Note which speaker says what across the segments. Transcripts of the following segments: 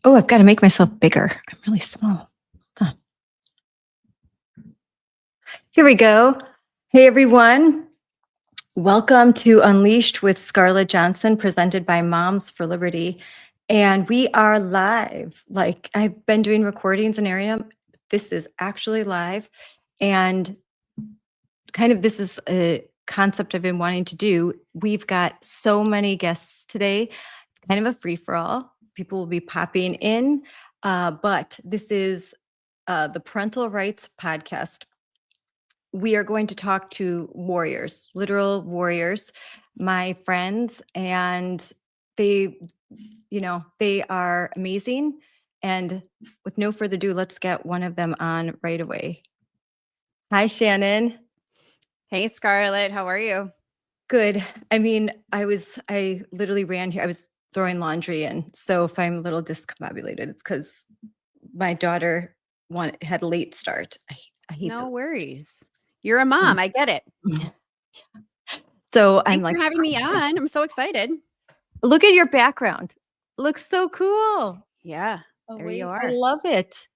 Speaker 1: Oh, I've got to make myself bigger. I'm really small. Huh. Here we go. Hey, everyone. Welcome to Unleashed with Scarlett Johnson, presented by Moms for Liberty. And we are live. Like, I've been doing recordings and airing them. This is actually live. And this is a concept I've been wanting to do. We've got so many guests today. It's kind of a free for all. People will be popping in. But this is the Parental Rights Podcast. We are going to talk to warriors, literal warriors, my friends, and they, they are amazing. And with no further ado, let's get one of them on right away. Hi, Shannon.
Speaker 2: Hey, Scarlett, how are you?
Speaker 1: Good. I mean, I literally ran here. I was throwing laundry in. So if I'm a little discombobulated, it's because my daughter had a late start. I hate
Speaker 2: No
Speaker 1: those.
Speaker 2: worries. You're a mom. I get it.
Speaker 1: So I'm
Speaker 2: Thanks
Speaker 1: like,
Speaker 2: for having me on. I'm so excited.
Speaker 1: look at your background. Looks so cool.
Speaker 2: Yeah,
Speaker 1: Oh,
Speaker 2: there you
Speaker 1: wait,
Speaker 2: are.
Speaker 1: I love it.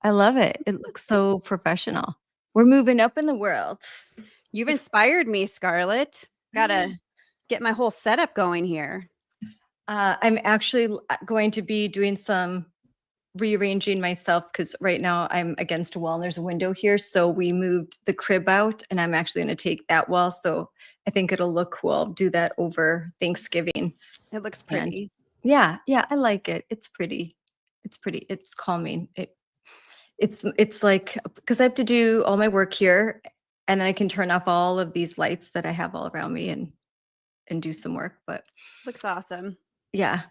Speaker 1: I love it. It looks so professional. We're moving up in the world.
Speaker 2: You've inspired me, Scarlett. Gotta get my whole setup going here.
Speaker 1: I'm actually going to be doing some rearranging myself because right now I'm against a wall and there's a window here. So we moved the crib out and I'm actually going to take that wall. So I think it'll look cool. I'll do that over Thanksgiving.
Speaker 2: It looks
Speaker 1: And
Speaker 2: pretty.
Speaker 1: yeah, I like it. It's pretty. It's calming. It's like because I have to do all my work here and then I can turn off all of these lights that I have all around me and do some work. But
Speaker 2: Looks awesome.
Speaker 1: yeah,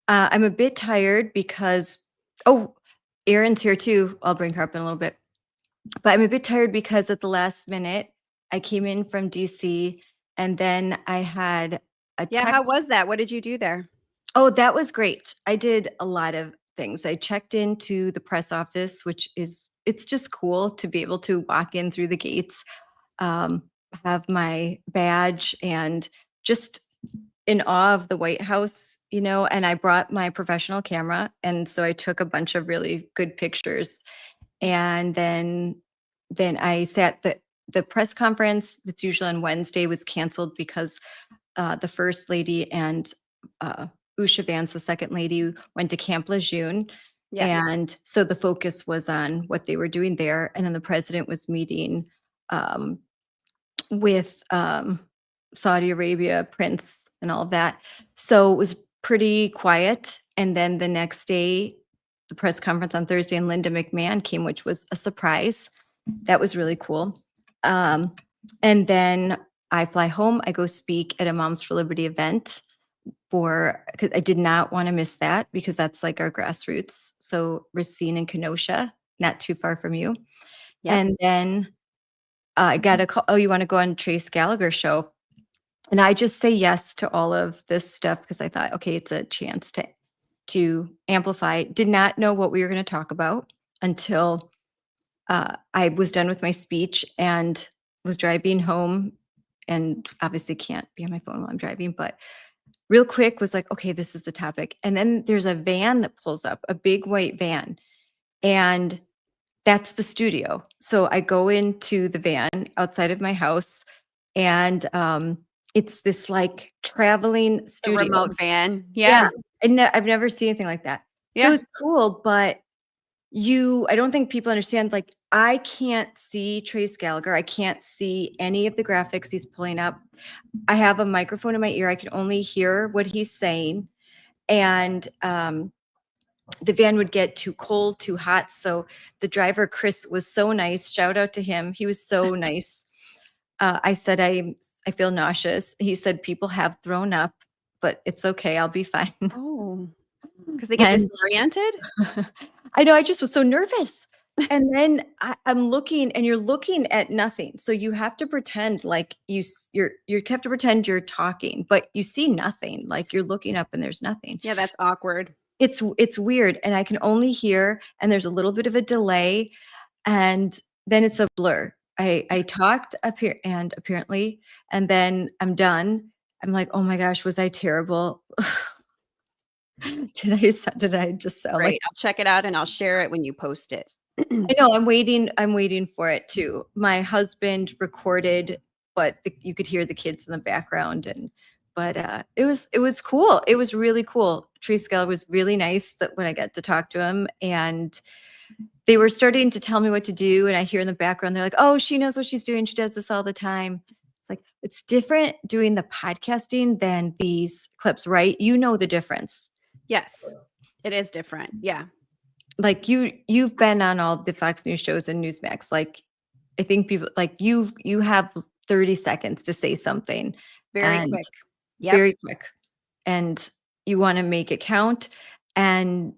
Speaker 1: I'm a bit tired because Erin's here too. I'll bring her up in a little bit. But I'm a bit tired because at the last minute I came in from DC and then I had a
Speaker 2: Yeah, how
Speaker 1: text.
Speaker 2: was that? What did you do there?
Speaker 1: Oh, that was great. I did a lot of things. I checked into the press office, it's just cool to be able to walk in through the gates, um, have my badge and just in awe of the White House, and I brought my professional camera. And so I took a bunch of really good pictures. And then I sat the press conference that's usually on Wednesday was canceled because the first lady and Usha Vance, the second lady, went to Camp Lejeune.
Speaker 2: Yes.
Speaker 1: And so the focus was on what they were doing there. And then the president was meeting with Saudi Arabia, Prince, and all of that. So it was pretty quiet. And then the next day, the press conference on Thursday, and Linda McMahon came, which was a surprise. That was really cool. And then I fly home. I go speak at a Moms for Liberty event because I did not want to miss that because that's like our grassroots. So Racine and Kenosha, not too far from you.
Speaker 2: Yep.
Speaker 1: And then I got a call. Oh, you want to go on Trace Gallagher's show? And I just say yes to all of this stuff because I thought, okay, it's a chance to amplify. Did not know what we were going to talk about until I was done with my speech and was driving home, and obviously can't be on my phone while I'm driving, but real quick was like, okay, this is the topic. And then there's a van that pulls up, a big white van, and that's the studio. So I go into the van outside of my house, and it's this like traveling
Speaker 2: The
Speaker 1: studio.
Speaker 2: remote van. Yeah.
Speaker 1: I've never seen anything like that. So
Speaker 2: Yeah.
Speaker 1: it's cool, but I don't think people understand, like, I can't see Trace Gallagher. I can't see any of the graphics he's pulling up. I have a microphone in my ear. I can only hear what he's saying. And the van would get too cold, too hot. So the driver, Chris, was so nice. Shout out to him. He was so nice. I said, I feel nauseous. He said, people have thrown up, but it's okay. I'll be fine.
Speaker 2: Oh, because they get disoriented?
Speaker 1: I know. I just was so nervous. And then I'm looking, and you're looking at nothing. So you have to pretend like you have to pretend you're talking, but you see nothing. Like you're looking up and there's nothing.
Speaker 2: Yeah, that's awkward.
Speaker 1: It's weird, and I can only hear, and there's a little bit of a delay, and then it's a blur. I talked up here, and apparently, and then I'm done. I'm like, oh my gosh, was I terrible? Did I just sound like
Speaker 2: Great. I'll check it out and I'll share it when you post it.
Speaker 1: I know, I'm waiting for it too. My husband recorded, but you could hear the kids in the background but it was cool. It was really cool. Treescale was really nice that when I got to talk to him, and they were starting to tell me what to do, and I hear in the background they're like, "Oh, she knows what she's doing. She does this all the time." It's like it's different doing the podcasting than these clips, right? You know the difference.
Speaker 2: Yes, it is different. Yeah.
Speaker 1: Like you've been on all the Fox News shows and Newsmax. Like I think people like you have 30 seconds to say something
Speaker 2: Very
Speaker 1: and
Speaker 2: quick. Yep.
Speaker 1: very quick, and you want to make it count, and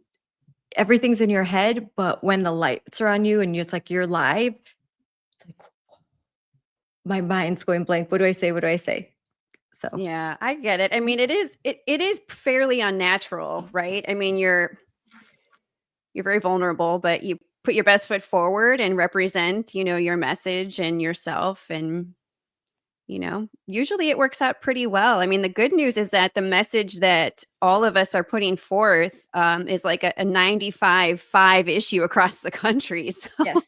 Speaker 1: everything's in your head, but when the lights are on you and it's like you're live, it's like my mind's going blank. What do I say? What do I say? So
Speaker 2: Yeah, I get it. I mean, it is fairly unnatural, right? I mean, you're very vulnerable, but you put your best foot forward and represent, your message and yourself. And, usually it works out pretty well. I mean, the good news is that the message that all of us are putting forth is like a 95-5 issue across the country. So,
Speaker 1: yes.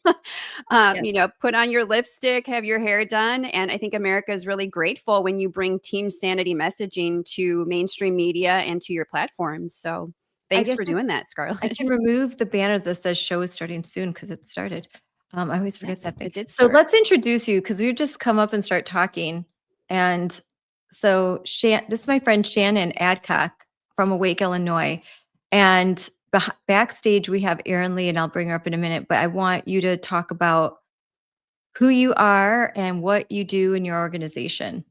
Speaker 2: put on your lipstick, have your hair done. And I think America is really grateful when you bring team sanity messaging to mainstream media and to your platforms. So thanks
Speaker 1: guess
Speaker 2: for doing that, Scarlett.
Speaker 1: I can remove the banner that says show is starting soon because it started. I always forget
Speaker 2: Yes,
Speaker 1: that thing.
Speaker 2: it did
Speaker 1: So
Speaker 2: start.
Speaker 1: let's introduce you because you just come up and start talking. And so this is my friend Shannon Adcock from Awake, Illinois. And backstage, we have Erin Lee, and I'll bring her up in a minute. But I want you to talk about who you are and what you do in your organization.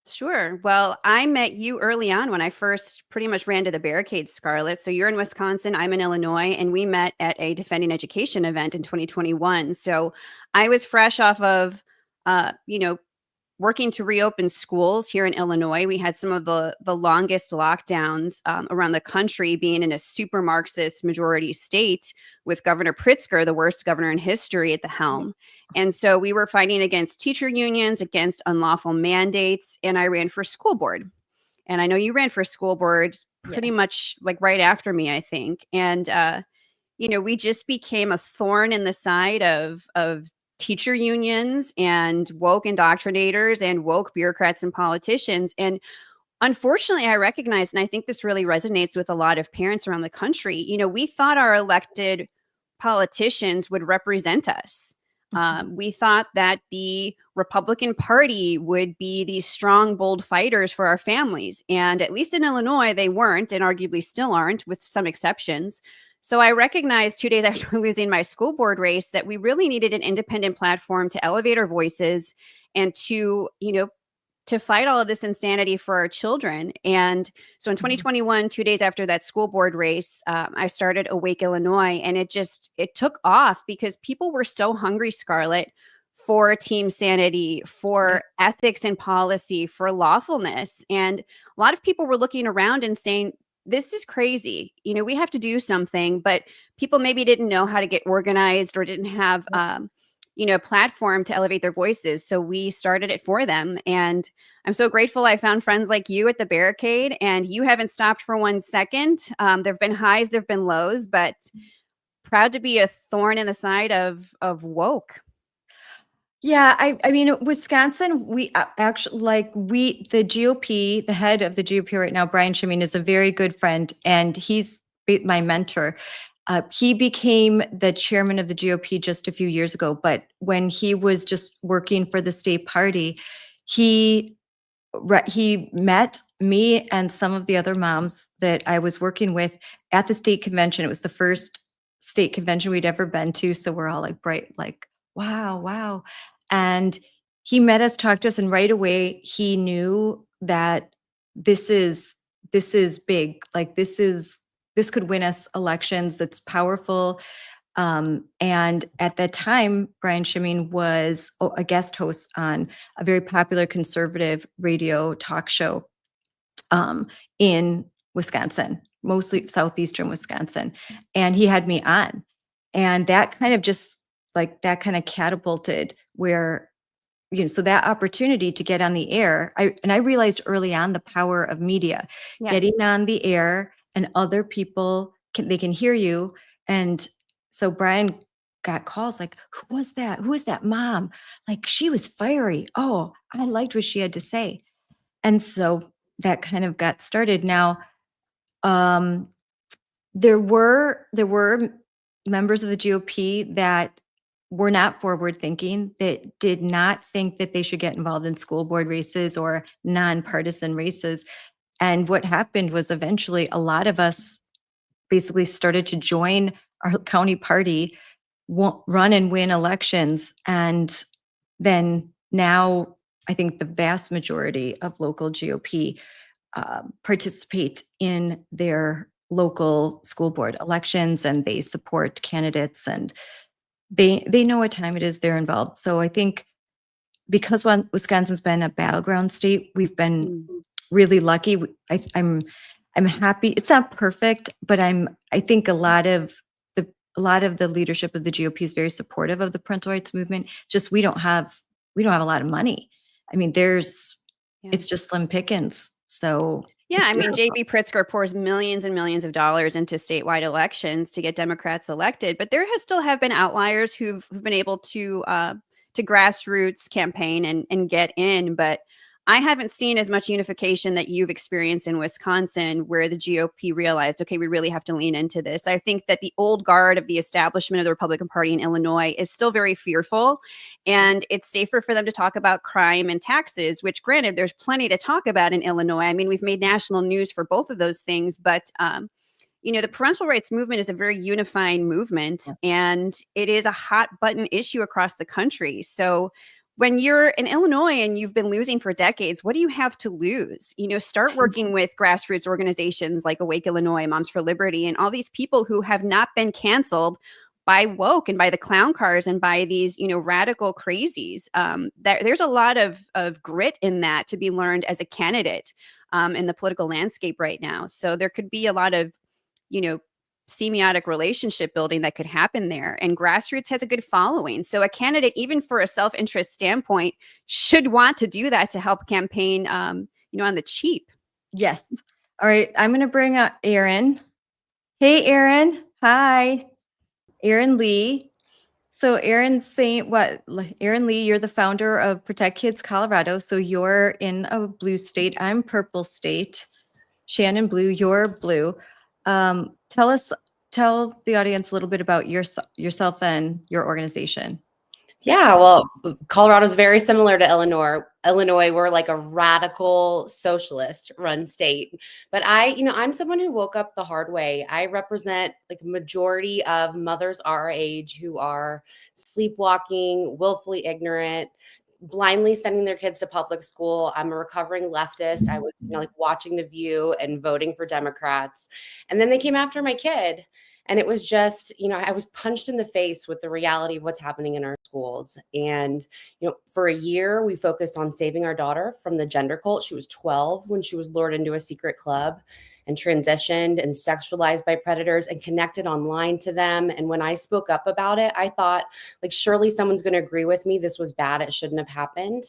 Speaker 2: Sure. Well, I met you early on when I first pretty much ran to the barricades, Scarlett. So you're in Wisconsin, I'm in Illinois, and we met at a Defending Education event in 2021. So I was fresh off of, working to reopen schools here in Illinois. We had some of the longest lockdowns around the country, being in a super Marxist majority state with Governor Pritzker, the worst governor in history, at the helm. And so we were fighting against teacher unions, against unlawful mandates, and I ran for school board. And I know you ran for school board pretty much like right after me, I think. And we just became a thorn in the side of teacher unions and woke indoctrinators and woke bureaucrats and politicians. And unfortunately, I recognize, and I think this really resonates with a lot of parents around the country, we thought our elected politicians would represent us. We thought that the Republican Party would be these strong, bold fighters for our families. And at least in Illinois, they weren't, and arguably still aren't, with some exceptions. So I recognized 2 days after losing my school board race that we really needed an independent platform to elevate our voices and to fight all of this insanity for our children. And so in 2021, 2 days after that school board race, I started Awake Illinois, and it took off because people were so hungry, Scarlett, for team sanity, for ethics and policy, for lawfulness. And a lot of people were looking around and saying, this is crazy. We have to do something, but people maybe didn't know how to get organized or didn't have, a platform to elevate their voices. So we started it for them. And I'm so grateful I found friends like you at the barricade, and you haven't stopped for 1 second. There've been highs, there've been lows, but proud to be a thorn in the side of woke.
Speaker 1: Yeah, I mean, Wisconsin, we actually the GOP, the head of the GOP right now, Brian Shimeen, is a very good friend, and he's my mentor. He became the chairman of the GOP just a few years ago, but when he was just working for the state party, he met me and some of the other moms that I was working with at the state convention. It was the first state convention we'd ever been to, so we're all like bright, like, wow. And he met us, talked to us, and right away he knew that this is big. Like this could win us elections. That's powerful. And at that time, Brian Shimeen was a guest host on a very popular conservative radio talk show in Wisconsin, mostly southeastern Wisconsin. And he had me on. And that kind of catapulted where, so that opportunity to get on the air, I realized early on the power of media,
Speaker 2: Yes.
Speaker 1: getting on the air and other people they can hear you. And so Brian got calls like, who was that? Who is that mom? Like, she was fiery. Oh, I liked what she had to say. And so that kind of got started. Now, there were members of the GOP that were not forward thinking, that did not think that they should get involved in school board races or nonpartisan races. And what happened was eventually a lot of us basically started to join our county party, run and win elections. And then now I think the vast majority of local GOP participate in their local school board elections, and they support candidates, and they know what time it is they're involved. So I think because Wisconsin's been a battleground state, we've been really lucky. I'm happy. It's not perfect, but I think a lot of the leadership of the GOP is very supportive of the parental rights movement. Just we don't have a lot of money. I mean, it's just slim pickings. So
Speaker 2: yeah, I mean, JB Pritzker pours millions and millions of dollars into statewide elections to get Democrats elected, but there still have been outliers who've been able to grassroots campaign and get in. But I haven't seen as much unification that you've experienced in Wisconsin, where the GOP realized, okay, we really have to lean into this. I think that the old guard of the establishment of the Republican Party in Illinois is still very fearful, and it's safer for them to talk about crime and taxes, which, granted, there's plenty to talk about in Illinois. I mean, we've made national news for both of those things, but the parental rights movement is a very unifying movement, and it is a hot button issue across the country. So when you're in Illinois and you've been losing for decades, what do you have to lose? Start working with grassroots organizations like Awake Illinois, Moms for Liberty, and all these people who have not been canceled by woke and by the clown cars and by these, radical crazies. There's a lot of grit in that to be learned as a candidate in the political landscape right now. So there could be a lot of, semiotic relationship building that could happen there. And grassroots has a good following. So a candidate, even for a self-interest standpoint, should want to do that to help campaign, on the cheap.
Speaker 1: Yes. All right. I'm going to bring up Erin. Hey, Erin. Hi. Erin Lee. So Erin's saying what? Erin Lee, you're the founder of Protect Kids Colorado. So you're in a blue state. I'm purple state. Shannon blue, you're blue. Tell the audience a little bit about yourself and your organization.
Speaker 3: Yeah, well, Colorado's very similar to Illinois. We're like a radical socialist run state. But I'm someone who woke up the hard way. I represent like a majority of mothers our age who are sleepwalking, willfully ignorant, blindly sending their kids to public school. I'm a recovering leftist. I was watching The View and voting for Democrats. And then they came after my kid. And it was just, I was punched in the face with the reality of what's happening in our schools. And, for a year, we focused on saving our daughter from the gender cult. She was 12 when she was lured into a secret club and transitioned and sexualized by predators and connected online to them. And when I spoke up about it, I thought, surely someone's going to agree with me. This was bad. It shouldn't have happened.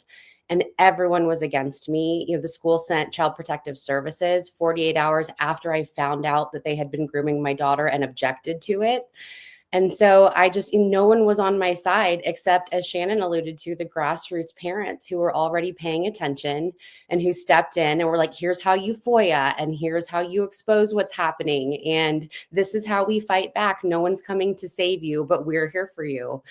Speaker 3: And everyone was against me. The school sent Child Protective Services 48 hours after I found out that they had been grooming my daughter and objected to it. And so no one was on my side, except, as Shannon alluded to, the grassroots parents who were already paying attention and who stepped in and were like, here's how you FOIA, and here's how you expose what's happening. And this is how we fight back. No one's coming to save you, but we're here for you.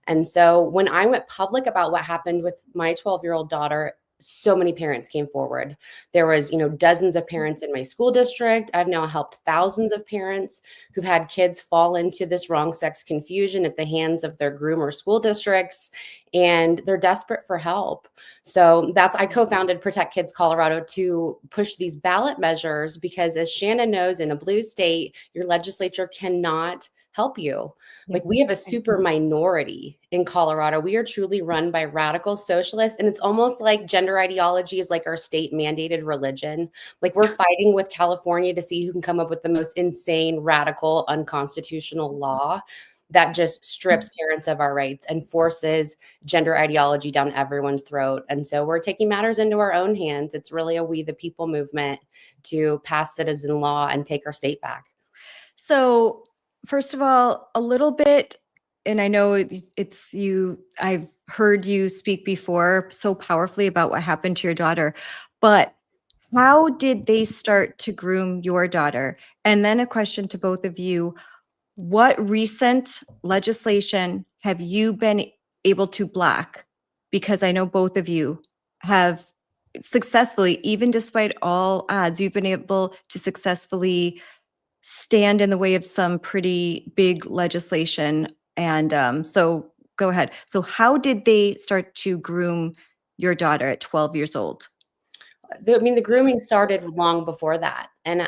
Speaker 3: And so when I went public about what happened with my 12-year-old daughter, so many parents came forward. There was, dozens of parents in my school district. I've now helped thousands of parents who've had kids fall into this wrong sex confusion at the hands of their groomer school districts, and they're desperate for help. So I co-founded Protect Kids Colorado to push these ballot measures because, as Shannon knows, in a blue state, your legislature cannot help you. We have a super minority in Colorado. We are truly run by radical socialists. And it's almost like gender ideology is like our state mandated religion. We're fighting with California to see who can come up with the most insane, radical, unconstitutional law. that just strips parents of our rights and forces gender ideology down everyone's throat. And so we're taking matters into our own hands. It's really a We the People movement to pass citizen law and take our state back.
Speaker 1: So, first of all, a little bit, and I know it's you, I've heard you speak before so powerfully about what happened to your daughter, but how did they start to groom your daughter? And then a question to both of you. What recent legislation have you been able to block? Because I know both of you have successfully, even despite all odds, you've been able to successfully stand in the way of some pretty big legislation. And so go ahead. So how did they start to groom your daughter at 12 years old?
Speaker 3: The grooming started long before that. And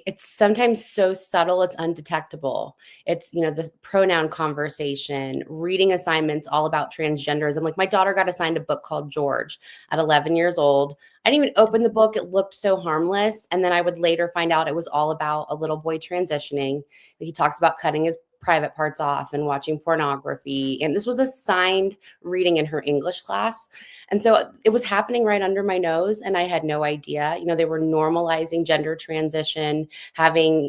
Speaker 3: it's sometimes so subtle, it's undetectable. It's, the pronoun conversation, reading assignments all about transgenderism. Like my daughter got assigned a book called George at 11 years old. I didn't even open the book. It looked so harmless. And then I would later find out it was all about a little boy transitioning. He talks about cutting his private parts off and watching pornography. And this was assigned reading in her English class. And so it was happening right under my nose. And I had no idea. They were normalizing gender transition, having,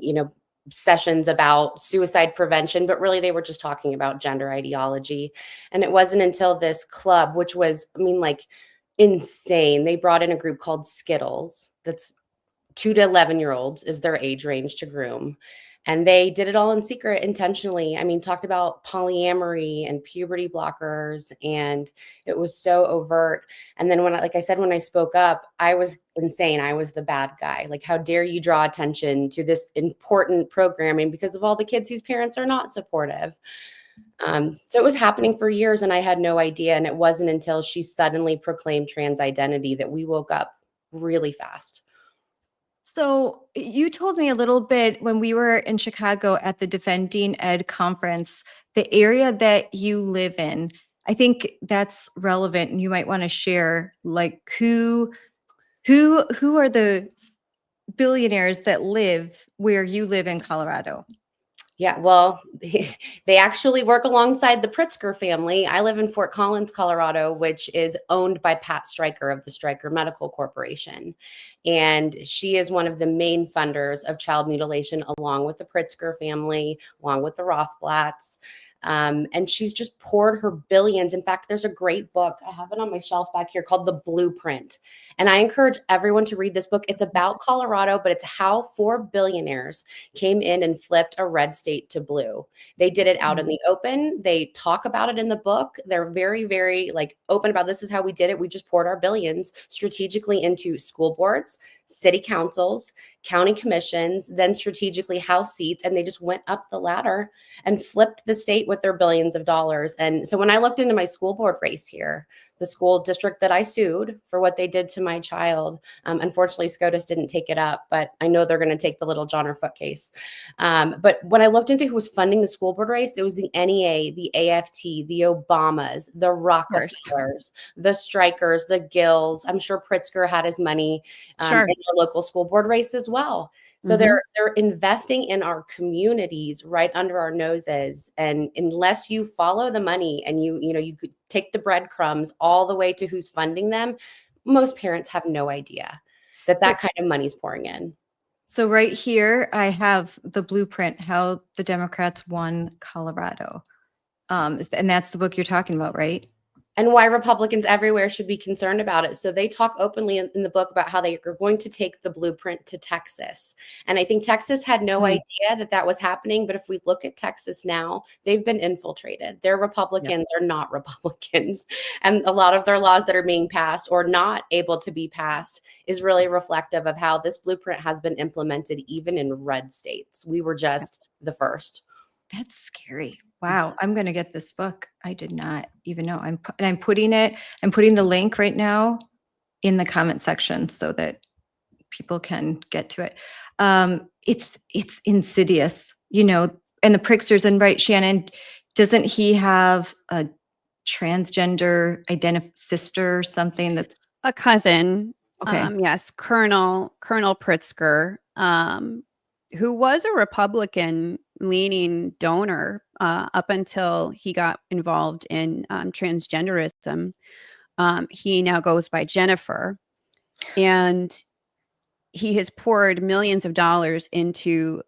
Speaker 3: sessions about suicide prevention, but really they were just talking about gender ideology. And it wasn't until this club, which was, insane. They brought in a group called Skittles. That's 2 to 11-year-olds is their age range to groom. And they did it all in secret intentionally. Talked about polyamory and puberty blockers, and it was so overt. And then when I spoke up, I was insane. I was the bad guy. Like, how dare you draw attention to this important programming because of all the kids whose parents are not supportive. So it was happening for years and I had no idea. And it wasn't until she suddenly proclaimed trans identity that we woke up really fast.
Speaker 1: So you told me a little bit when we were in Chicago at the Defending Ed conference, the area that you live in. I think that's relevant, and you might want to share, like, who are the billionaires that live where you live in Colorado?
Speaker 3: Yeah, well, they actually work alongside the Pritzker family. I live in Fort Collins, Colorado, which is owned by Pat Stryker of the Stryker Medical Corporation. And she is one of the main funders of child mutilation, along with the Pritzker family, along with the Rothblatts. And she's just poured her billions. In fact, there's a great book. I have it on my shelf back here called The Blueprint. And I encourage everyone to read this book. It's about Colorado, but it's how 4 billionaires came in and flipped a red state to blue. They did it out in the open. They talk about it in the book. They're very, very open about this is how we did it. We just poured our billions strategically into school boards, city councils, county commissions, then strategically House seats. And they just went up the ladder and flipped the state with their billions of dollars. And so when I looked into my school board race here, the school district that I sued for what they did to my child, unfortunately, SCOTUS didn't take it up, but I know they're going to take the little John or Foot case. But when I looked into who was funding the school board race, it was the NEA, the AFT, the Obamas, the Rockefellers, the Strikers, the Gills. I'm sure Pritzker had his money in the local school board race as well. So they're investing in our communities right under our noses. And unless you follow the money and you could take the breadcrumbs all the way to who's funding them, most parents have no idea that kind of money's pouring in.
Speaker 1: So right here, I have the blueprint, how the Democrats won Colorado. And that's the book you're talking about, right?
Speaker 3: And why Republicans everywhere should be concerned about it. So they talk openly in the book about how they are going to take the blueprint to Texas. And I think Texas had no idea that was happening. But if we look at Texas now, they've been infiltrated. They're Republicans, they're not Republicans. And a lot of their laws that are being passed or not able to be passed is really reflective of how this blueprint has been implemented even in red states. We were just the first.
Speaker 1: That's scary. Wow. I'm going to get this book. I did not even know. I'm putting the link right now in the comment section so that people can get to it. It's insidious, and the Pritzkers, and right, Shannon, doesn't he have a transgender sister or something that's
Speaker 2: a cousin?
Speaker 1: Okay.
Speaker 2: Yes. Colonel Pritzker, who was a Republican leaning donor up until he got involved in transgenderism. He now goes by Jennifer, and he has poured millions of dollars into,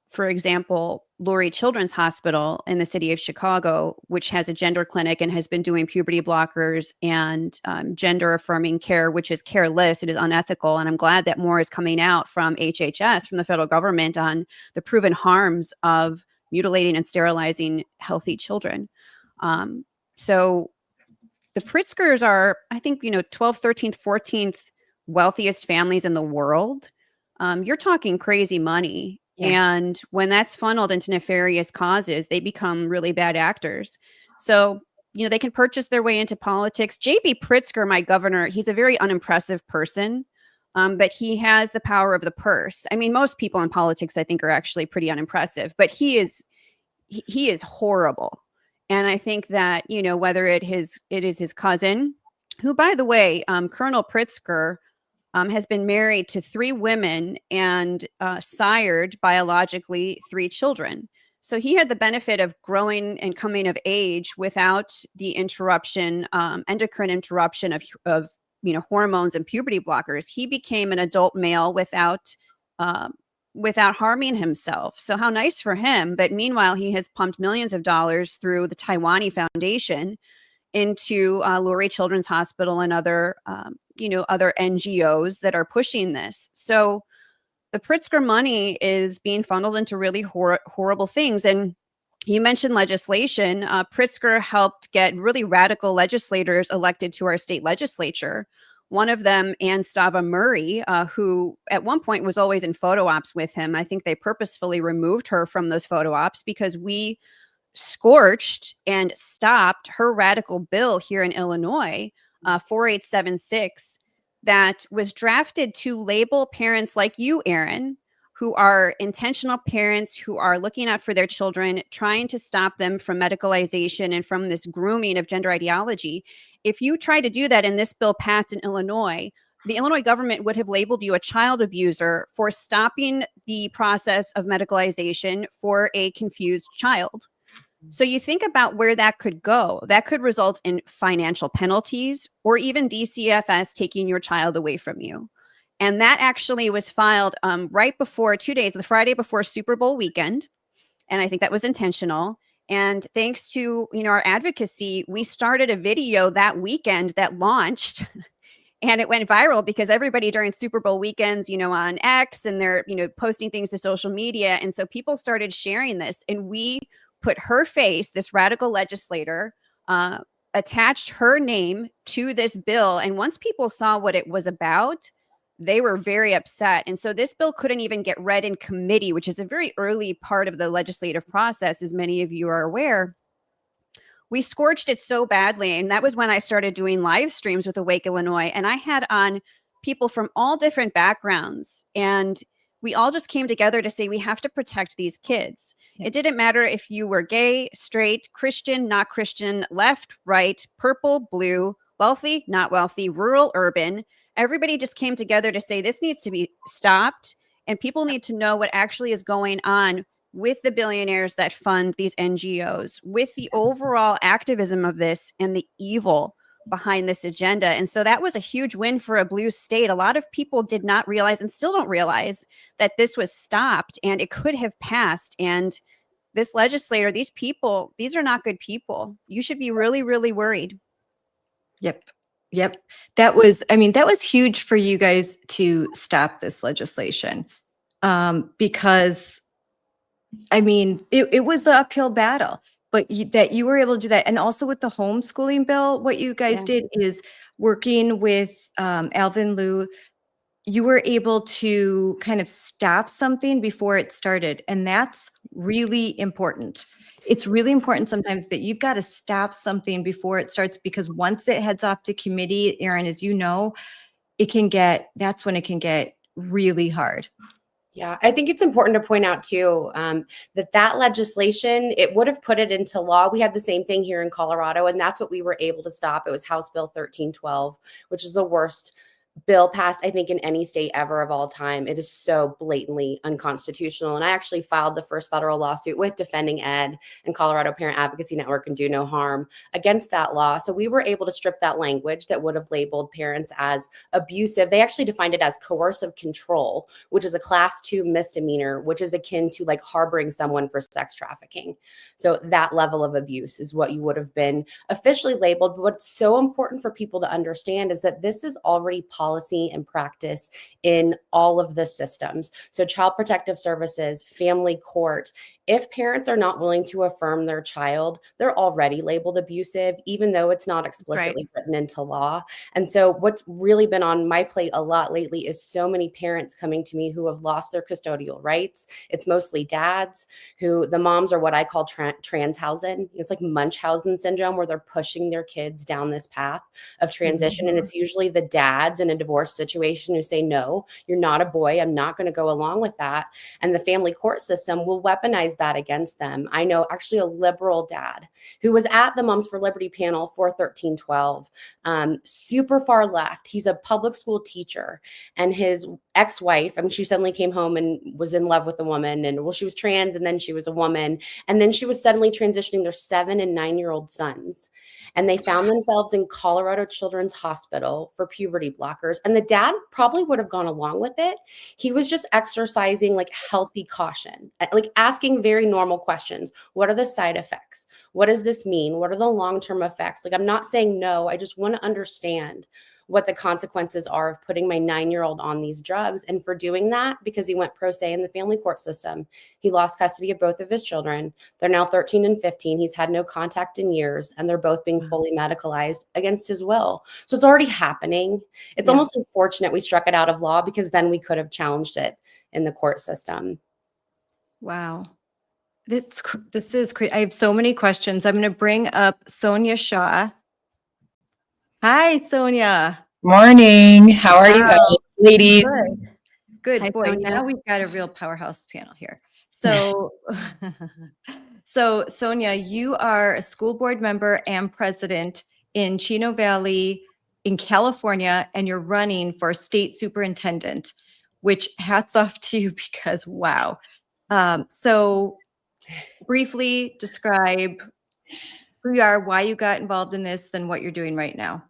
Speaker 2: for example, Lurie Children's Hospital in the city of Chicago, which has a gender clinic and has been doing puberty blockers and gender affirming care, which is careless. It is unethical. And I'm glad that more is coming out from HHS, from the federal government, on the proven harms of mutilating and sterilizing healthy children. So the Pritzkers are, I think, 12th, 13th, 14th wealthiest families in the world. You're talking crazy money. Yeah. And when that's funneled into nefarious causes, they become really bad actors. So, they can purchase their way into politics. J.B. Pritzker, my governor, he's a very unimpressive person, but he has the power of the purse. I mean, most people in politics, I think, are actually pretty unimpressive, but he is horrible. And I think that, whether it is his cousin, who, by the way, Colonel Pritzker, has been married to 3 women and sired biologically 3 children. So he had the benefit of growing and coming of age without the interruption, endocrine interruption of hormones and puberty blockers. He became an adult male without harming himself. So how nice for him. But meanwhile, he has pumped millions of dollars through the Taiwanese Foundation into Lurie Children's Hospital and other NGOs that are pushing this. So the Pritzker money is being funneled into really horrible things. And you mentioned legislation. Pritzker helped get really radical legislators elected to our state legislature. One of them, Ann Stava Murray, who at one point was always in photo ops with him. I think they purposefully removed her from those photo ops because we scorched and stopped her radical bill here in Illinois, 4876, that was drafted to label parents like you, Erin, who are intentional parents, who are looking out for their children, trying to stop them from medicalization and from this grooming of gender ideology. If you try to do that and this bill passed in Illinois, the Illinois government would have labeled you a child abuser for stopping the process of medicalization for a confused child. So you think about where that could go. That could result in financial penalties or even DCFS taking your child away from you. And that actually was filed right before 2 days, the Friday before Super Bowl weekend. And I think that was intentional. And thanks to our advocacy, we started a video that weekend that launched. And it went viral because everybody during Super Bowl weekends, on X, and they're, posting things to social media. And so people started sharing this. And we put her face, this radical legislator, attached her name to this bill. And once people saw what it was about, they were very upset. And so this bill couldn't even get read in committee, which is a very early part of the legislative process, as many of you are aware. We scorched it so badly. And that was when I started doing live streams with Awake Illinois. And I had on people from all different backgrounds. And we all just came together to say we have to protect these kids. It didn't matter if you were gay, straight, Christian, not Christian, left, right, purple, blue, wealthy, not wealthy, rural, urban. Everybody just came together to say this needs to be stopped, and people need to know what actually is going on with the billionaires that fund these NGOs, with the overall activism of this and the evil behind this agenda. And so that was a huge win for a blue state. A lot of people did not realize and still don't realize that this was stopped and it could have passed. And this legislator, these people, these are not good people. You should be really, really worried.
Speaker 1: Yep. That was huge for you guys to stop this legislation, because it was an uphill battle. But that you were able to do that. And also with the homeschooling bill, what you guys did is working with Alvin Liu, you were able to kind of stop something before it started. And that's really important. It's really important sometimes that you've got to stop something before it starts, because once it heads off to committee, Erin, as you know, that's when it can get really hard.
Speaker 3: Yeah, I think it's important to point out too, that legislation, it would have put it into law. We had the same thing here in Colorado, and that's what we were able to stop. It was House Bill 1312, which is the worst bill passed, I think, in any state ever of all time. It is so blatantly unconstitutional. And I actually filed the first federal lawsuit with Defending Ed and Colorado Parent Advocacy Network and Do No Harm against that law. So we were able to strip that language that would have labeled parents as abusive. They actually defined it as coercive control, which is a class 2 misdemeanor, which is akin to like harboring someone for sex trafficking. So that level of abuse is what you would have been officially labeled. But what's so important for people to understand is that this is already policy and practice in all of the systems. So Child Protective Services, family court, if parents are not willing to affirm their child, they're already labeled abusive, even though it's not explicitly written into law. And so what's really been on my plate a lot lately is so many parents coming to me who have lost their custodial rights. It's mostly dads who, the moms are what I call transhausen. It's like Munchausen syndrome, where they're pushing their kids down this path of transition. And it's usually the dads in a divorce situation who say, no, you're not a boy. I'm not going to go along with that. And the family court system will weaponize that against them. I know actually a liberal dad who was at the Moms for Liberty panel for 1312, super far left. He's a public school teacher, and his ex-wife, I mean, she suddenly came home and was in love with a woman, and well, she was trans and then she was a woman. And then she was suddenly transitioning their 7 and 9-year-old sons. And they found themselves in Colorado Children's Hospital for puberty blockers. And the dad probably would have gone along with it. He was just exercising like healthy caution, like asking very normal questions. What are the side effects? What does this mean? What are the long-term effects? Like, I'm not saying no. I just want to understand what the consequences are of putting my 9-year-old on these drugs. And for doing that, because he went pro se in the family court system, he lost custody of both of his children. They're now 13 and 15. He's had no contact in years, and they're both being fully medicalized against his will. So it's already happening. It's almost unfortunate we struck it out of law, because then we could have challenged it in the court system.
Speaker 1: Wow. This is crazy. I have so many questions. I'm going to bring up Sonja Shaw. Hi, Sonja.
Speaker 4: Morning. How are you, ladies?
Speaker 1: Good.
Speaker 2: Hi,
Speaker 1: Boy,
Speaker 2: Sonja.
Speaker 1: now we've got a real powerhouse panel here. So, so Sonja, you are a school board member and president in Chino Valley in California, and you're running for state superintendent, which hats off to you, because wow. So briefly describe who you are, why you got involved in this, and what you're doing right now.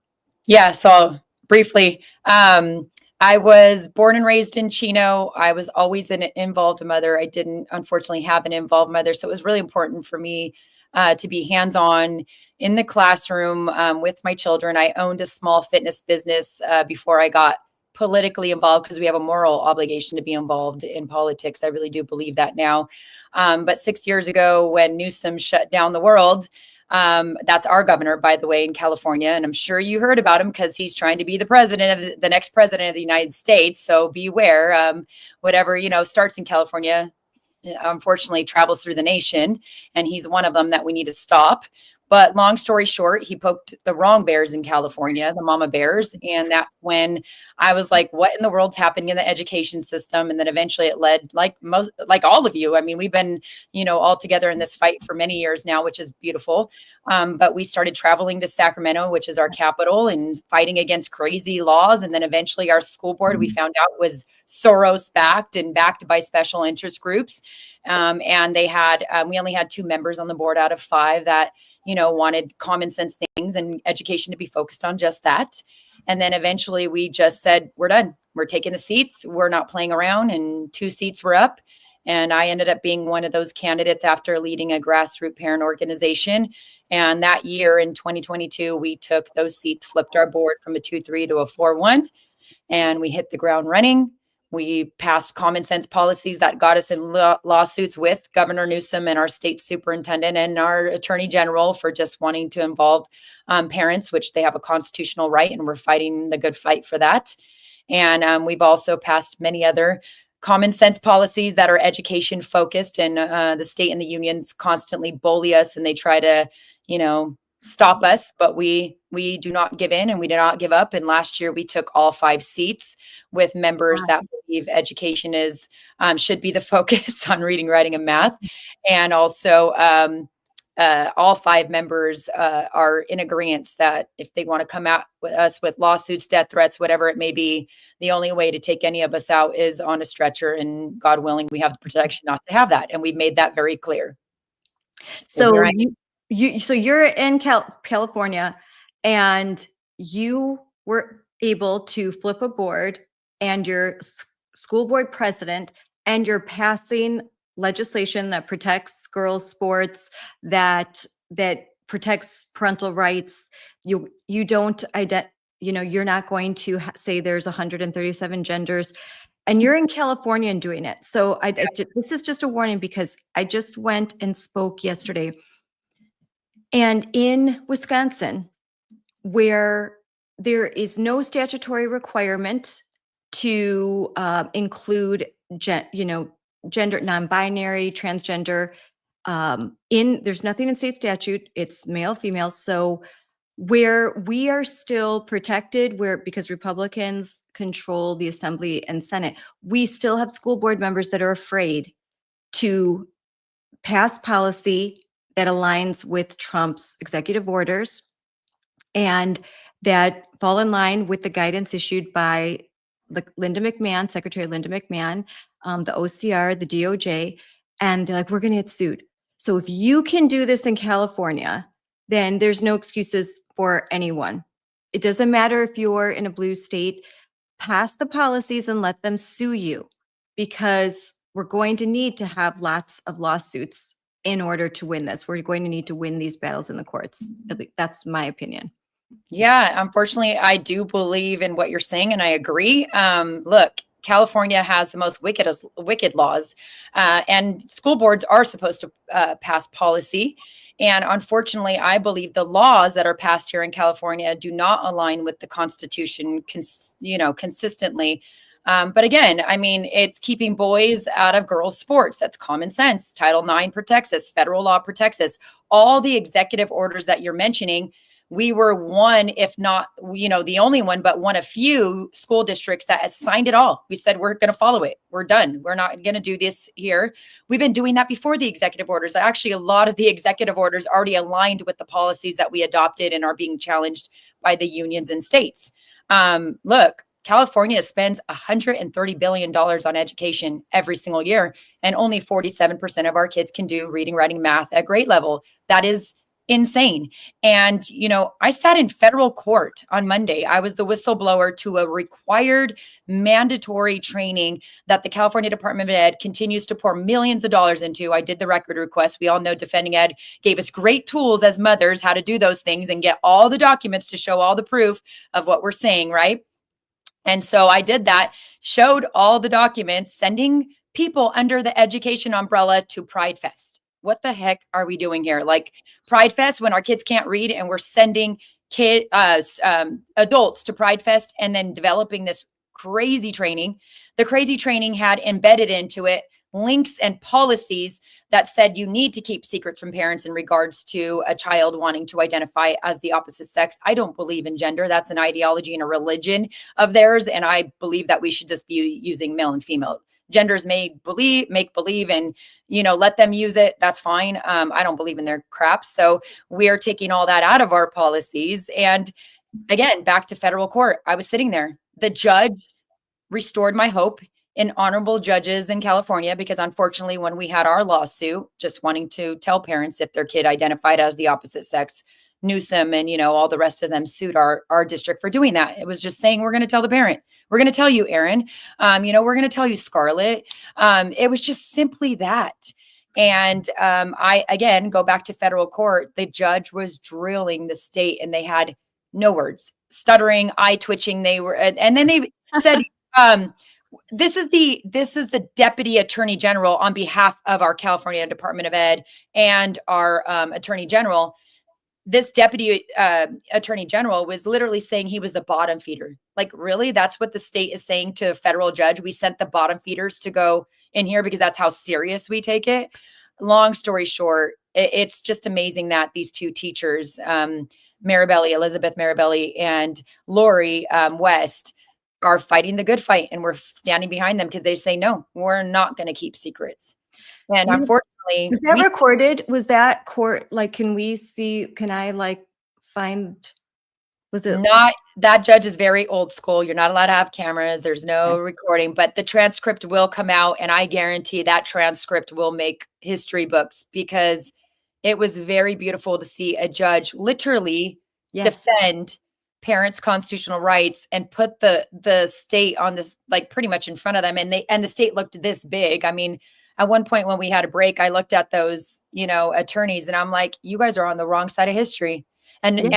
Speaker 4: Yeah, so briefly, I was born and raised in Chino. I was always an involved mother. I didn't, unfortunately, have an involved mother. So it was really important for me to be hands-on in the classroom with my children. I owned a small fitness business before I got politically involved, because we have a moral obligation to be involved in politics. I really do believe that now. But 6 years ago, when Newsom shut down the world, that's our governor, by the way, in California. And I'm sure you heard about him, because he's trying to be the president of the next president of the United States. So beware, whatever, starts in California, unfortunately travels through the nation. And he's one of them that we need to stop. But long story short, he poked the wrong bears in California, the mama bears. And that's when I was like, what in the world's happening in the education system? And then eventually it led, like all of you. I mean, we've been, all together in this fight for many years now, which is beautiful. But we started traveling to Sacramento, which is our capital, and fighting against crazy laws. And then eventually our school board, we found out, was Soros backed and backed by special interest groups. And they had, we only had 2 members on the board out of 5 that, wanted common sense things and education to be focused on just that. And then eventually we just said, we're done. We're taking the seats. We're not playing around. And 2 seats were up. And I ended up being one of those candidates after leading a grassroots parent organization. And that year in 2022, we took those seats, flipped our board from a 2-3 to a 4-1, and we hit the ground running. We passed common sense policies that got us in lawsuits with Governor Newsom and our state superintendent and our attorney general for just wanting to involve parents, which they have a constitutional right, and we're fighting the good fight for that. And we've also passed many other common sense policies that are education focused, and the state and the unions constantly bully us, and they try to, stop us, but we do not give in, and we do not give up. And last year we took all 5 seats with members that believe education is should be the focus on reading, writing, and math. And also all 5 members are in agreement that if they want to come out with us with lawsuits, death threats, whatever it may be, the only way to take any of us out is on a stretcher. And God willing, we have the protection not to have that. And we've made that very clear.
Speaker 1: So you're in California, and you were able to flip a board, and you're school board president, and you're passing legislation that protects girls' sports, that protects parental rights. You don't you're not going to say there's 137 genders, and you're in California and doing it. So this is just a warning, because I just went and spoke yesterday, and in Wisconsin, where there is no statutory requirement to include gender, non-binary, transgender, there's nothing in state statute. It's male, female. So where we are still protected, because Republicans control the Assembly and Senate, we still have school board members that are afraid to pass policy that aligns with Trump's executive orders and that fall in line with the guidance issued by Secretary Linda McMahon, the OCR, the DOJ, and they're like, we're going to get sued. So if you can do this in California, then there's no excuses for anyone. It doesn't matter if you're in a blue state. Pass the policies and let them sue you, because we're going to need to have lots of lawsuits in order to win this. We're going to need to win these battles in the courts. That's my opinion.
Speaker 4: Yeah, unfortunately, I do believe in what you're saying, and I agree. Look, California has the most wicked laws, and school boards are supposed to pass policy. And unfortunately, I believe the laws that are passed here in California do not align with the Constitution, consistently. But again, I mean, it's keeping boys out of girls' sports. That's common sense. Title IX protects us. Federal law protects us. All the executive orders that you're mentioning, we were one, if not, the only one, but one of few school districts that has signed it all. We said, we're going to follow it. We're done. We're not going to do this here. We've been doing that before the executive orders. Actually, a lot of the executive orders already aligned with the policies that we adopted and are being challenged by the unions and states. Look, California spends $130 billion on education every single year, and only 47% of our kids can do reading, writing, math at grade level. That is insane. And, I sat in federal court on Monday. I was the whistleblower to a required mandatory training that the California Department of Ed continues to pour millions of dollars into. I did the record request. We all know Defending Ed gave us great tools as mothers, how to do those things and get all the documents to show all the proof of what we're saying, right? And so I did that, showed all the documents, sending people under the education umbrella to Pride Fest. What the heck are we doing here? Like Pride Fest, when our kids can't read, and we're sending adults to Pride Fest and then developing this crazy training. The crazy training had embedded into it links and policies that said you need to keep secrets from parents in regards to a child wanting to identify as the opposite sex. I don't believe in gender. That's an ideology and a religion of theirs. And I believe that we should just be using male and female. Genders make believe and, let them use it. That's fine. I don't believe in their crap. So we are taking all that out of our policies. And again, back to federal court. I was sitting there. The judge restored my hope in honorable judges in California, because unfortunately, when we had our lawsuit, just wanting to tell parents if their kid identified as the opposite sex, Newsom and, all the rest of them sued our district for doing that. It was just saying, we're going to tell the parent. We're going to tell you, Erin. We're going to tell you, Scarlett. It was just simply that. And I, again, go back to federal court. The judge was drilling the state and they had no words, stuttering, eye twitching. They were, and then they said, this is the deputy attorney general on behalf of our California Department of Ed and our attorney general. This deputy attorney general was literally saying he was the bottom feeder. Like, really? That's what the state is saying to a federal judge? We sent the bottom feeders to go in here because that's how serious we take it. Long story short, it's just amazing that these two teachers, Elizabeth Marabelli and Lori West, are fighting the good fight, and we're standing behind them because they say, no, we're not going to keep secrets. And unfortunately,
Speaker 1: Was that recorded? Was that court, like, can I like find, was it?
Speaker 4: not, that judge is very old school. You're not allowed to have cameras. There's no recording, but the transcript will come out. And I guarantee that transcript will make history books, because it was very beautiful to see a judge literally defend parents' constitutional rights and put the state on this, like, pretty much in front of them. And the state looked this big. I mean, at one point when we had a break, I looked at those, attorneys, and I'm like, you guys are on the wrong side of history. And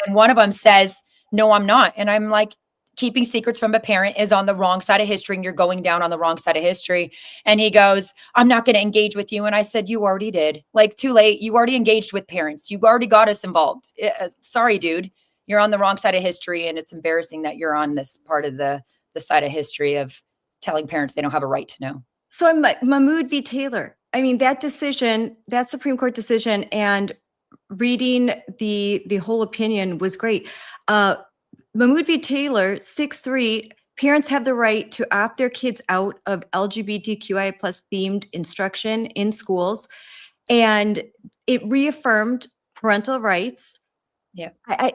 Speaker 4: one of them says, no, I'm not. And I'm like, keeping secrets from a parent is on the wrong side of history, and you're going down on the wrong side of history. And he goes, I'm not going to engage with you. And I said, you already did. Like, too late. You already engaged with parents. You already got us involved. Sorry, dude. You're on the wrong side of history. And it's embarrassing that you're on this part of the side of history of telling parents they don't have a right to know.
Speaker 1: So I'm like, Mahmoud v. Taylor. I mean, that decision, that Supreme Court decision, and reading the whole opinion was great. Mahmoud v. Taylor, 6-3, parents have the right to opt their kids out of LGBTQI plus themed instruction in schools. And it reaffirmed parental rights.
Speaker 4: Yeah.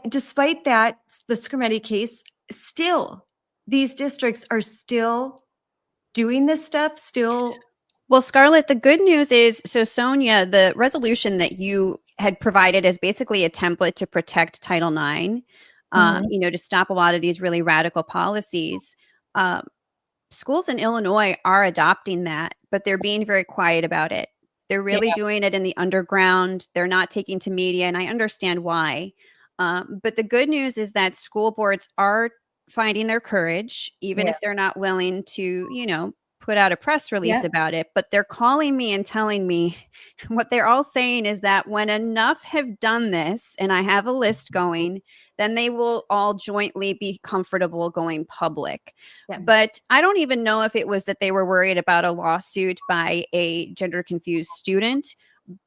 Speaker 1: Despite that, the Scarlett case, still, these districts are still doing this stuff, still.
Speaker 2: Well, Scarlett, the good news is, so Sonja, the resolution that you had provided is basically a template to protect Title IX, to stop a lot of these really radical policies. Schools in Illinois are adopting that, but they're being very quiet about it. They're really doing it in the underground. They're not taking to media, and I understand why. But the good news is that school boards are finding their courage, even if they're not willing to, put out a press release about it. But they're calling me and telling me what they're all saying is that when enough have done this, and I have a list going, then they will all jointly be comfortable going public. But I don't even know if it was that they were worried about a lawsuit by a gender confused student,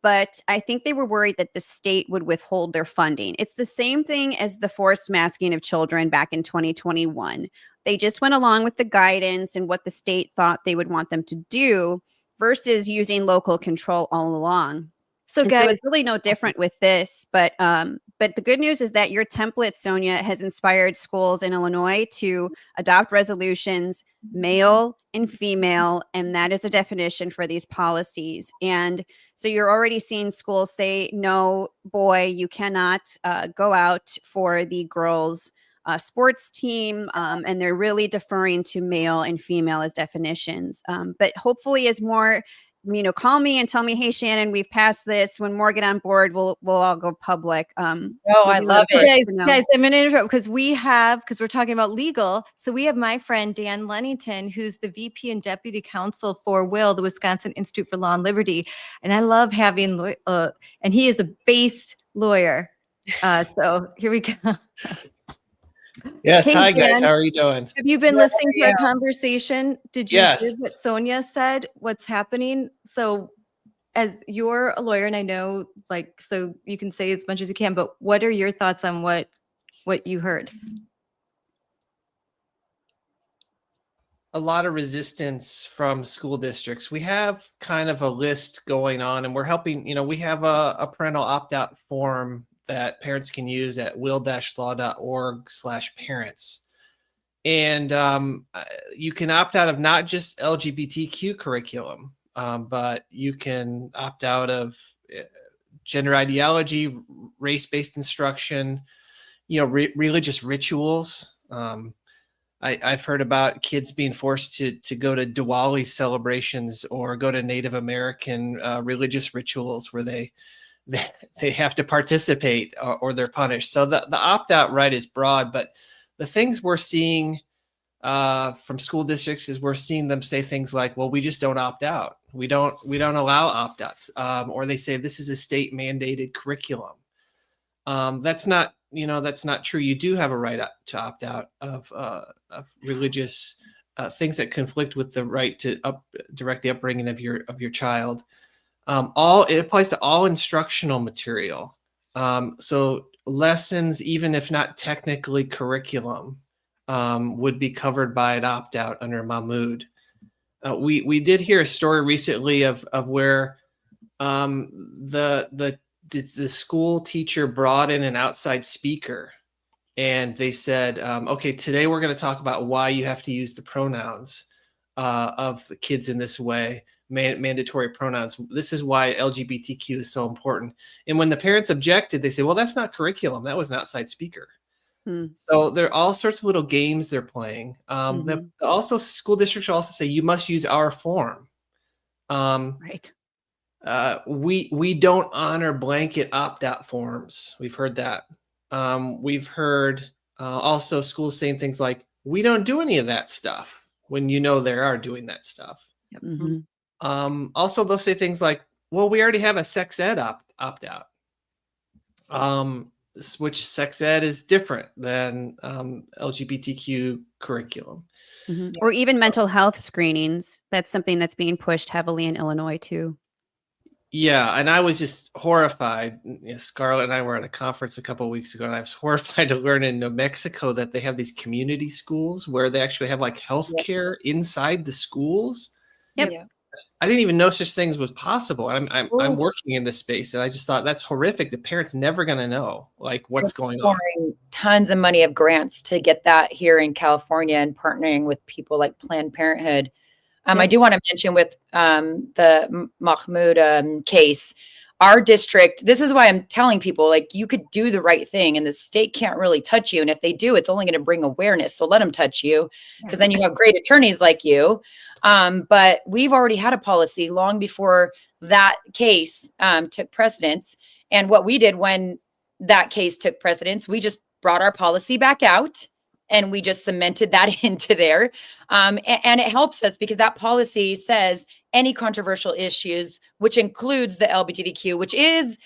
Speaker 2: but I think they were worried that the state would withhold their funding. It's the same thing as the forced masking of children back in 2021. They just went along with the guidance and what the state thought they would want them to do versus using local control all along. So it's really no different with this. But the good news is that your template, Sonja, has inspired schools in Illinois to adopt resolutions, male and female, and that is the definition for these policies. And so you're already seeing schools say, no, boy, you cannot go out for the girls' sports team, and they're really deferring to male and female as definitions. But hopefully as more, call me and tell me, hey, Shannon, we've passed this. When more get on board, we'll all go public.
Speaker 4: I love it.
Speaker 1: Guys, I'm going to interrupt because we're talking about legal. So we have my friend, Dan Lennington, who's the VP and Deputy Counsel for WIL, the Wisconsin Institute for Law and Liberty. And I love having, and he is a based lawyer. So here we go.
Speaker 5: Yes.
Speaker 1: Hey,
Speaker 5: hi, guys.
Speaker 1: Dan.
Speaker 5: How are you doing?
Speaker 1: Have you been listening to our conversation? Did you hear
Speaker 5: Yes.
Speaker 1: what Sonja said? What's happening? So as you're a lawyer, and I know, so you can say as much as you can, but what are your thoughts on what you heard?
Speaker 5: A lot of resistance from school districts. We have kind of a list going on, and we're helping, we have a parental opt-out form that parents can use at will-law.org/parents. And you can opt out of not just LGBTQ curriculum, but you can opt out of gender ideology, race-based instruction, religious rituals. I've heard about kids being forced to go to Diwali celebrations or go to Native American religious rituals where they have to participate or they're punished. So the opt-out right is broad, but the things we're seeing from school districts is we're seeing them say things like, well, we just don't opt out. We don't allow opt-outs. Or they say this is a state mandated curriculum. That's not true. You do have a right to opt out of religious things that conflict with the right to direct the upbringing of your child. It applies to all instructional material. So lessons, even if not technically curriculum, would be covered by an opt-out under Mahmoud. We did hear a story recently of where the school teacher brought in an outside speaker, and they said, okay, today we're going to talk about why you have to use the pronouns of the kids in this way, mandatory pronouns. This is why LGBTQ is so important. And when the parents objected, they say, well, that's not curriculum. That was an outside speaker. So there are all sorts of little games they're playing. Also, school districts also say you must use our form.
Speaker 2: Right.
Speaker 5: We don't honor blanket opt-out forms. We've heard that. We've heard also schools saying things like, we don't do any of that stuff, when you know they are doing that stuff. Also, they'll say things like, well, we already have a sex ed opt-out. Which sex ed is different than LGBTQ curriculum.
Speaker 2: Or even mental health screenings. That's something that's being pushed heavily in Illinois too.
Speaker 5: Yeah, and I was just horrified. Scarlett and I were at a conference a couple of weeks ago, and I was horrified to learn in New Mexico that they have these community schools where they actually have like healthcare inside the schools.
Speaker 2: Yep.
Speaker 5: I didn't even know such things was possible. I'm working in this space, and I just thought that's horrific. The parents never going to know like what's going on.
Speaker 4: Tons of money of grants to get that here in California, and partnering with people like Planned Parenthood. I do want to mention with the Mahmoud case, our district, this is why I'm telling people, like, you could do the right thing and the state can't really touch you. And if they do, it's only going to bring awareness. So let them touch you, because then you have great attorneys like you. But we've already had a policy long before that case took precedence. And what we did when that case took precedence, we just brought our policy back out and we just cemented that into there. And it helps us because that policy says any controversial issues, which includes the LGBTQ, which is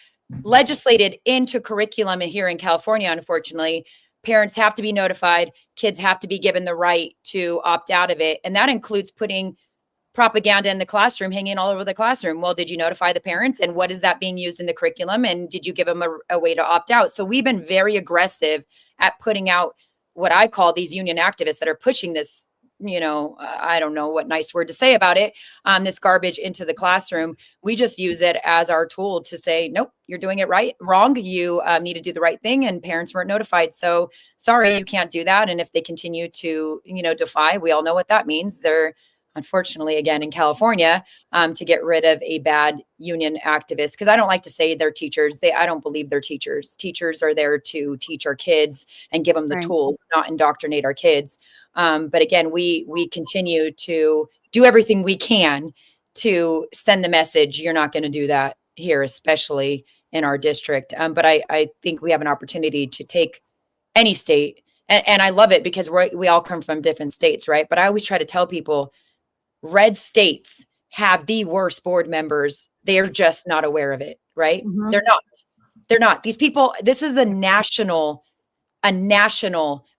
Speaker 4: legislated into curriculum here in California, unfortunately, parents have to be notified. Kids have to be given the right to opt out of it. And that includes putting propaganda in the classroom, hanging all over the classroom. Well, did you notify the parents? And what is that being used in the curriculum? And did you give them a way to opt out? So we've been very aggressive at putting out what I call these union activists that are pushing this, I don't know what nice word to say about it, this garbage into the classroom. We just use it as our tool to say, nope, you're doing it wrong. You need to do the right thing. And parents weren't notified. So sorry, you can't do that. And if they continue to, defy, we all know what that means. They're unfortunately, again, in California, to get rid of a bad union activist. Because I don't like to say they're teachers. I don't believe they're teachers. Teachers are there to teach our kids and give them the tools, not indoctrinate our kids. But again, we continue to do everything we can to send the message. You're not going to do that here, especially in our district. But I think we have an opportunity to take any state. And I love it because we all come from different states, right? But I always try to tell people, red states have the worst board members. They're just not aware of it, right? Mm-hmm. They're not. These people, this is a national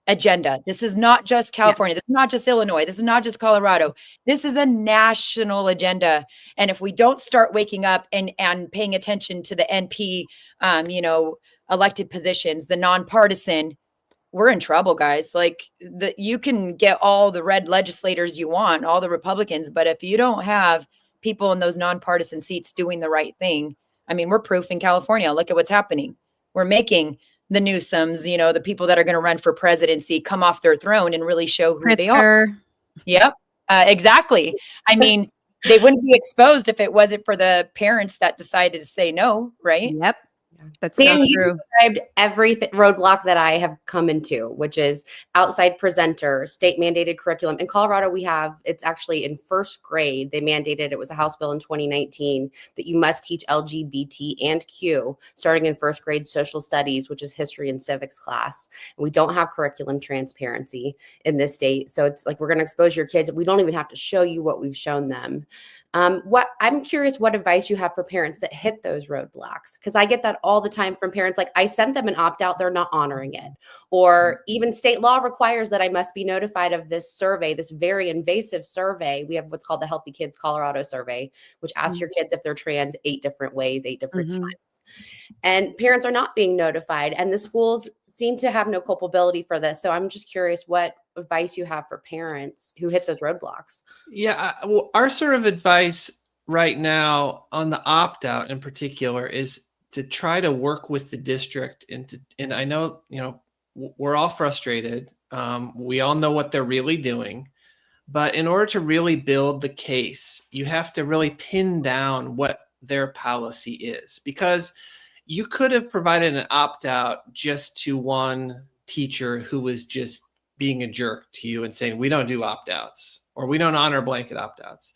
Speaker 4: agenda. This is not just California. Yes. This is not just Illinois. This is not just Colorado. This is a national agenda. And if we don't start waking up and paying attention to the NP, elected positions, the nonpartisan, we're in trouble, guys. Like you can get all the red legislators you want, all the Republicans, but if you don't have people in those nonpartisan seats doing the right thing, I mean, we're proof in California. Look at what's happening. We're making the Newsoms, the people that are going to run for presidency come off their throne and really show who they are. Yep, exactly. I mean, they wouldn't be exposed if it wasn't for the parents that decided to say no, right?
Speaker 2: Yep. That's
Speaker 3: Dan,
Speaker 2: so
Speaker 3: you
Speaker 2: true.
Speaker 3: described every roadblock that I have come into, which is outside presenter, state mandated curriculum. In Colorado, it's actually in first grade. They mandated, it was a House bill in 2019, that you must teach LGBT and Q starting in first grade social studies, which is history and civics class. And we don't have curriculum transparency in this state. So it's like, we're going to expose your kids. We don't even have to show you what we've shown them. I'm curious what advice you have for parents that hit those roadblocks, because I get that all the time from parents. Like, I sent them an opt-out, they're not honoring it. Or even state law requires that I must be notified of this survey, this very invasive survey. We have what's called the Healthy Kids Colorado survey, which asks your kids if they're trans 8 different ways, 8 different times. And parents are not being notified, and the schools seem to have no culpability for this. So I'm just curious what advice you have for parents who hit those roadblocks?
Speaker 5: Yeah, well, our sort of advice right now on the opt-out in particular is to try to work with the district and I know, we're all frustrated. We all know what they're really doing, but in order to really build the case, you have to really pin down what their policy is, because you could have provided an opt-out just to one teacher who was just being a jerk to you and saying, we don't do opt-outs, or we don't honor blanket opt-outs.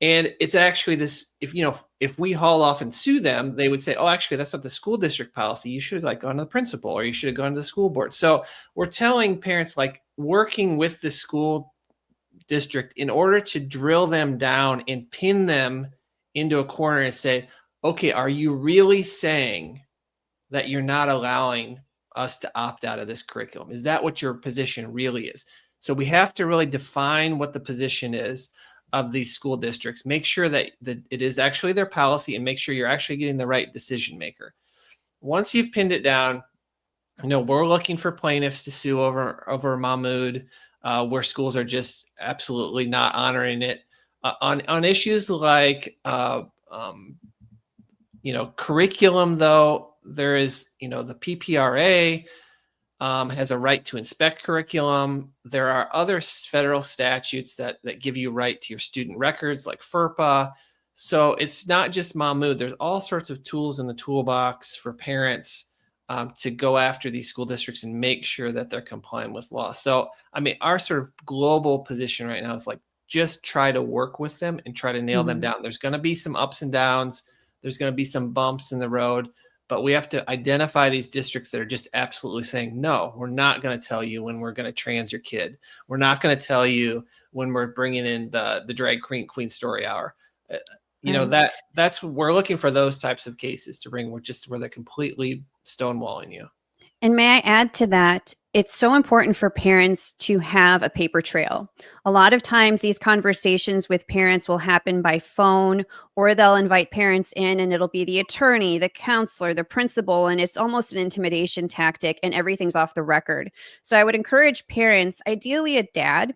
Speaker 5: And it's actually this, if we haul off and sue them, they would say, oh, actually, that's not the school district policy. You should have gone to the principal, or you should have gone to the school board. So we're telling parents, working with the school district in order to drill them down and pin them into a corner and say, okay, are you really saying that you're not allowing us to opt out of this curriculum? Is that what your position really is? So we have to really define what the position is of these school districts, make sure that it is actually their policy, and make sure you're actually getting the right decision maker. Once you've pinned it down, we're looking for plaintiffs to sue over Mahmoud, where schools are just absolutely not honoring it. On issues like, curriculum, though, there is, the PPRA has a right to inspect curriculum. There are other federal statutes that give you right to your student records, like FERPA. So it's not just Mahmoud. There's all sorts of tools in the toolbox for parents to go after these school districts and make sure that they're complying with law. So, our sort of global position right now is just try to work with them and try to nail them down. There's going to be some ups and downs. There's going to be some bumps in the road, but we have to identify these districts that are just absolutely saying, no, we're not going to tell you when we're going to trans your kid. We're not going to tell you when we're bringing in the drag queen story hour. That's we're looking for, those types of cases to bring where they're completely stonewalling you.
Speaker 2: And may I add to that, it's so important for parents to have a paper trail. A lot of times these conversations with parents will happen by phone, or they'll invite parents in and it'll be the attorney, the counselor, the principal, and it's almost an intimidation tactic, and everything's off the record. So I would encourage parents, ideally a dad.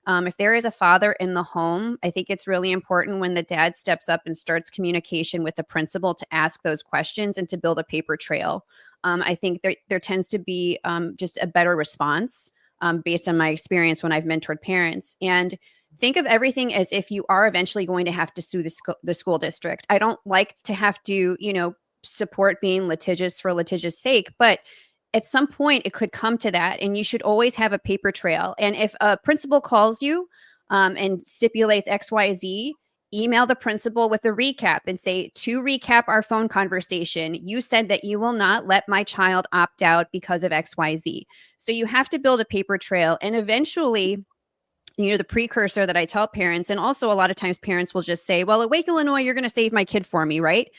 Speaker 2: If there is a father in the home, I think it's really important when the dad steps up and starts communication with the principal to ask those questions and to build a paper trail. I think there tends to be just a better response based on my experience when I've mentored parents. And think of everything as if you are eventually going to have to sue the school district. I don't like to have to, support being litigious for litigious sake, but at some point it could come to that, and you should always have a paper trail. And if a principal calls you and stipulates XYZ, email the principal with a recap and say, to recap our phone conversation, you said that you will not let my child opt out because of XYZ. So you have to build a paper trail, and eventually, the precursor that I tell parents, and also a lot of times parents will just say, well, at Wake, Illinois, you're going to save my kid for me, right?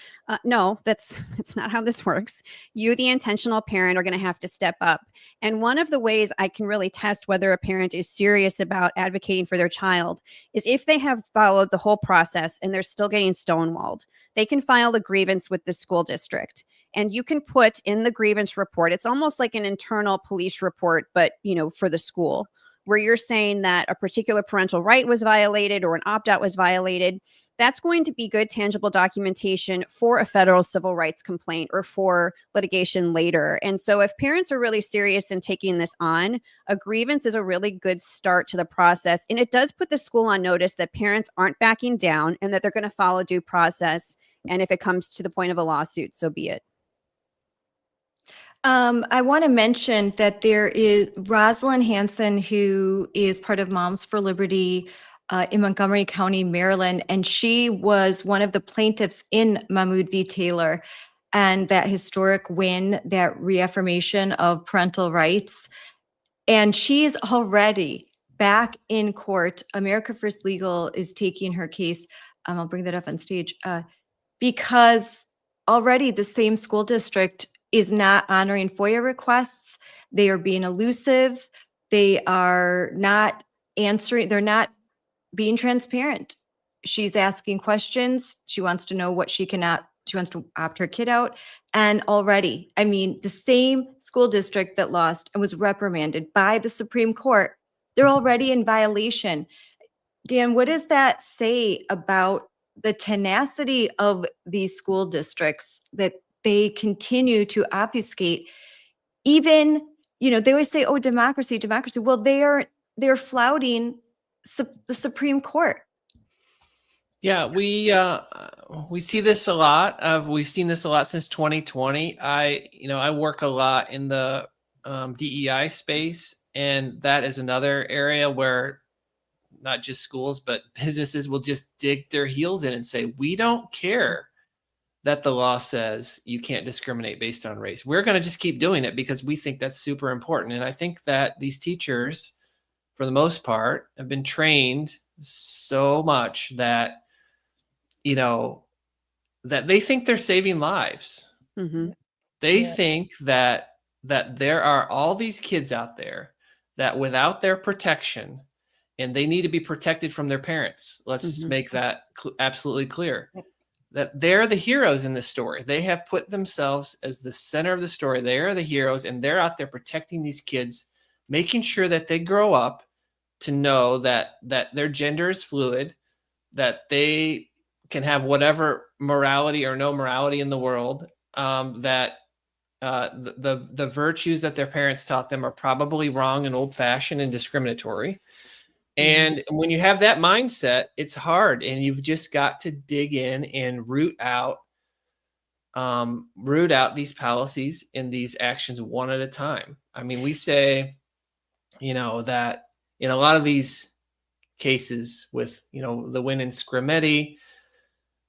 Speaker 2: No, that's not how this works. You, the intentional parent, are going to have to step up. And one of the ways I can really test whether a parent is serious about advocating for their child is if they have followed the whole process and they're still getting stonewalled, they can file a grievance with the school district. And you can put in the grievance report, it's almost like an internal police report, but, for the school, where you're saying that a particular parental right was violated or an opt-out was violated. That's going to be good, tangible documentation for a federal civil rights complaint or for litigation later. And so if parents are really serious in taking this on, a grievance is a really good start to the process. And it does put the school on notice that parents aren't backing down and that they're going to follow due process. And if it comes to the point of a lawsuit, so be it.
Speaker 1: I want to mention that there is Rosalind Hanson, who is part of Moms for Liberty in Montgomery County, Maryland, and she was one of the plaintiffs in Mahmoud v. Taylor, and that historic win, that reaffirmation of parental rights. And she is already back in court. America First Legal is taking her case. I'll bring that up on stage because already the same school district is not honoring FOIA requests. They are being elusive. They are not answering. They're not being transparent. She's asking questions. She wants to know what she wants to opt her kid out. And already, the same school district that lost and was reprimanded by the Supreme Court they're already in violation. Dan, what does that say about the tenacity of these school districts that they continue to obfuscate? Even, they always say, "Oh, democracy, democracy." Well, they're flouting the Supreme Court.
Speaker 5: Yeah, we see this a lot. We've seen this a lot since 2020. I work a lot in the DEI space, and that is another area where not just schools but businesses will just dig their heels in and say, "We don't care that the law says you can't discriminate based on race. We're going to just keep doing it because we think that's super important." And I think that these teachers, for the most part, have been trained so much that that they think they're saving lives.
Speaker 2: Mm-hmm.
Speaker 5: They think that there are all these kids out there that without their protection, and they need to be protected from their parents. Let's just make that absolutely clear. That they're the heroes in this story. They have put themselves as the center of the story. They are the heroes, and they're out there protecting these kids, making sure that they grow up to know that their gender is fluid, that they can have whatever morality or no morality in the world, that the virtues that their parents taught them are probably wrong and old-fashioned and discriminatory. And when you have that mindset, it's hard, and you've just got to dig in and root out these policies and these actions one at a time. I mean, we say, that in a lot of these cases with, the win in Scrimeti,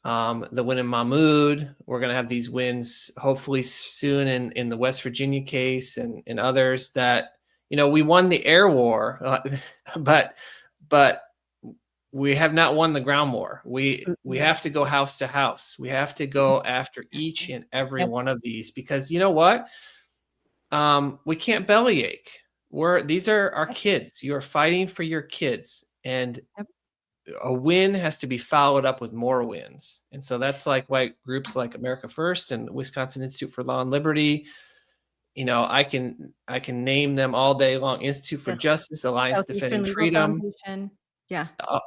Speaker 5: the win in Mahmoud, we're going to have these wins hopefully soon in the West Virginia case and others that, we won the air war, but we have not won the ground war. We have to go house to house. We have to go after each and every one of these, because you know what? We can't bellyache. These are our kids. You are fighting for your kids, and a win has to be followed up with more wins. And so that's why groups like America First and Wisconsin Institute for Law and Liberty, I can name them all day long. Institute for Justice, Alliance Defending Freedom,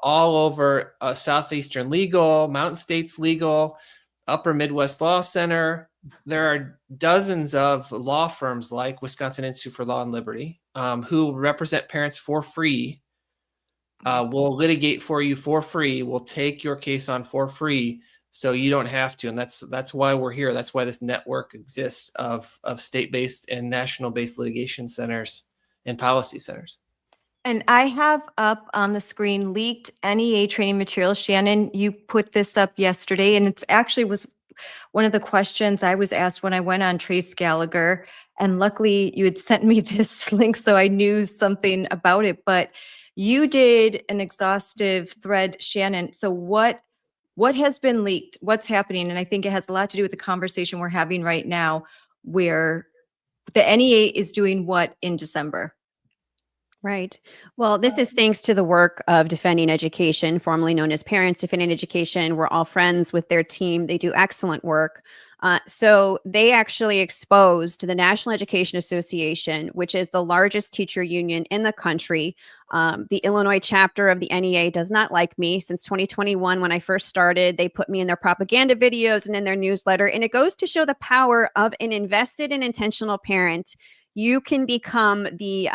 Speaker 5: all over Southeastern Legal, Mountain States Legal, Upper Midwest Law Center. There are dozens of law firms like Wisconsin Institute for Law and Liberty who represent parents for free. We'll litigate for you for free. We'll take your case on for free, so you don't have to. And that's why we're here. That's why this network exists of state-based and national-based litigation centers and policy centers.
Speaker 1: And I have up on the screen leaked NEA training materials. Shannon, you put this up yesterday, and it's actually was one of the questions I was asked when I went on Trace Gallagher. And luckily you had sent me this link, so I knew something about it. But you did an exhaustive thread, Shannon. So what has been leaked? What's happening? And I think it has a lot to do with the conversation we're having right now, where the NEA is doing what in December?
Speaker 2: Right. Well, this is thanks to the work of Defending Education, formerly known as Parents Defending Education. We're all friends with their team. They do excellent work. So they actually exposed the National Education Association, which is the largest teacher union in the country. The Illinois chapter of the NEA does not like me. Since 2021, when I first started, they put me in their propaganda videos and in their newsletter. And it goes to show the power of an invested and intentional parent. You can become the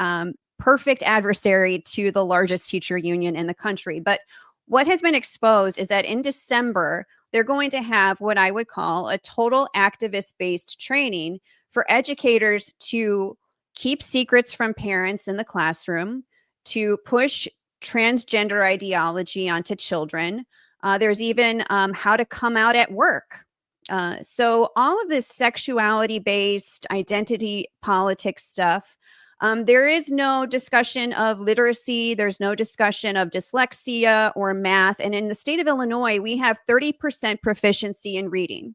Speaker 2: perfect adversary to the largest teacher union in the country. But what has been exposed is that in December, they're going to have what I would call a total activist-based training for educators to keep secrets from parents in the classroom, to push transgender ideology onto children. There's even how to come out at work. So all of this sexuality-based identity politics stuff, there is no discussion of literacy. There's no discussion of dyslexia or math. And in the state of Illinois, we have 30% proficiency in reading.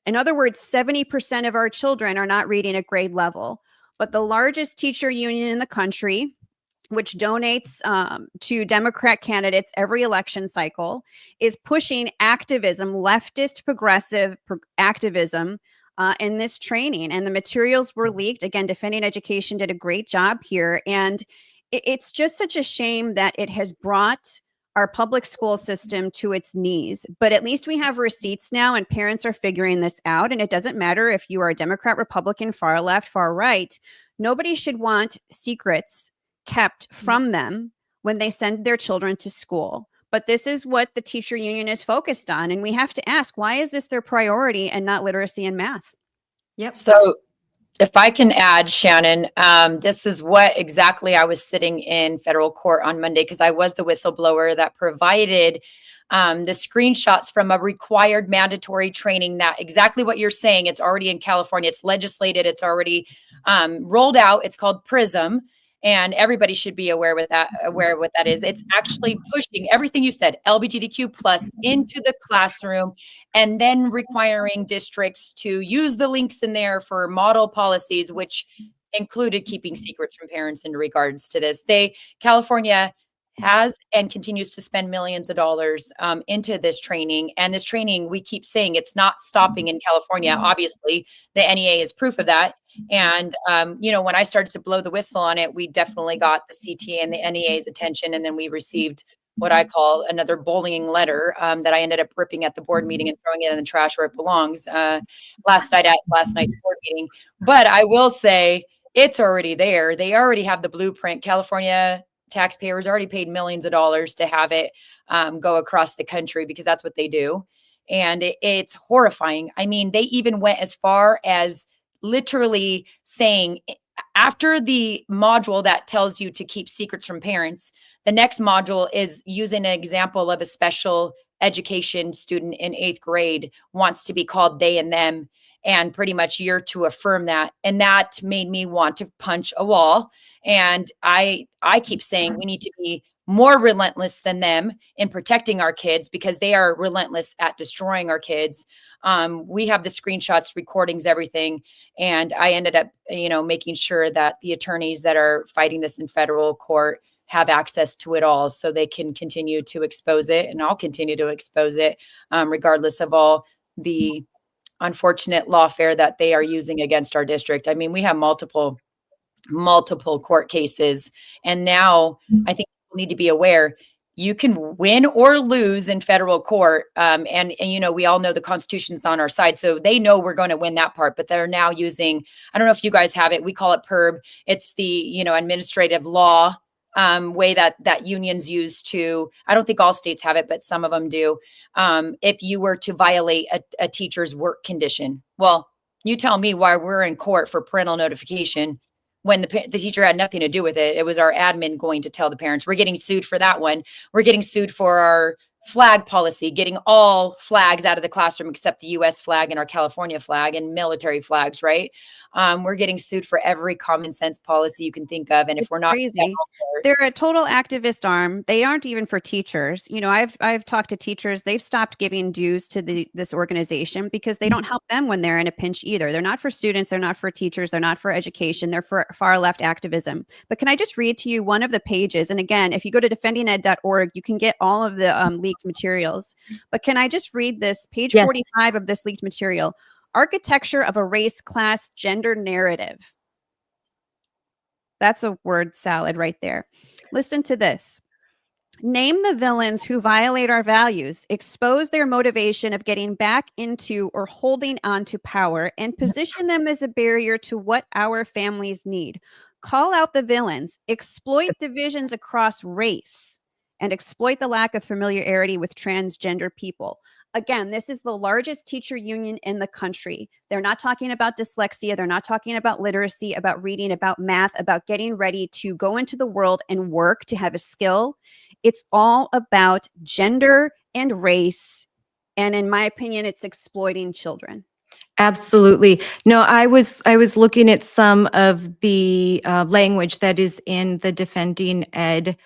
Speaker 2: In other words, 70% of our children are not reading at grade level. But the largest teacher union in the country, which donates to Democrat candidates every election cycle, is pushing activism, leftist progressive activism, in this training. And the materials were leaked. Again, Defending Education did a great job here. And it's just such a shame that it has brought our public school system to its knees. But at least we have receipts now, and parents are figuring this out. And it doesn't matter if you are a Democrat, Republican, far left, far right. Nobody should want secrets kept from them when they send their children to school. But this is what the teacher union is focused on. And we have to ask, why is this their priority and not literacy and math?
Speaker 1: Yep.
Speaker 4: So if I can add, Shannon, this is what exactly I was sitting in federal court on Monday, because I was the whistleblower that provided the screenshots from a required mandatory training, that exactly what you're saying. It's already in California. It's legislated. It's already rolled out. It's called PRISM. And everybody should be aware of what that is. It's actually pushing everything you said, LGBTQ plus, into the classroom, and then requiring districts to use the links in there for model policies, which included keeping secrets from parents in regards to this. California has and continues to spend millions of dollars into this training. And this training, we keep saying it's not stopping in California. Obviously, the NEA is proof of that. And, when I started to blow the whistle on it, we definitely got the CTA and the NEA's attention. And then we received what I call another bullying letter that I ended up ripping at the board meeting and throwing it in the trash where it belongs last night's board meeting. But I will say it's already there. They already have the blueprint. California taxpayers already paid millions of dollars to have it go across the country, because that's what they do. And it's horrifying. I mean, they even went as far as literally saying, after the module that tells you to keep secrets from parents, the next module is using an example of a special education student in 8th grade wants to be called they and them. And pretty much you're to affirm that. And that made me want to punch a wall. And I keep saying we need to be more relentless than them in protecting our kids, because they are relentless at destroying our kids. We have the screenshots, recordings, everything. And I ended up, making sure that the attorneys that are fighting this in federal court have access to it all, so they can continue to expose it. And I'll continue to expose it, regardless of all the unfortunate lawfare that they are using against our district. I mean, we have multiple court cases. And now I think people need to be aware, you can win or lose in federal court. And we all know the Constitution's on our side. So they know we're going to win that part, but they're now using, I don't know if you guys have it. We call it PERB. It's the, administrative law way that unions use to, I don't think all states have it, but some of them do. If you were to violate a teacher's work condition, well, you tell me why we're in court for parental notification when the teacher had nothing to do with it. It was our admin going to tell the parents. We're getting sued for that one. We're getting sued for our flag policy, getting all flags out of the classroom except the U.S. flag and our California flag and military flags, right? We're getting sued for every common sense policy you can think of. And if we're not
Speaker 2: crazy, they're a total activist arm. They aren't even for teachers. I've talked to teachers. They've stopped giving dues to this organization because they don't help them when they're in a pinch either. They're not for students. They're not for teachers. They're not for education. They're for far left activism. But can I just read to you one of the pages? And again, if you go to defendinged.org, you can get all of the leaked materials. But can I just read this page 45 of this leaked material? Architecture of a race, class, gender narrative. That's a word salad right there. Listen to this. Name the villains who violate our values, expose their motivation of getting back into or holding on to power, and position them as a barrier to what our families need. Call out the villains, exploit divisions across race, and exploit the lack of familiarity with transgender people. Again, this is the largest teacher union in the country. They're not talking about dyslexia. They're not talking about literacy, about reading, about math, about getting ready to go into the world and work to have a skill. It's all about gender and race. And in my opinion, it's exploiting children.
Speaker 1: Absolutely. No, I was looking at some of the language that is in the Defending Ed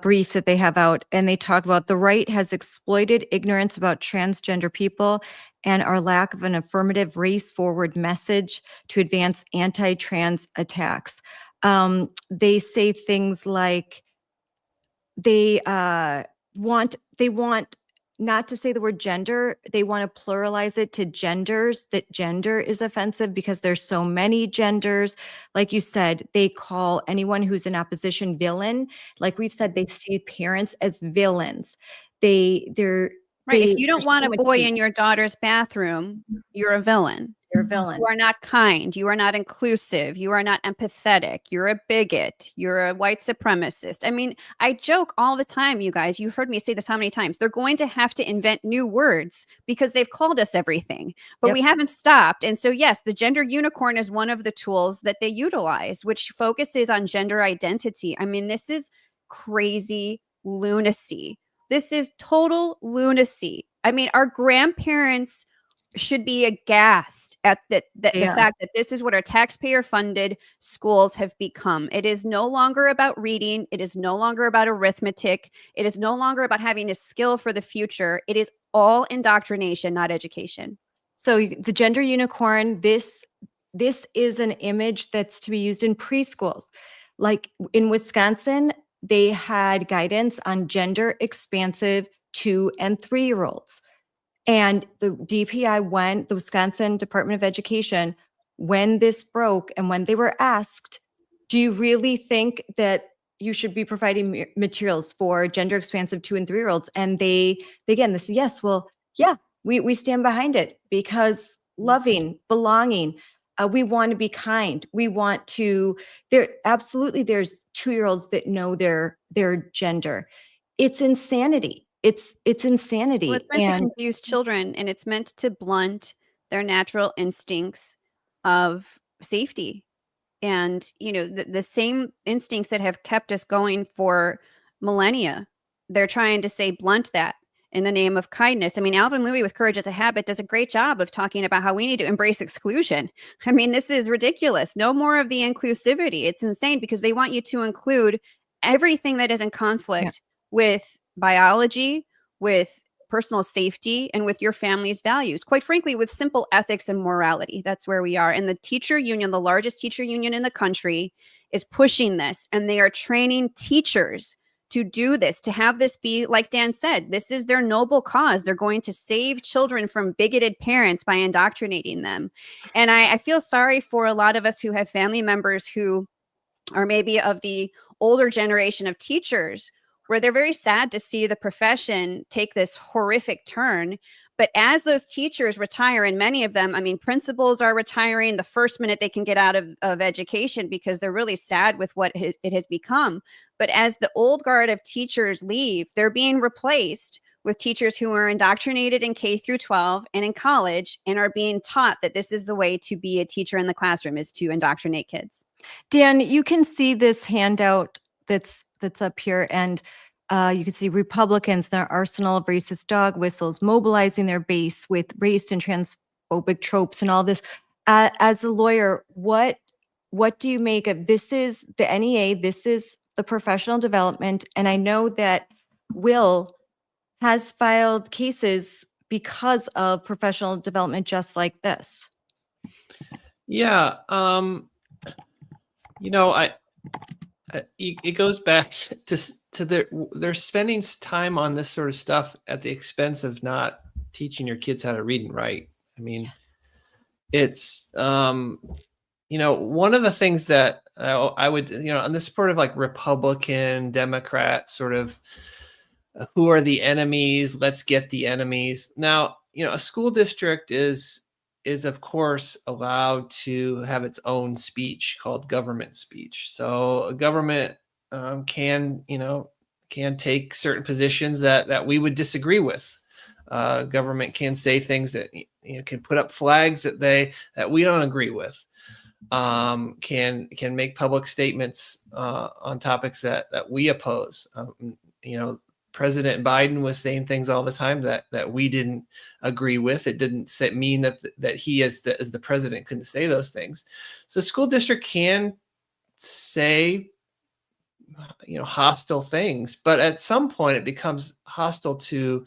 Speaker 1: brief that they have out, and they talk about the right has exploited ignorance about transgender people and our lack of an affirmative race-forward message to advance anti-trans attacks. They say things like they want not to say the word gender, they want to pluralize it to genders, that gender is offensive because there's so many genders. Like you said, they call anyone who's in opposition villain. Like we've said, they see parents as villains. They're
Speaker 2: Right. If
Speaker 1: they
Speaker 2: you don't
Speaker 1: there's
Speaker 2: want
Speaker 1: so
Speaker 2: a
Speaker 1: much
Speaker 2: boy
Speaker 1: hate.
Speaker 2: in your daughter's bathroom, you're a villain.
Speaker 1: They're a villain.
Speaker 2: You are not kind. You are not inclusive. You are not empathetic. You're a bigot. You're a white supremacist. I mean, I joke all the time, you guys. You've heard me say this how many times? They're going to have to invent new words because they've called us everything, but
Speaker 1: Yep.
Speaker 2: we haven't stopped. And so, yes, the gender unicorn is one of the tools that they utilize, which focuses on gender identity. I mean, this is crazy lunacy. This is total lunacy. I mean, our grandparents should be aghast at the
Speaker 1: Yeah.
Speaker 2: fact that this is what our taxpayer funded schools have become. It is no longer about reading. It is no longer about arithmetic. It is no longer about having a skill for the future. It is all indoctrination, not education.
Speaker 1: So the gender unicorn, this is an image that's to be used in preschools. Like in Wisconsin, they had guidance on gender expansive 2 and 3-year-olds. And the DPI the Wisconsin Department of Education, when this broke and when they were asked, do you really think that you should be providing materials for gender expansive 2 and 3-year-olds? And they again, this yes, well, yeah, we stand behind it because loving, belonging, we want to be kind. We want to, there's 2-year-olds that know their gender. It's insanity. It's insanity.
Speaker 2: Well, it's meant to
Speaker 1: And
Speaker 2: confuse children, and it's meant to blunt their natural instincts of safety. And, the same instincts that have kept us going for millennia, they're trying to say blunt that in the name of kindness. I mean, Alvin Louis with Courage as a Habit does a great job of talking about how we need to embrace exclusion. I mean, this is ridiculous. No more of the inclusivity. It's insane because they want you to include everything that is in conflict with biology, with personal safety, and with your family's values. Quite frankly, with simple ethics and morality. That's where we are. And the teacher union, the largest teacher union in the country, is pushing this, and they are training teachers to do this, to have this be, like Dan said, this is their noble cause. They're going to save children from bigoted parents by indoctrinating them. And I feel sorry for a lot of us who have family members who are maybe of the older generation of teachers, where they're very sad to see the profession take this horrific turn. But as those teachers retire, and many of them, I mean, principals are retiring the first minute they can get out of education because they're really sad with what it has become. But as the old guard of teachers leave, they're being replaced with teachers who are indoctrinated in K through 12 and in college and are being taught that this is the way to be a teacher in the classroom, is to indoctrinate kids.
Speaker 1: Dan, you can see this handout that's up here, and you can see Republicans, their arsenal of racist dog whistles, mobilizing their base with race and transphobic tropes and all this. As a lawyer, what do you make of this? Is the NEA, this is the professional development, and I know that Will has filed cases because of professional development just like this.
Speaker 5: Yeah. It goes back to they're spending time on this sort of stuff at the expense of not teaching your kids how to read and write. I mean, it's, one of the things that I would, on this sort of like Republican, Democrat sort of, who are the enemies? Let's get the enemies. Now, a school district is of course allowed to have its own speech called government speech. So a government can take certain positions that we would disagree with. Government can say things that can put up flags that we don't agree with. Can make public statements on topics that we oppose. President Biden was saying things all the time that we didn't agree with. It didn't mean that he as the president couldn't say those things. So school district can say hostile things, but at some point it becomes hostile to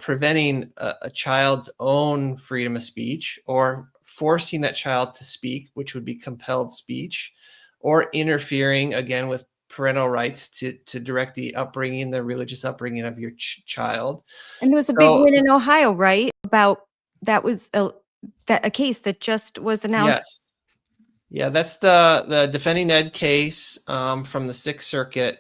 Speaker 5: preventing a child's own freedom of speech, or forcing that child to speak, which would be compelled speech, or interfering again with parental rights to direct the upbringing, the religious upbringing of your child.
Speaker 1: And there was a big win in Ohio, right? About that was a case that just was announced.
Speaker 5: Yes. Yeah, that's the defending ed case from the Sixth Circuit.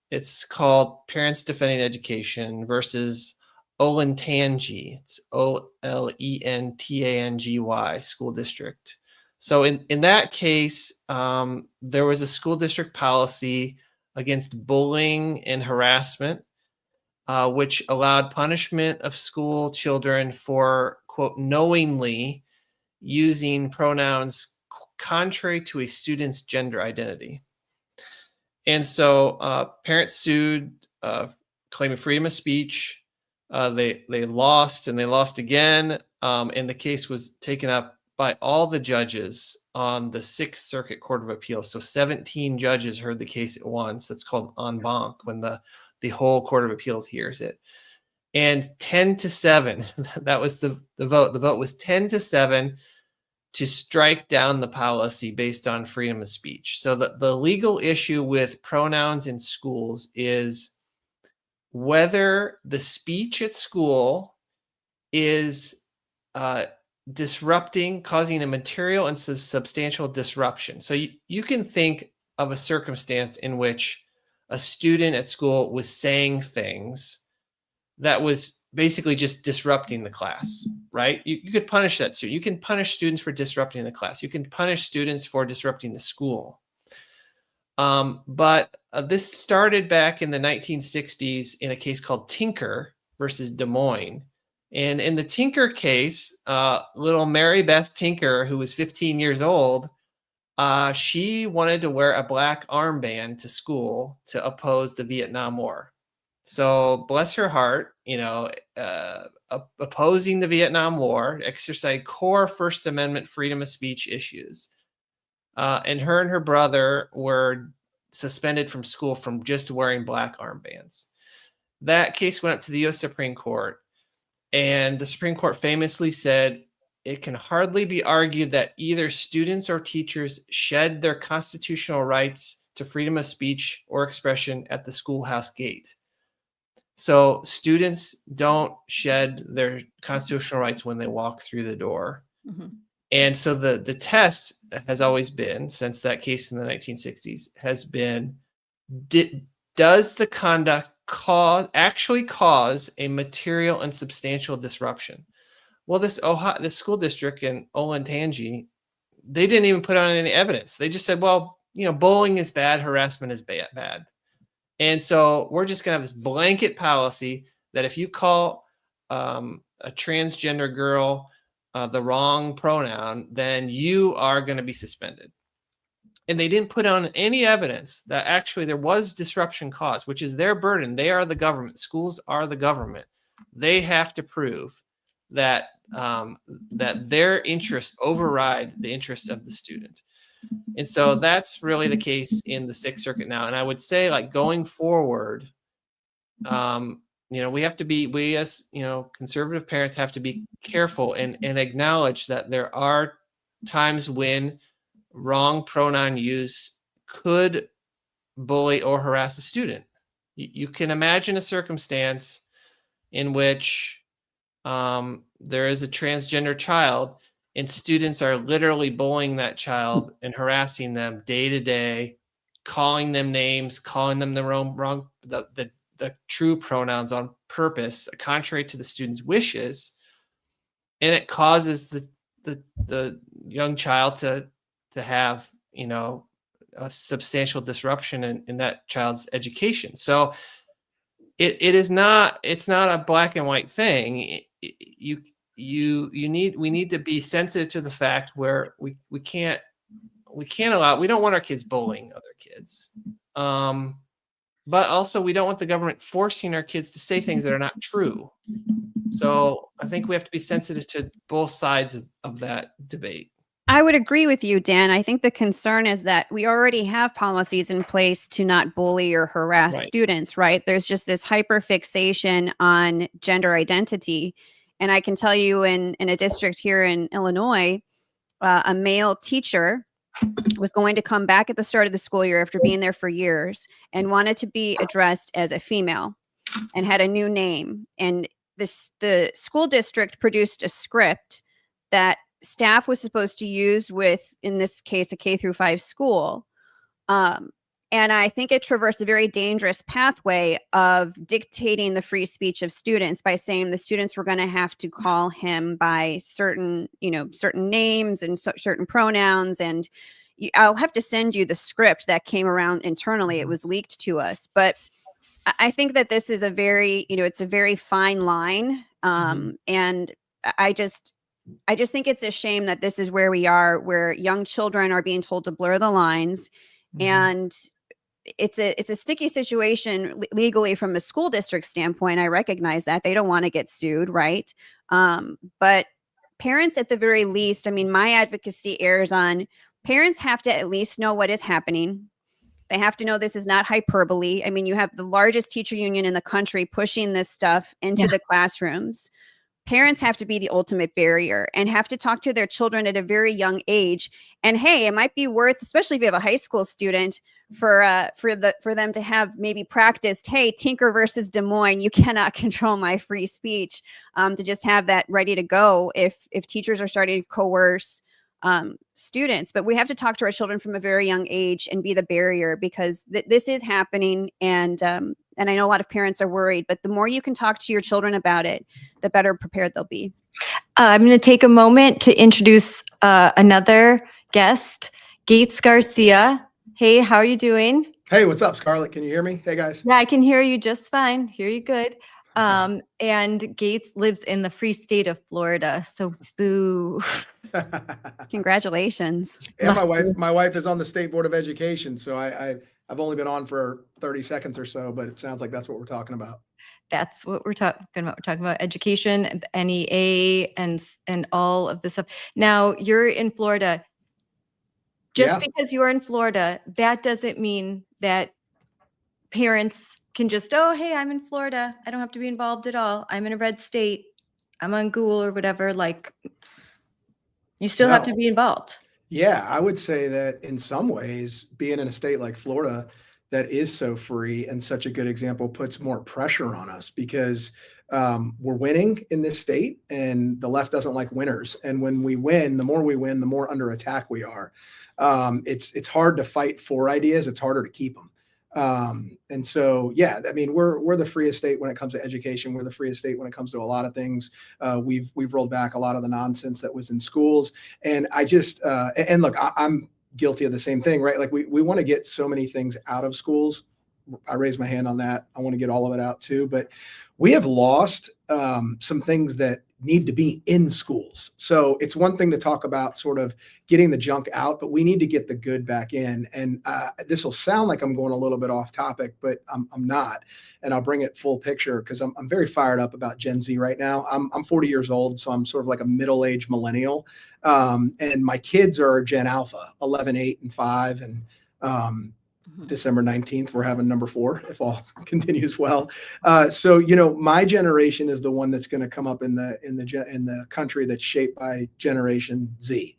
Speaker 5: It's called Parents Defending Education versus Olentangy. It's Olentangy School District. So in that case, there was a school district policy against bullying and harassment, which allowed punishment of school children for, quote, knowingly using pronouns contrary to a student's gender identity. And so parents sued, claiming freedom of speech. They lost, and they lost again. And the case was taken up by all the judges on the Sixth Circuit Court of Appeals. So 17 judges heard the case at once. That's called en banc, when the whole Court of Appeals hears it. And 10-7, that was the vote. The vote was 10-7 to strike down the policy based on freedom of speech. So the legal issue with pronouns in schools is whether the speech at school is disrupting, causing a material and substantial disruption. So you can think of a circumstance in which a student at school was saying things that was basically just disrupting the class, right? You could punish that student. You can punish students for disrupting the class. You can punish students for disrupting the school. But this started back in the 1960s in a case called Tinker versus Des Moines. And in the Tinker case, little Mary Beth Tinker, who was 15 years old, she wanted to wear a black armband to school to oppose the Vietnam War. So bless her heart, opposing the Vietnam War, exercised core First Amendment freedom of speech issues. And her brother were suspended from school from just wearing black armbands. That case went up to the U.S. Supreme Court, and the Supreme Court famously said, it can hardly be argued that either students or teachers shed their constitutional rights to freedom of speech or expression at the schoolhouse gate. So students don't shed their constitutional rights when they walk through the door. Mm-hmm. And so the test has always been, since that case in the 1960s, has been, does the conduct actually cause a material and substantial disruption? Well, this school district in Olentangy, they didn't even put on any evidence. They just said, well, bullying is bad, harassment is bad. And so we're just going to have this blanket policy that if you call a transgender girl the wrong pronoun, then you are going to be suspended. And they didn't put on any evidence that actually there was disruption caused, which is their burden. They are the government. Schools are the government. They have to prove that that their interests override the interests of the student. And so that's really the case in the Sixth Circuit now. And I would say, like, going forward, we have to be, we as, conservative parents have to be careful and acknowledge that there are times when wrong pronoun use could bully or harass a student. You can imagine a circumstance in which there is a transgender child and students are literally bullying that child and harassing them day to day, calling them names, calling them the true pronouns on purpose, contrary to the student's wishes, and it causes the young child to have a substantial disruption in that child's education. So it's not a black and white thing. We need to be sensitive to the fact where we can't allow, we don't want our kids bullying other kids. But also we don't want the government forcing our kids to say things that are not true. So I think we have to be sensitive to both sides of that debate.
Speaker 2: I would agree with you, Dan. I think the concern is that we already have policies in place to not bully or harass students, right? There's just this hyperfixation on gender identity. And I can tell you in a district here in Illinois, a male teacher was going to come back at the start of the school year after being there for years and wanted to be addressed as a female and had a new name. And the school district produced a script that staff was supposed to use with, in this case, a K-5 school. And I think it traversed a very dangerous pathway of dictating the free speech of students by saying the students were going to have to call him by certain names and certain pronouns. And I'll have to send you the script that came around internally. It was leaked to us, but I think that this is a very, it's a very fine line. And I just think it's a shame that this is where we are, where young children are being told to blur the lines. And it's a sticky situation legally from a school district standpoint. I recognize that they don't want to get sued, right? But parents, at the very least, I mean, my advocacy airs on parents have to at least know what is happening. They have to know this is not hyperbole. I mean, you have the largest teacher union in the country pushing this stuff into the classrooms. Parents have to be the ultimate barrier and have to talk to their children at a very young age. And hey, it might be worth, especially if you have a high school student, for them to have maybe practiced, hey, Tinker versus Des Moines, you cannot control my free speech, to just have that ready to go if teachers are starting to coerce students. But we have to talk to our children from a very young age and be the barrier, because this is happening. And I know a lot of parents are worried, but the more you can talk to your children about it, the better prepared they'll be.
Speaker 1: I'm going to take a moment to introduce another guest, Gates Garcia. Hey, how are you doing?
Speaker 6: Hey, what's up, Scarlett? Can you hear me? Hey, guys.
Speaker 1: Yeah, I can hear you just fine. Hear you good. And Gates lives in the free state of Florida. So boo.
Speaker 2: Congratulations.
Speaker 6: Yeah, my wife is on the State Board of Education, so I've only been on for 30 seconds or so, but it sounds like that's what we're talking about.
Speaker 1: That's what we're talking about. We're talking about education, NEA, and all of this stuff. Now, you're in Florida. Just because you're in Florida, that doesn't mean that parents can just, oh, hey, I'm in Florida. I don't have to be involved at all. I'm in a red state. I'm on Google or whatever. Like, you still have to be involved.
Speaker 6: Yeah, I would say that in some ways, being in a state like Florida that is so free and such a good example puts more pressure on us, because we're winning in this state and the left doesn't like winners. And when we win, the more we win, the more under attack we are. It's hard to fight for ideas. It's harder to keep them. And so, yeah, I mean, we're the freest state when it comes to education. We're the freest state when it comes to a lot of things. We've rolled back a lot of the nonsense that was in schools. And I just, and look, I'm guilty of the same thing, right? Like we want to get so many things out of schools. I raise my hand on that. I want to get all of it out too, but we have lost some things that need to be in schools. So it's one thing to talk about sort of getting the junk out, but we need to get the good back in. And this will sound like I'm going a little bit off topic, but I'm not. And I'll bring it full picture because I'm very fired up about Gen Z right now. I'm 40 years old, so I'm sort of like a middle-aged millennial. And my kids are Gen Alpha, 11, 8, and 5. And December 19th, we're having number 4, if all continues well. So, my generation is the one that's going to come up in the country that's shaped by Generation Z,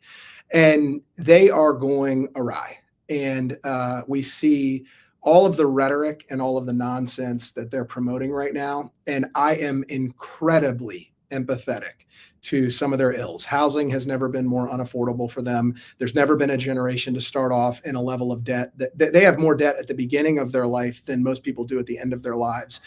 Speaker 6: and they are going awry. And we see all of the rhetoric and all of the nonsense that they're promoting right now. And I am incredibly empathetic to some of their ills. Housing has never been more unaffordable for them. There's never been a generation to start off in a level of debt that they have more debt at the beginning of their life than most people do at the end of their lives.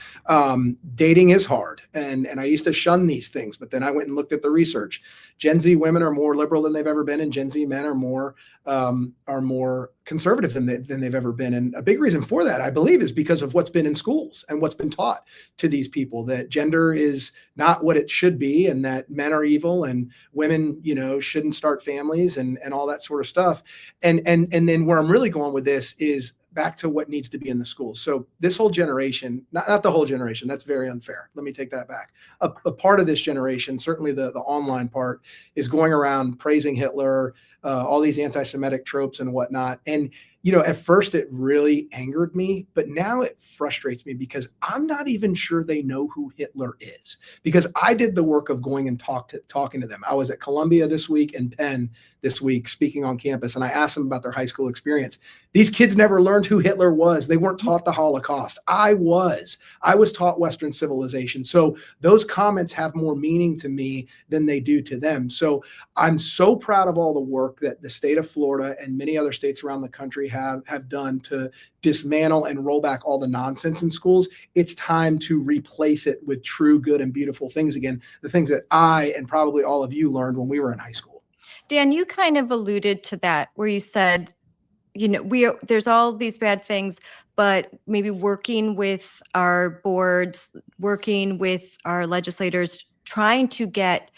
Speaker 6: Dating is hard. And I used to shun these things, but then I went and looked at the research. Gen Z women are more liberal than they've ever been, and Gen Z men are more conservative than they've ever been. And a big reason for that, I believe, is because of what's been in schools and what's been taught to these people, that gender is not what it should be, and that men are evil and women, shouldn't start families and all that sort of stuff. And then where I'm really going with this is back to what needs to be in the schools. So this whole generation, not the whole generation, that's very unfair. Let me take that back. A part of this generation, certainly the online part, is going around praising Hitler, all these anti-Semitic tropes and whatnot. And at first it really angered me, but now it frustrates me because I'm not even sure they know who Hitler is, because I did the work of going and talking to them. I was at Columbia this week and Penn this week speaking on campus, and I asked them about their high school experience. These kids never learned who Hitler was. They weren't taught the Holocaust. I was taught Western civilization. So those comments have more meaning to me than they do to them. So I'm so proud of all the work that the state of Florida and many other states around the country have done to dismantle and roll back all the nonsense in schools. It's time to replace it with true, good, and beautiful things again, the things that I and probably all of you learned when we were in high school.
Speaker 1: Dan, you kind of alluded to that where you said, there's all these bad things, but maybe working with our boards, working with our legislators, trying to get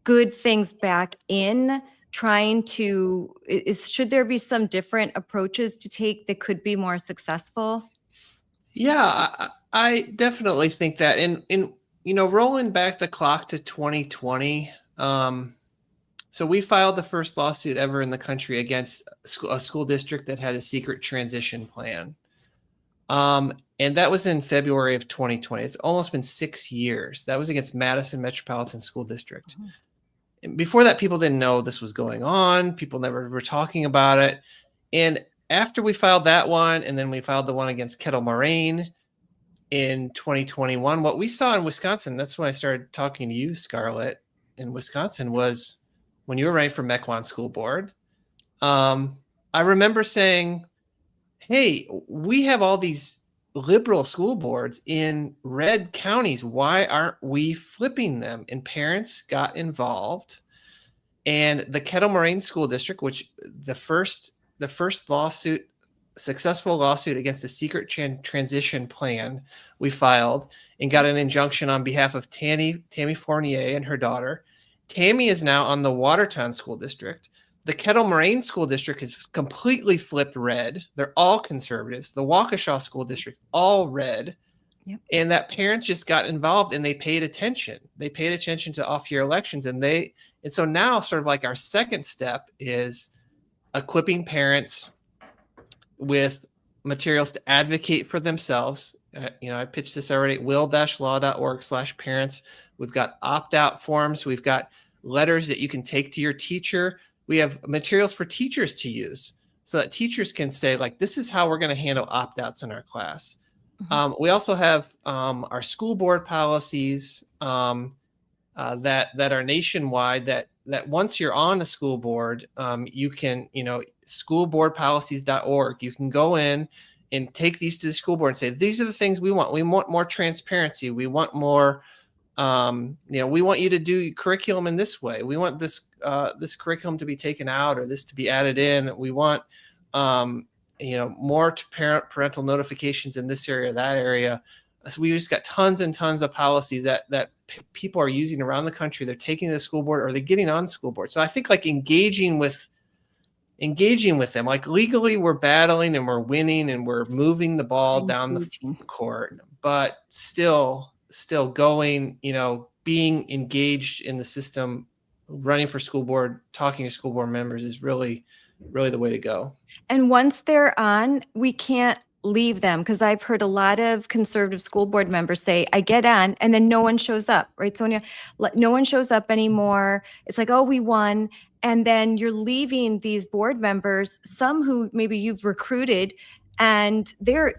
Speaker 1: good things back in, should there be some different approaches to take that could be more successful?
Speaker 5: Yeah, I definitely think that. In rolling back the clock to 2020, so we filed the first lawsuit ever in the country against a school district that had a secret transition plan. And that was in February of 2020. It's almost been 6 years. That was against Madison Metropolitan School District. Mm-hmm. Before that, people didn't know this was going on. People never were talking about it. And after we filed that one, and then we filed the one against Kettle Moraine in 2021, what we saw in Wisconsin, that's when I started talking to you, Scarlett, in Wisconsin, was when you were running for Mequon School Board. I remember saying, hey, we have all these liberal school boards in red counties. Why aren't we flipping them? And parents got involved. And the Kettle Moraine School District, which the first successful lawsuit against a secret transition plan, we filed and got an injunction on behalf of Tammy Fournier and her daughter. Tammy is now on the Watertown School District. The Kettle Moraine School District is completely flipped red. They're all conservatives. The Waukesha School District, all red. Yep. And that parents just got involved and they paid attention. They paid attention to off-year elections. And so now sort of like our second step is equipping parents with materials to advocate for themselves. I pitched this already at will-law.org/parents. We've got opt-out forms. We've got letters that you can take to your teacher. We have materials for teachers to use so that teachers can say, like, this is how we're going to handle opt-outs in our class. Mm-hmm. We also have our school board policies that are nationwide, that once you're on a school board, you can, schoolboardpolicies.org, you can go in and take these to the school board and say, these are the things we want. We want more transparency. We want more, we want you to do curriculum in this way. We want this curriculum to be taken out or this to be added in. We want, more parental notifications in this area or that area. So we just got tons and tons of policies that people are using around the country. They're taking to the school board or they're getting on school board. So I think like engaging with them, like legally we're battling and we're winning and we're moving the ball down the court, but still going, being engaged in the system, running for school board, talking to school board members is really the way to go.
Speaker 1: And once they're on, we can't leave them, because I've heard a lot of conservative school board members say, I get on and then no one shows up, right, Sonja? No one shows up anymore. It's like, oh, we won. And then you're leaving these board members, some who maybe you've recruited, and they're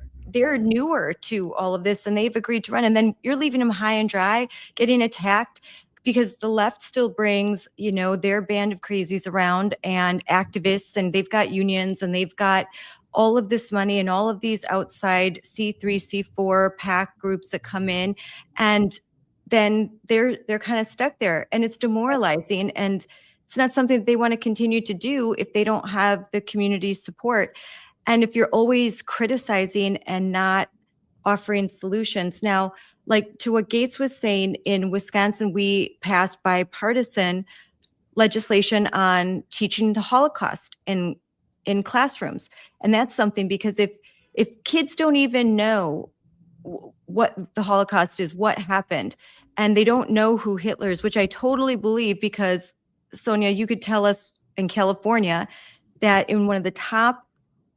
Speaker 1: newer to all of this and they've agreed to run. And then you're leaving them high and dry, getting attacked, because the left still brings, their band of crazies around and activists, and they've got unions and they've got all of this money and all of these outside C3, C4 PAC groups that come in, and then they're kind of stuck there, and it's demoralizing, and it's not something that they want to continue to do if they don't have the community support. And if you're always criticizing and not offering solutions. Now, like to what Gates was saying, in Wisconsin, we passed bipartisan legislation on teaching the Holocaust in classrooms. And that's something, because if kids don't even know what the Holocaust is, what happened, and they don't know who Hitler is, which I totally believe, because Sonja, you could tell us in California that in one of the top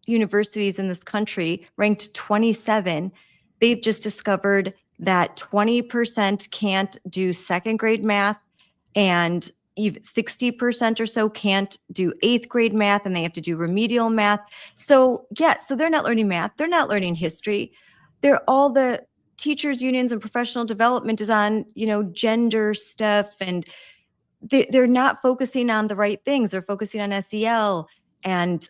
Speaker 1: universities in this country, ranked 27, they've just discovered that 20% can't do second grade math, and 60% or so can't do 8th grade math, and they have to do remedial math. So so they're not learning math. They're not learning history. All the teachers unions and professional development is on, gender stuff, and they're not focusing on the right things. They're focusing on SEL and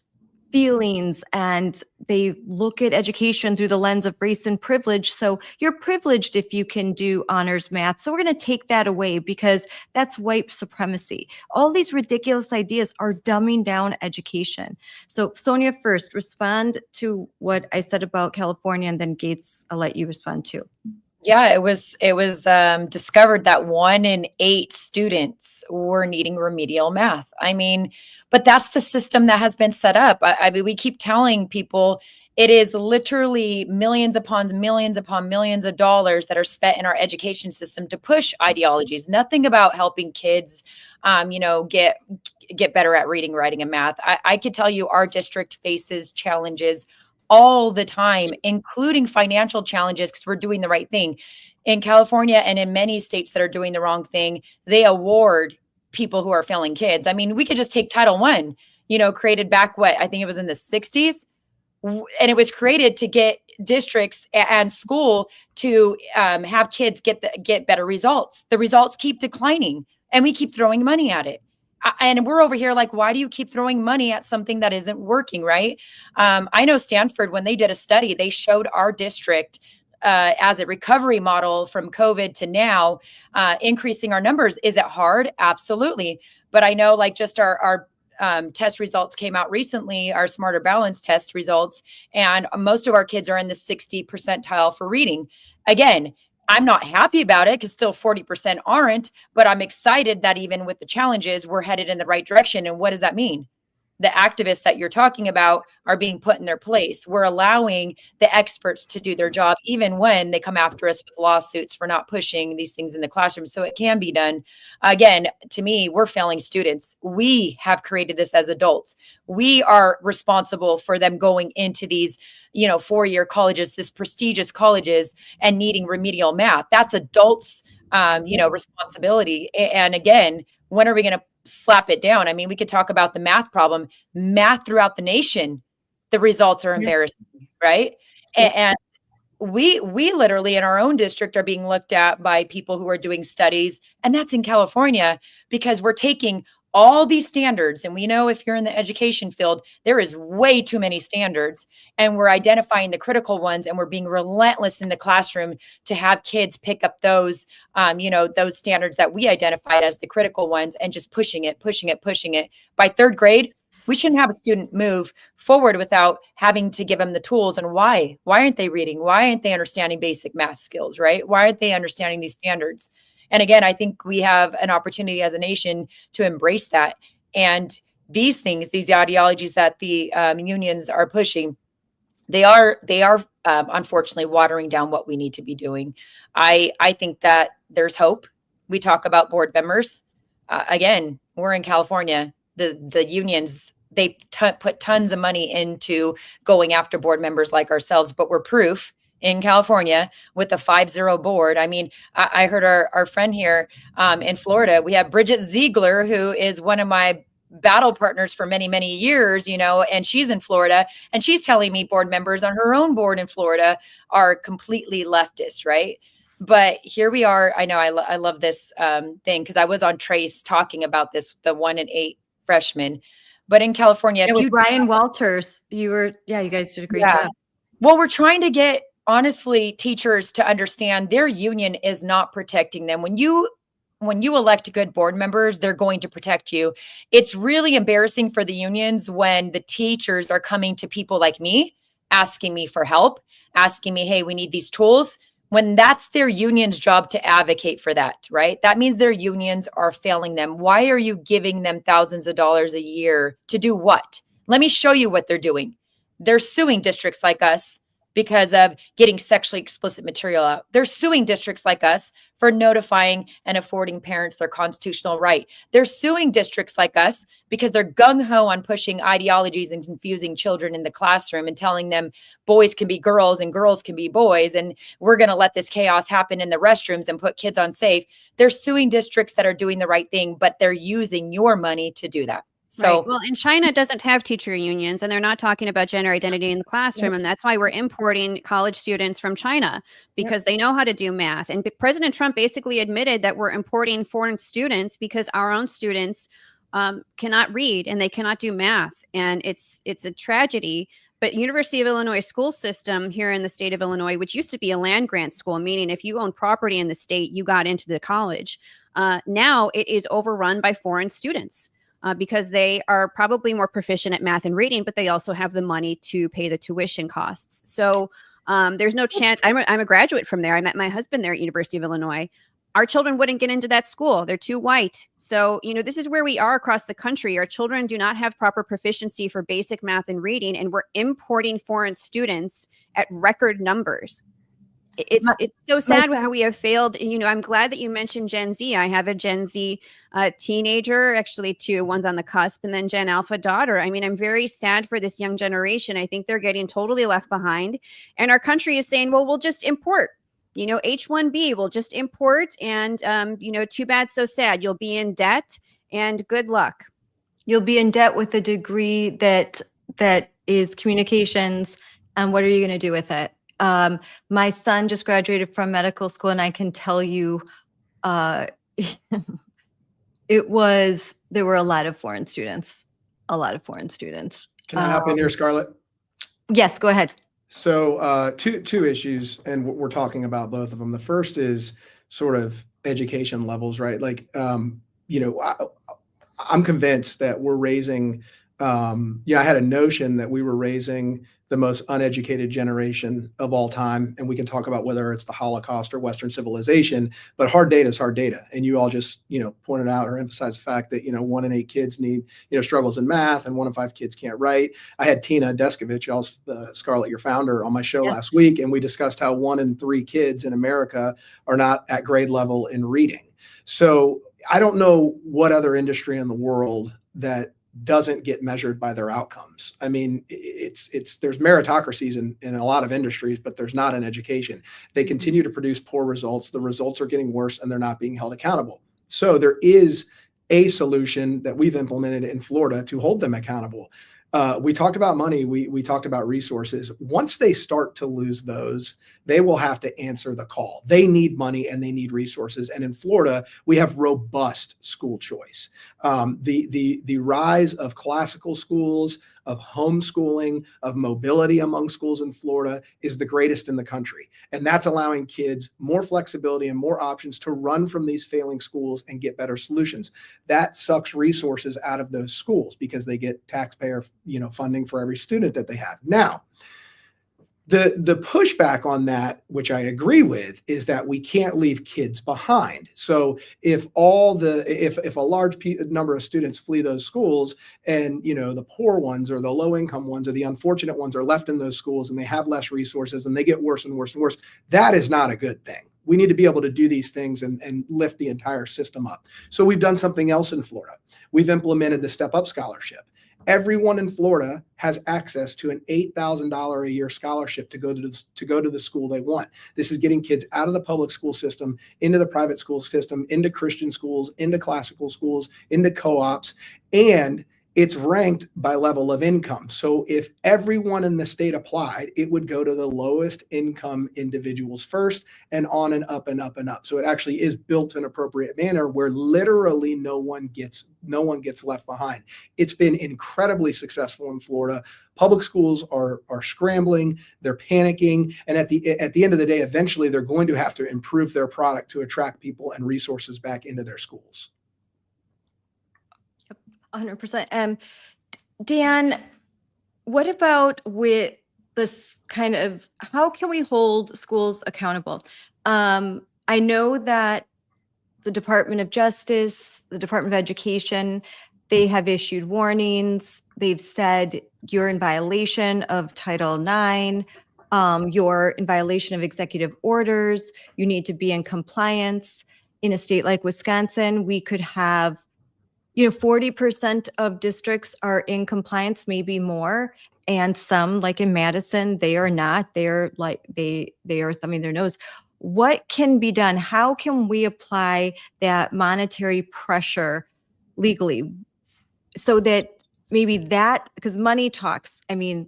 Speaker 1: feelings, and they look at education through the lens of race and privilege. So you're privileged if you can do honors math. So we're going to take that away because that's white supremacy. All these ridiculous ideas are dumbing down education. So Sonja, first, respond to what I said about California, and then Gates, I'll let you respond too.
Speaker 4: Yeah, it was discovered that 1 in 8 students were needing remedial math. I mean, but that's the system that has been set up. I mean, we keep telling people it is literally millions upon millions of dollars that are spent in our education system to push ideologies. Nothing about helping kids, get better at reading, writing, and math. I could tell you our district faces challenges all the time, including financial challenges, because we're doing the right thing. In California and in many states that are doing the wrong thing, they award people who are failing kids. I mean, we could just take Title I, created back I think it was in the 60s. And it was created to get districts and school to have kids get better results. The results keep declining, and we keep throwing money at it. And we're over here like, why do you keep throwing money at something that isn't working, right? I know Stanford, when they did a study, they showed our district as a recovery model from COVID to now, increasing our numbers. Is it hard? Absolutely. But I know just our test results came out recently, our Smarter Balance test results, and most of our kids are in the 60 percentile for reading. Again, I'm not happy about it because still 40% aren't, but I'm excited that even with the challenges, we're headed in the right direction. And what does that mean? The activists that you're talking about are being put in their place. We're allowing the experts to do their job, even when they come after us with lawsuits for not pushing these things in the classroom. So it can be done. Again, to me, we're failing students. We have created this as adults. We are responsible for them going into these, 4-year colleges, this prestigious colleges, and needing remedial math. That's adults, responsibility. And again, when are we going to slap it down? I mean, we could talk about the math problem. Math throughout the nation, the results are embarrassing, right? And we literally in our own district are being looked at by people who are doing studies, and that's in California, because we're taking all these standards, and we know if you're in the education field, there is way too many standards, and we're identifying the critical ones, and we're being relentless in the classroom to have kids pick up those, those standards that we identified as the critical ones, and just pushing it. By 3rd grade, we shouldn't have a student move forward without having to give them the tools. And why aren't they reading? Why aren't they understanding basic math skills, right? Why aren't they understanding these standards? And again, I think we have an opportunity as a nation to embrace that. And these things, these ideologies that the unions are pushing, they are unfortunately watering down what we need to be doing. I think that there's hope. We talk about board members. Again, we're in California. The unions, they put tons of money into going after board members like ourselves, but we're proof in California with the 5-0 board. I mean, I heard our friend here in Florida, we have Bridget Ziegler, who is one of my battle partners for many, many years, and she's in Florida, and she's telling me board members on her own board in Florida are completely leftist, right? But here we are. I know I love this thing because I was on Trace talking about this, the 1 in 8 freshmen. But in California,
Speaker 1: with Brian Walters, you guys did a great job.
Speaker 4: Well, we're trying to get, honestly, teachers to understand their union is not protecting them. When you elect good board members, they're going to protect you. It's really embarrassing for the unions when the teachers are coming to people like me, asking me for help, asking me, hey, we need these tools, when that's their union's job to advocate for that, right? That means their unions are failing them. Why are you giving them thousands of dollars a year to do what? Let me show you what they're doing. They're suing districts like us because of getting sexually explicit material out. They're suing districts like us for notifying and affording parents their constitutional right. They're suing districts like us because they're gung-ho on pushing ideologies and confusing children in the classroom and telling them boys can be girls and girls can be boys, and we're going to let this chaos happen in the restrooms and put kids on safe. They're suing districts that are doing the right thing, but they're using your money to do that. So,
Speaker 2: right. Well, and China doesn't have teacher unions, and they're not talking about gender identity in the classroom. And that's why we're importing college students from China, because they know how to do math. And President Trump basically admitted that we're importing foreign students because our own students cannot read and they cannot do math. And it's a tragedy. But University of Illinois school system here in the state of Illinois, which used to be a land grant school, meaning if you owned property in the state, you got into the college. Now it is overrun by foreign students. Because they are probably more proficient at math and reading, but they also have the money to pay the tuition costs. So there's no chance. I'm a graduate from there. I met my husband there at University of Illinois. Our children wouldn't get into that school. They're too white. So, this is where we are across the country. Our children do not have proper proficiency for basic math and reading, and we're importing foreign students at record numbers. It's so sad how we have failed. I'm glad that you mentioned Gen Z. I have a Gen Z teenager, actually two, one's on the cusp, and then Gen Alpha daughter. I mean, I'm very sad for this young generation. I think they're getting totally left behind. And our country is saying, well, we'll just import. H-1B, we'll just import. And, too bad, so sad. You'll be in debt and good luck.
Speaker 1: You'll be in debt with a degree that is communications. And what are you going to do with it? My son just graduated from medical school, and I can tell you, there were a lot of foreign students.
Speaker 6: Can I hop in here, Scarlett?
Speaker 1: Yes, go ahead.
Speaker 6: So two issues, and we're talking about both of them. The first is sort of education levels, right? Like, I'm convinced that we're raising, I had a notion that we were raising the most uneducated generation of all time. And we can talk about whether it's the Holocaust or Western civilization, but hard data is hard data. And you all just, pointed out or emphasized the fact that, 1 in 8 kids need, struggles in math, and 1 in 5 kids can't write. I had Tina Deskovich, Scarlett, your founder, on my show last week, and we discussed how 1 in 3 kids in America are not at grade level in reading. So I don't know what other industry in the world that doesn't get measured by their outcomes. I mean, there's meritocracies in a lot of industries, but there's not in education. They continue to produce poor results. The results are getting worse, and they're not being held accountable. So there is a solution that we've implemented in Florida to hold them accountable. We talked about money. We talked about resources. Once they start to lose those, they will have to answer the call. They need money and they need resources. And in Florida, we have robust school choice. The rise of classical schools, of homeschooling, of mobility among schools in Florida is the greatest in the country. And that's allowing kids more flexibility and more options to run from these failing schools and get better solutions. That sucks resources out of those schools because they get taxpayer, funding for every student that they have. Now, the pushback on that, which I agree with, is that we can't leave kids behind. So if a large number of students flee those schools, and the poor ones or the low income ones or the unfortunate ones are left in those schools, and they have less resources and they get worse and worse and worse, that is not a good thing. We need to be able to do these things and lift the entire system up. So we've done something else in Florida. We've implemented the Step Up Scholarship. Everyone in Florida has access to an $8,000 a year scholarship to go to the school they want. This is getting kids out of the public school system, into the private school system, into Christian schools, into classical schools, into co-ops, and it's ranked by level of income. So if everyone in the state applied, it would go to the lowest income individuals first, and on and up and up and up. So it actually is built in an appropriate manner where literally no one gets left behind. It's been incredibly successful in Florida. Public schools are scrambling, they're panicking, and at the end of the day, eventually they're going to have to improve their product to attract people and resources back into their schools.
Speaker 1: 100%. Dan, what about with this kind of, how can we hold schools accountable? I know that the Department of Justice, the Department of Education, they have issued warnings. They've said you're in violation of Title IX. You're in violation of executive orders. You need to be in compliance. In a state like Wisconsin, we could have, 40% of districts are in compliance, maybe more. And some, like in Madison, they are not. They're like, they are thumbing their nose. What can be done? How can we apply that monetary pressure legally so that maybe that, because money talks, I mean,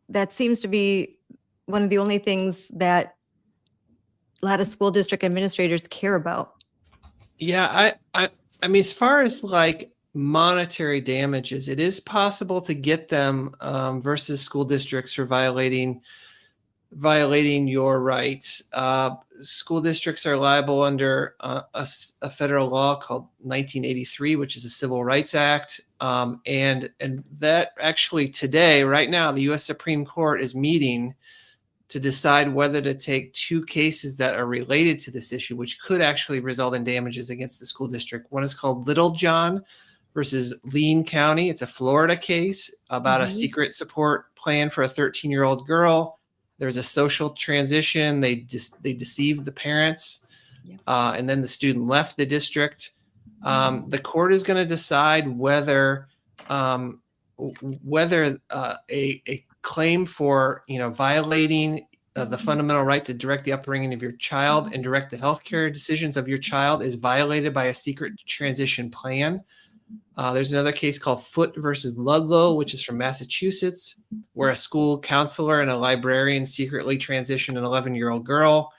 Speaker 1: that seems to be one of the only things that a lot of school district administrators care about.
Speaker 5: Yeah, I mean, as far as like monetary damages, it is possible to get them versus school districts for violating your rights. School districts are liable under a federal law called 1983, which is a Civil Rights Act. And that actually today, right now, the U.S. Supreme Court is meeting to decide whether to take two cases that are related to this issue, which could actually result in damages against the school district. One is called Little John versus Lean County. It's a Florida case about a secret support plan for a 13-year-old girl. There's a social transition. They deceived the parents, and then the student left the district. The court is going to decide whether a claim for violating the fundamental right to direct the upbringing of your child and direct the healthcare decisions of your child is violated by a secret transition plan. There's another case called Foote versus Ludlow, which is from Massachusetts, where a school counselor and a librarian secretly transitioned an 11-year-old girl.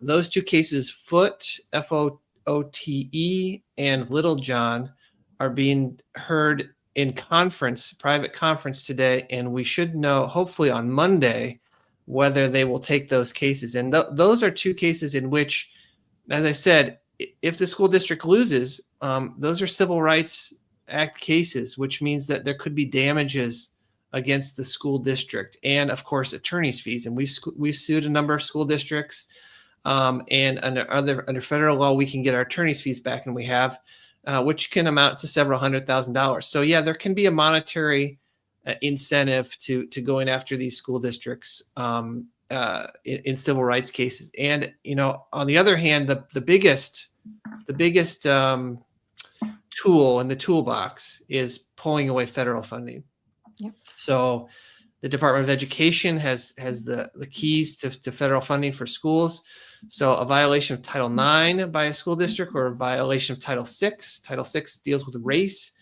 Speaker 5: Those two cases, Foote, F-O-O-T-E, and Little John, are being heard in private conference today, and we should know, hopefully on Monday, whether they will take those cases. And those are two cases in which, as I said, if the school district loses, those are Civil Rights Act cases, which means that there could be damages against the school district and, of course, attorney's fees. And we've sued a number of school districts, and under federal law, we can get our attorney's fees back, and we have, which can amount to several $100,000. So yeah, there can be a monetary incentive to going after these school districts in civil rights cases. And on the other hand, the biggest tool in the toolbox is pulling away federal funding.
Speaker 1: Yep.
Speaker 5: So the Department of Education has the keys to federal funding for schools. So a violation of Title IX by a school district or a violation of Title VI. Title VI deals with race.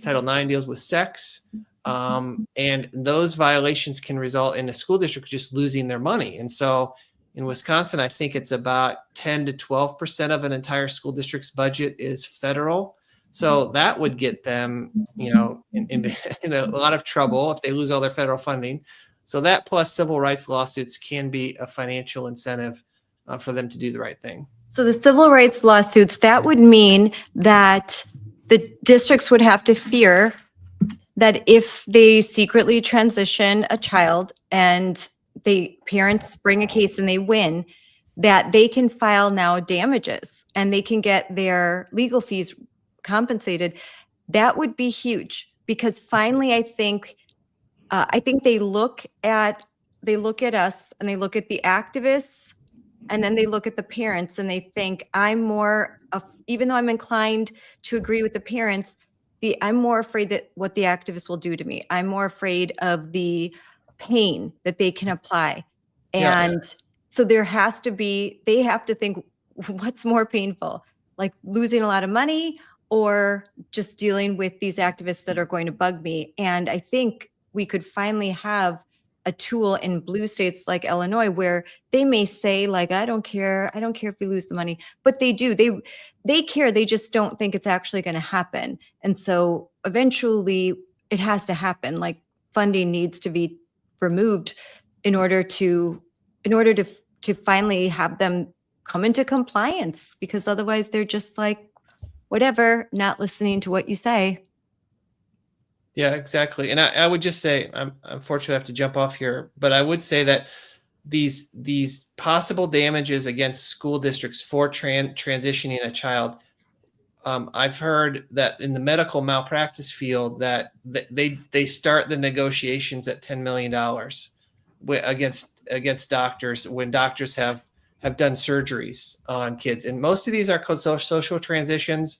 Speaker 5: Title IX deals with sex. And those violations can result in a school district just losing their money. And so in Wisconsin, I think it's about 10 to 12% of an entire school district's budget is federal. So that would get them, in a lot of trouble if they lose all their federal funding. So that plus civil rights lawsuits can be a financial incentive for them to do the right thing.
Speaker 1: So the civil rights lawsuits, that would mean that the districts would have to fear that if they secretly transition a child and parents bring a case and they win, that they can file now damages and they can get their legal fees compensated. That would be huge, because finally, I think they look at us and they look at the activists, and then they look at the parents and they think, even though I'm inclined to agree with the parents, I'm more afraid that what the activists will do to me. I'm more afraid of the pain that they can apply. And so they have to think, what's more painful, like losing a lot of money or just dealing with these activists that are going to bug me? And I think we could finally have a tool in blue states like Illinois where they may say, like, I don't care if we lose the money, but they do. They care. They just don't think it's actually going to happen. And so eventually it has to happen. Like, funding needs to be removed in order to finally have them come into compliance, because otherwise they're just like, whatever, not listening to what you say.
Speaker 5: Yeah, exactly. And I would just say, unfortunately I have to jump off here, but I would say that these possible damages against school districts for transitioning a child, I've heard that in the medical malpractice field that they start the negotiations at $10 million, against doctors when doctors have done surgeries on kids, and most of these are called social transitions,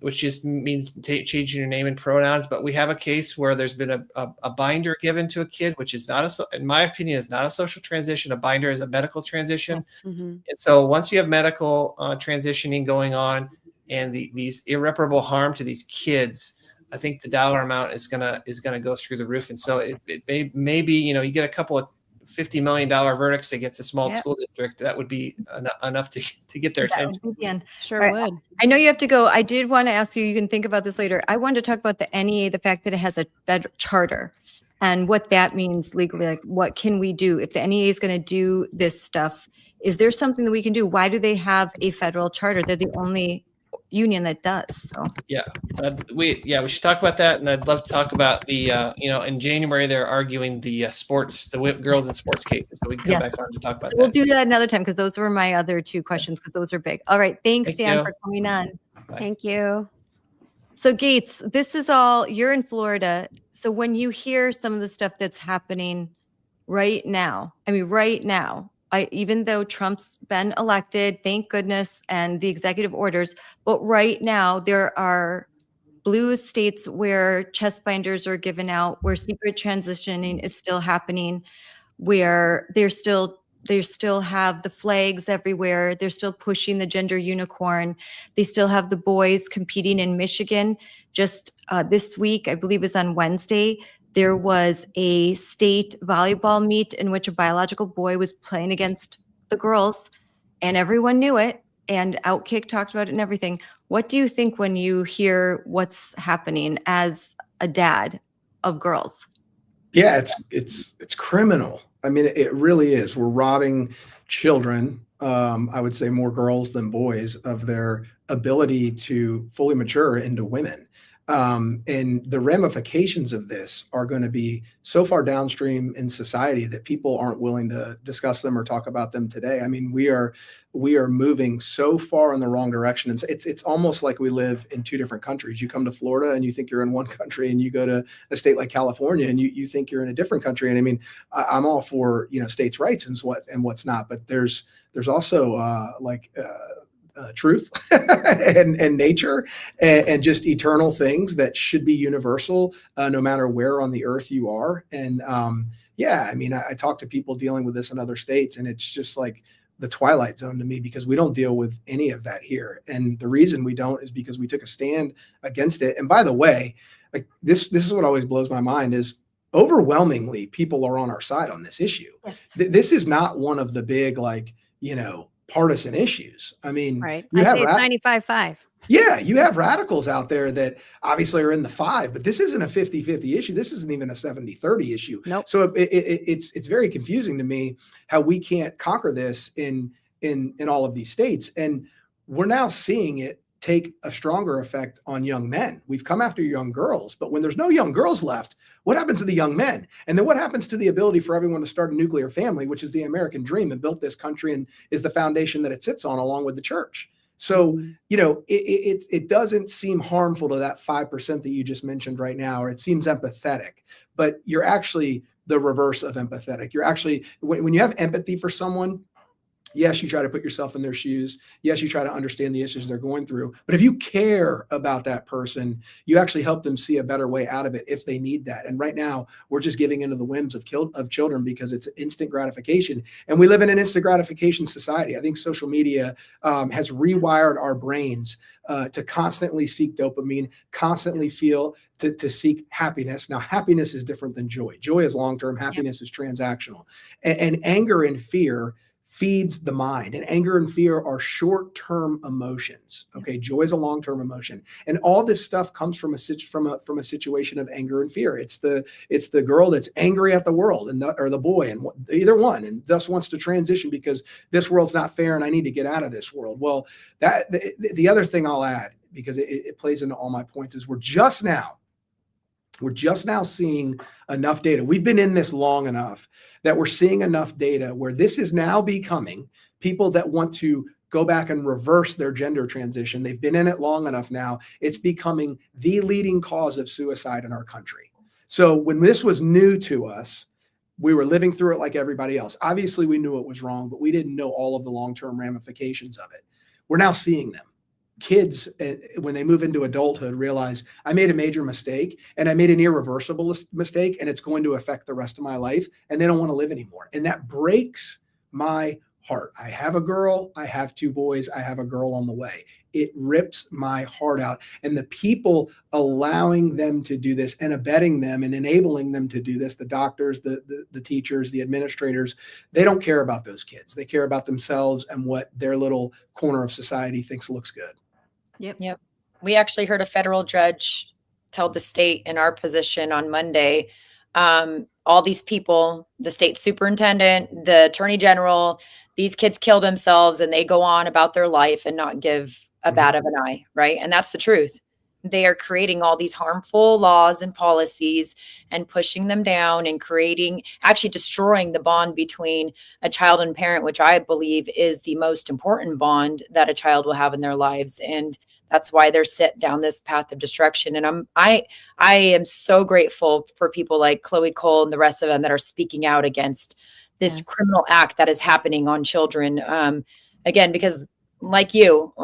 Speaker 5: which just means changing your name and pronouns. But we have a case where there's been a binder given to a kid, which is not in my opinion, is not a social transition. A binder is a medical transition.
Speaker 2: Mm-hmm.
Speaker 5: And so once you have medical transitioning going on and these irreparable harm to these kids, I think the dollar amount is gonna go through the roof. And so it may be, you get a couple of $50 million verdicts against a small school district. That would be enough to get their attention.
Speaker 2: Sure would.
Speaker 1: I know you have to go. I did want to ask you, you can think about this later. I wanted to talk about the NEA, the fact that it has a federal charter and what that means legally. Like, what can we do if the NEA is going to do this stuff? Is there something that we can do? Why do they have a federal charter? They're the only union that does. So
Speaker 5: we should talk about that, and I'd love to talk about the in January they're arguing the girls in sports cases, so we can come back on to talk about that.
Speaker 1: We'll do that another time, because those were my other two questions, because those are big. All right, thanks Dan for coming on.
Speaker 5: Bye.
Speaker 2: Thank you.
Speaker 1: So Gates, this is all, you're in Florida, so when you hear some of the stuff that's happening right now, even though Trump's been elected, thank goodness, and the executive orders, but right now there are blue states where chest binders are given out, where secret transitioning is still happening, where they still have the flags everywhere. They're still pushing the gender unicorn. They still have the boys competing in Michigan. Just this week, I believe it was on Wednesday, there was a state volleyball meet in which a biological boy was playing against the girls, and everyone knew it, and Outkick talked about it and everything. What do you think when you hear what's happening as a dad of girls?
Speaker 6: Yeah, it's criminal. I mean, it really is. We're robbing children, I would say more girls than boys, of their ability to fully mature into women. And the ramifications of this are going to be so far downstream in society that people aren't willing to discuss them or talk about them today. I mean, we are moving so far in the wrong direction. It's almost like we live in two different countries. You come to Florida and you think you're in one country, and you go to a state like California and you think you're in a different country. And I mean, I'm all for, states' rights and what's not, but there's also truth and nature and just eternal things that should be universal, no matter where on the earth you are. And I mean, I talk to people dealing with this in other states, and it's just like the twilight zone to me, because we don't deal with any of that here. And the reason we don't is because we took a stand against it. And by the way, like this is what always blows my mind is overwhelmingly people are on our side on this issue.
Speaker 1: Yes.
Speaker 6: This is not one of the big, partisan issues. I mean,
Speaker 2: right.
Speaker 6: You
Speaker 2: I
Speaker 6: have
Speaker 2: say it's 95-5.
Speaker 6: Yeah, you have radicals out there that obviously are in the 5, but this isn't a 50-50 issue. This isn't even a 70-30 issue.
Speaker 2: Nope.
Speaker 6: So it's very confusing to me how we can't conquer this in all of these states. And we're now seeing it take a stronger effect on young men. We've come after young girls, but when there's no young girls left, what happens to the young men? And then what happens to the ability for everyone to start a nuclear family, which is the American dream and built this country and is the foundation that it sits on, along with the church? So, it doesn't seem harmful to that 5% that you just mentioned right now, or it seems empathetic, but you're actually the reverse of empathetic. You're actually, when you have empathy for someone, yes, you try to put yourself in their shoes. Yes, you try to understand the issues they're going through. But if you care about that person, you actually help them see a better way out of it if they need that. And right now, we're just giving into the whims of children because it's instant gratification. And we live in an instant gratification society. I think social media has rewired our brains to constantly seek dopamine, constantly feel, to seek happiness. Now, happiness is different than joy. Joy is long-term. Happiness is transactional. And anger and fear feeds the mind, and anger and fear are short-term emotions. Okay, joy is a long-term emotion, and all this stuff comes from a situation of anger and fear. It's the girl that's angry at the world, or the boy, and either one, and thus wants to transition because this world's not fair, and I need to get out of this world. Well, the other thing I'll add, because it plays into all my points, is we're just now seeing enough data. We've been in this long enough that we're seeing enough data where this is now becoming people that want to go back and reverse their gender transition. They've been in it long enough now. It's becoming the leading cause of suicide in our country. So when this was new to us, We were living through it like everybody else. Obviously, we knew it was wrong, but we didn't know all of the long-term ramifications of it. We're now seeing them. Kids, when they move into adulthood, realize I made a major mistake and I made an irreversible mistake, and it's going to affect the rest of my life, and they don't want to live anymore. And that breaks my heart. I have a girl, I have 2 boys, I have a girl on the way. It rips my heart out. And the people allowing them to do this and abetting them and enabling them to do this, the doctors, the teachers, the administrators, they don't care about those kids. They care about themselves and what their little corner of society thinks looks good.
Speaker 4: Yep. We actually heard a federal judge tell the state in our position on Monday, all these people, the state superintendent, the attorney general, these kids kill themselves and they go on about their life and not give a bat of an eye, right? And that's the truth. They are creating all these harmful laws and policies and pushing them down and actually destroying the bond between a child and parent, which I believe is the most important bond that a child will have in their lives. And that's why they're set down this path of destruction. And I am so grateful for people like Chloe Cole and the rest of them that are speaking out against this criminal act that is happening on children. Again, because like you,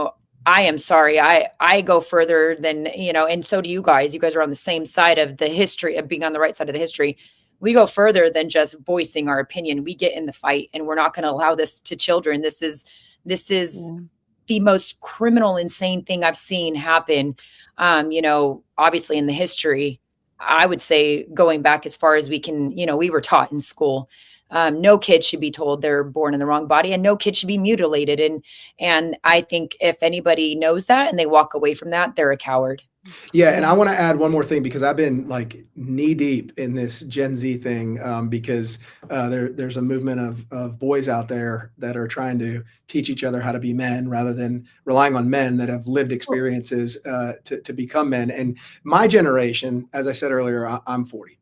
Speaker 4: I am sorry. I go further than, and so do you guys. You guys are on the same side of the history, of being on the right side of the history. We go further than just voicing our opinion. We get in the fight, and we're not going to allow this to children. This is the most criminal, insane thing I've seen happen. Obviously in the history, I would say going back as far as we can, we were taught in school. No kid should be told they're born in the wrong body, and no kid should be mutilated. And I think if anybody knows that and they walk away from that, they're a coward.
Speaker 6: Yeah. And I want to add one more thing, because I've been like knee deep in this Gen Z thing, because there's a movement of boys out there that are trying to teach each other how to be men rather than relying on men that have lived experiences to become men. And my generation, as I said earlier, I'm 40.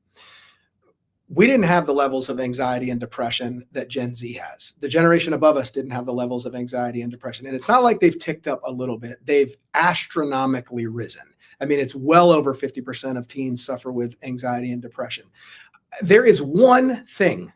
Speaker 6: We didn't have the levels of anxiety and depression that Gen Z has. The generation above us didn't have the levels of anxiety and depression. And it's not like they've ticked up a little bit. They've astronomically risen. I mean, it's well over 50% of teens suffer with anxiety and depression. There is one thing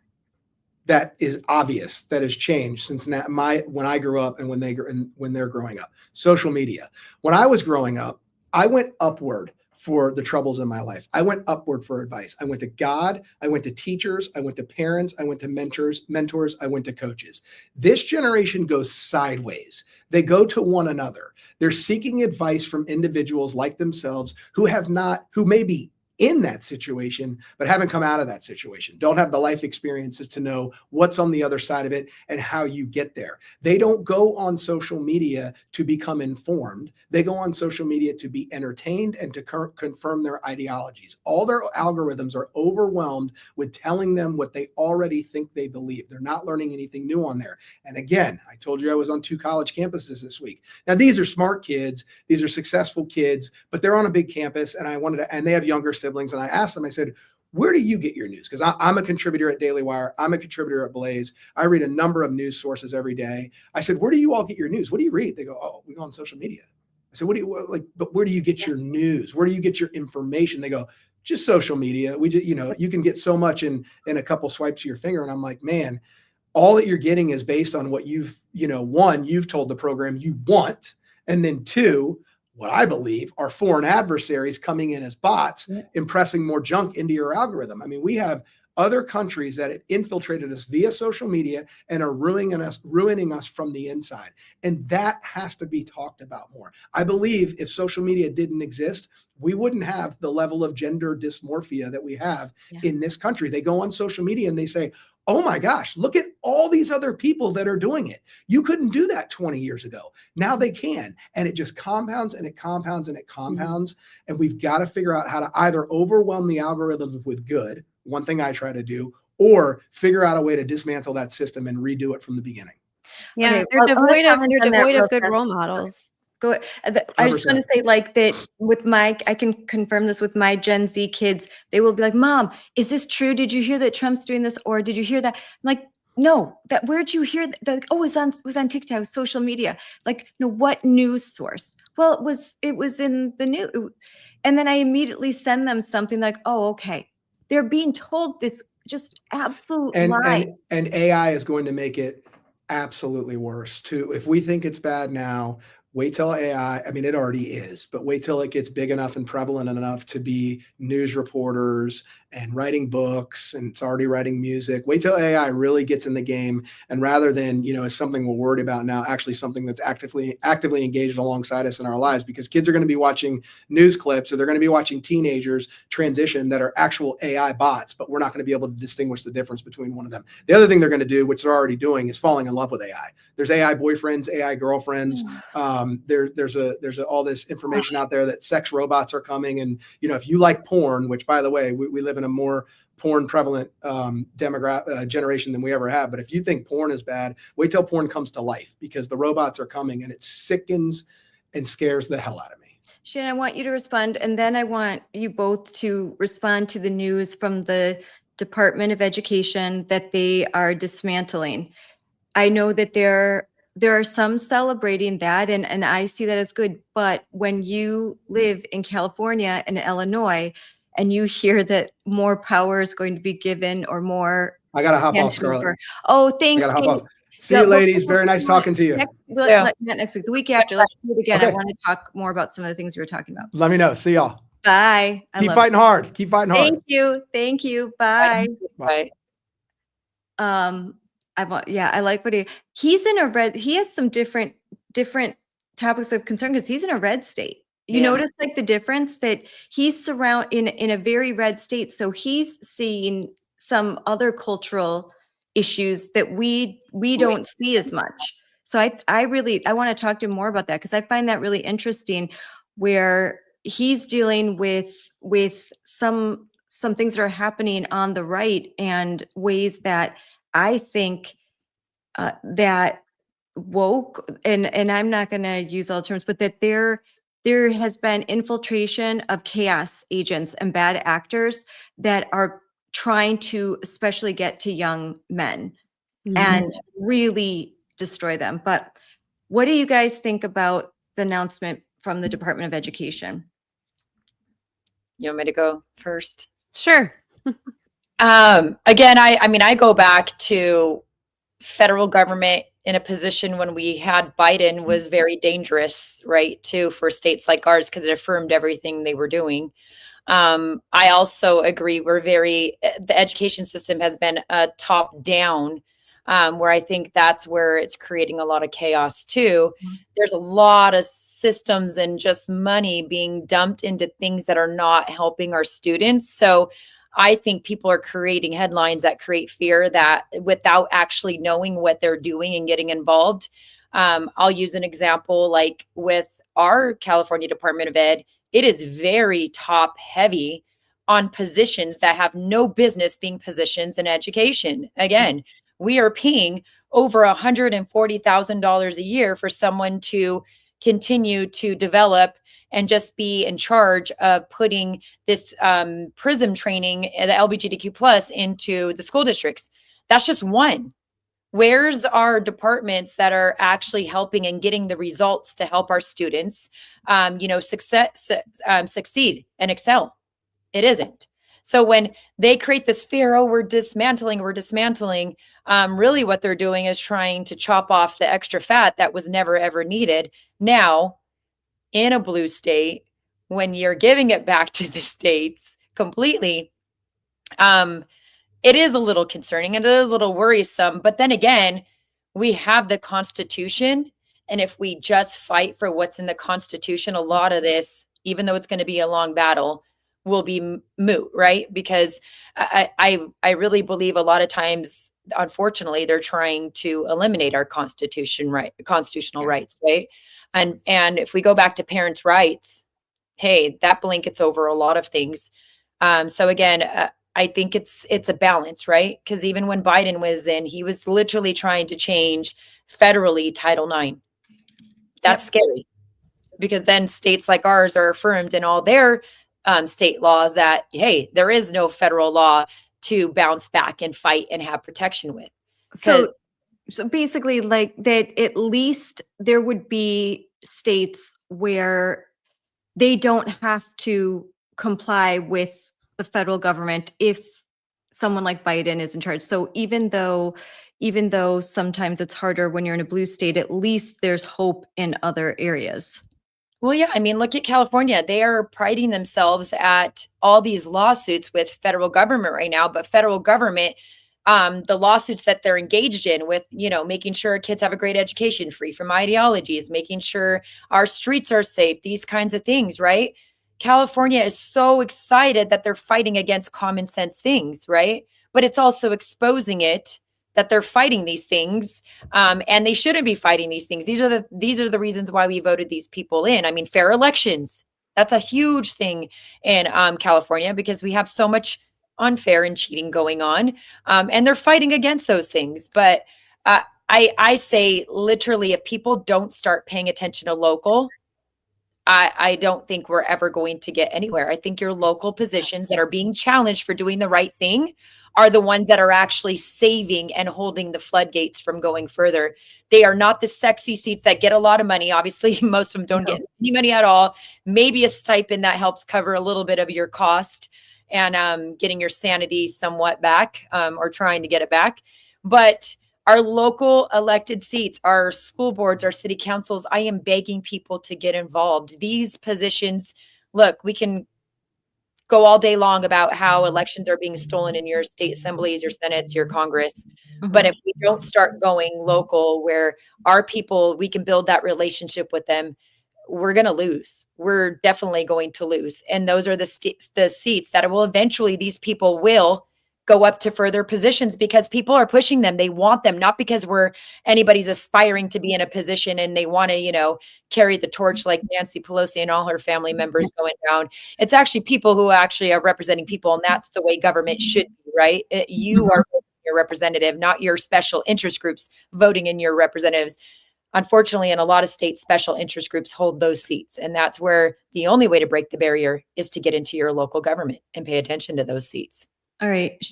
Speaker 6: that is obvious that has changed since when I grew up and when they're growing up. Social media. When I was growing up, I went upward for the troubles in my life. I went upward for advice. I went to God. I went to teachers. I went to parents. I went to mentors. I went to coaches. This generation goes sideways. They go to one another. They're seeking advice from individuals like themselves who may be in that situation, but haven't come out of that situation, don't have the life experiences to know what's on the other side of it and how you get there. They don't go on social media to become informed. They go on social media to be entertained and to confirm their ideologies. All their algorithms are overwhelmed with telling them what they already think they believe. They're not learning anything new on there. And again, I told you I was on 2 college campuses this week. Now, these are smart kids. These are successful kids, but they're on a big campus, and they have younger siblings. And I asked them, I said, where do you get your news? Because I'm a contributor at Daily Wire. I'm a contributor at Blaze. I read a number of news sources every day. I said, where do you all get your news? What do you read? They go, oh, we go on social media. I said, but where do you get your news? Where do you get your information? They go, just social media. We just, you can get so much in a couple swipes of your finger. And I'm like, man, all that you're getting is based on what you've told the program you want. And then 2, what I believe are foreign adversaries coming in as bots, impressing more junk into your algorithm. I mean, we have other countries that have infiltrated us via social media and are ruining us from the inside. And that has to be talked about more. I believe if social media didn't exist, we wouldn't have the level of gender dysmorphia that we have in this country. They go on social media and they say, oh my gosh, look at all these other people that are doing it. You couldn't do that 20 years ago. Now they can. And it just compounds and it compounds and it compounds. And we've got to figure out how to either overwhelm the algorithms with good, one thing I try to do, or figure out a way to dismantle that system and redo it from the beginning.
Speaker 2: Yeah,
Speaker 1: Okay,
Speaker 2: they're
Speaker 1: well,
Speaker 2: devoid
Speaker 1: I'll
Speaker 2: of
Speaker 1: comment on that
Speaker 2: devoid
Speaker 1: real
Speaker 2: of good
Speaker 1: fast.
Speaker 2: role models.
Speaker 1: Go ahead. I just want to
Speaker 6: 100%.
Speaker 1: say like that with I can confirm this with my Gen Z kids. They will be like, Mom, is this true? Did you hear that Trump's doing this? Or did you hear that? I'm like, no, where'd you hear that? Oh, it was on TikTok, social media. Like, no, what news source? Well, it was in the news. And then I immediately send them something like, oh, okay. They're being told this just absolute
Speaker 6: and
Speaker 1: lie.
Speaker 6: and AI is going to make it absolutely worse too. If we think it's bad now, wait till AI, I mean, it already is, but wait till it gets big enough and prevalent enough to be news reporters and writing books, and it's already writing music. Wait till AI really gets in the game, and rather than, it's something we're worried about now, actually something that's actively engaged alongside us in our lives, because kids are going to be watching news clips, or they're going to be watching teenagers transition that are actual AI bots, but we're not going to be able to distinguish the difference between one of them. The other thing they're going to do, which they're already doing, is falling in love with AI. There's AI boyfriends, AI girlfriends. There's all this information out there that sex robots are coming. And, if you like porn, which, by the way, we live in a more porn prevalent generation than we ever have. But if you think porn is bad, wait till porn comes to life, because the robots are coming, and it sickens and scares the hell out of me.
Speaker 1: Shannon, I want you to respond, and then I want you both to respond to the news from the Department of Education that they are dismantling. I know that there are some celebrating that, and I see that as good. But when you live in California and Illinois, and you hear that more power is going to be given, or more,
Speaker 6: I got to hop off, Scarlett.
Speaker 1: Oh,
Speaker 6: I
Speaker 1: thanks.
Speaker 6: got to hop
Speaker 1: Kate.
Speaker 6: off. See you, ladies. Very nice talking to you.
Speaker 1: Next week, the week after, let's do it again. I
Speaker 6: Okay.
Speaker 1: want to talk more about some of the things we were talking about.
Speaker 6: Let me know. See y'all.
Speaker 1: Bye.
Speaker 6: Keep fighting hard. Keep fighting hard.
Speaker 1: Thank you. Thank you. Bye.
Speaker 4: Bye.
Speaker 1: I like what he's in a red. He has some different topics of concern, because he's in a red state. You notice like the difference that he's in a very red state. So he's seeing some other cultural issues that we don't see as much. So I want to talk to him more about that, because I find that really interesting, where he's dealing with some things that are happening on the right, and ways that I think that woke, and I'm not going to use all terms, but that there has been infiltration of chaos agents and bad actors that are trying to especially get to young men and really destroy them. But what do you guys think about the announcement from the Department of Education?
Speaker 4: You want me to go first?
Speaker 2: Sure.
Speaker 4: Again, I go back to federal government in a position when we had Biden was very dangerous, right, too, for states like ours, because it affirmed everything they were doing. I also agree the education system has been top down, where I think that's where it's creating a lot of chaos too. There's a lot of systems and just money being dumped into things that are not helping our students. So I think people are creating headlines that create fear, that without actually knowing what they're doing and getting involved. I'll use an example, like with our California Department of Ed. It is very top heavy on positions that have no business being positions in education. Again, we are paying over $140,000 a year for someone to continue to develop and just be in charge of putting this PRISM training, the LGBTQ plus, into the school districts. That's just one. Where's our departments that are actually helping and getting the results to help our students, succeed and excel? It isn't. So when they create this fear, we're dismantling, really what they're doing is trying to chop off the extra fat that was never, ever needed. Now, in a blue state, when you're giving it back to the states completely, it is a little concerning and it is a little worrisome. But then again, we have the Constitution. And if we just fight for what's in the Constitution, a lot of this, even though it's going to be a long battle, will be moot, right? Because I really believe a lot of times, unfortunately, they're trying to eliminate our constitutional rights, right? And if we go back to parents' rights, hey, that blankets over a lot of things. So again, I think it's a balance, right? Because even when Biden was in, he was literally trying to change federally Title IX. That's scary, because then states like ours are affirmed in all their state laws that, hey, there is no federal law to bounce back and fight and have protection with.
Speaker 1: So basically, like that, at least there would be states where they don't have to comply with the federal government if someone like Biden is in charge. So even though sometimes it's harder when you're in a blue state, at least there's hope in other areas.
Speaker 4: Well, yeah, I mean, look at California. They are priding themselves at all these lawsuits with federal government right now, but federal government, the lawsuits that they're engaged in with, making sure kids have a great education, free from ideologies, making sure our streets are safe, these kinds of things, right? California is so excited that they're fighting against common sense things, right? But it's also exposing it that they're fighting these things, and they shouldn't be fighting these things. These are the reasons why we voted these people in. I mean, fair elections. That's a huge thing in California because we have so much unfair and cheating going on, and they're fighting against those things. But I say literally, if people don't start paying attention to local, I don't think we're ever going to get anywhere. I think your local positions that are being challenged for doing the right thing are the ones that are actually saving and holding the floodgates from going further. They are not the sexy seats that get a lot of money. Obviously, most of them don't get any money at all. Maybe a stipend that helps cover a little bit of your cost and getting your sanity somewhat back, or trying to get it back. But our local elected seats, our school boards, our city councils, I am begging people to get involved. These positions, look, we can go all day long about how elections are being stolen in your state assemblies, your senates, your Congress. But if we don't start going local where our people, we can build that relationship with them, we're going to lose. We're definitely going to lose. And those are the seats that will eventually, these people will go up to further positions because people are pushing them. They want them, not because anybody's aspiring to be in a position and they want to, carry the torch like Nancy Pelosi and all her family members going down. It's actually people who actually are representing people. And that's the way government should be, right? You are your representative, not your special interest groups voting in your representatives. Unfortunately, in a lot of states, special interest groups hold those seats. And that's where the only way to break the barrier is to get into your local government and pay attention to those seats.
Speaker 1: All right.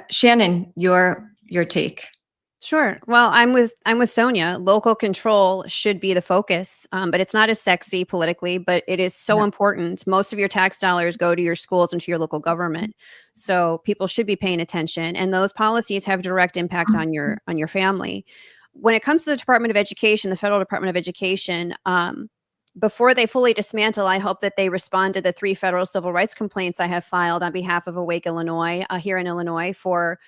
Speaker 1: Shannon, your take.
Speaker 2: Sure. Well, I'm with Sonja. Local control should be the focus, but it's not as sexy politically, but it is so important. Most of your tax dollars go to your schools and to your local government. So people should be paying attention, and those policies have direct impact on your family. When it comes to the Department of Education, the Federal Department of Education, before they fully dismantle, I hope that they respond to the 3 federal civil rights complaints I have filed on behalf of Awake Illinois here in Illinois for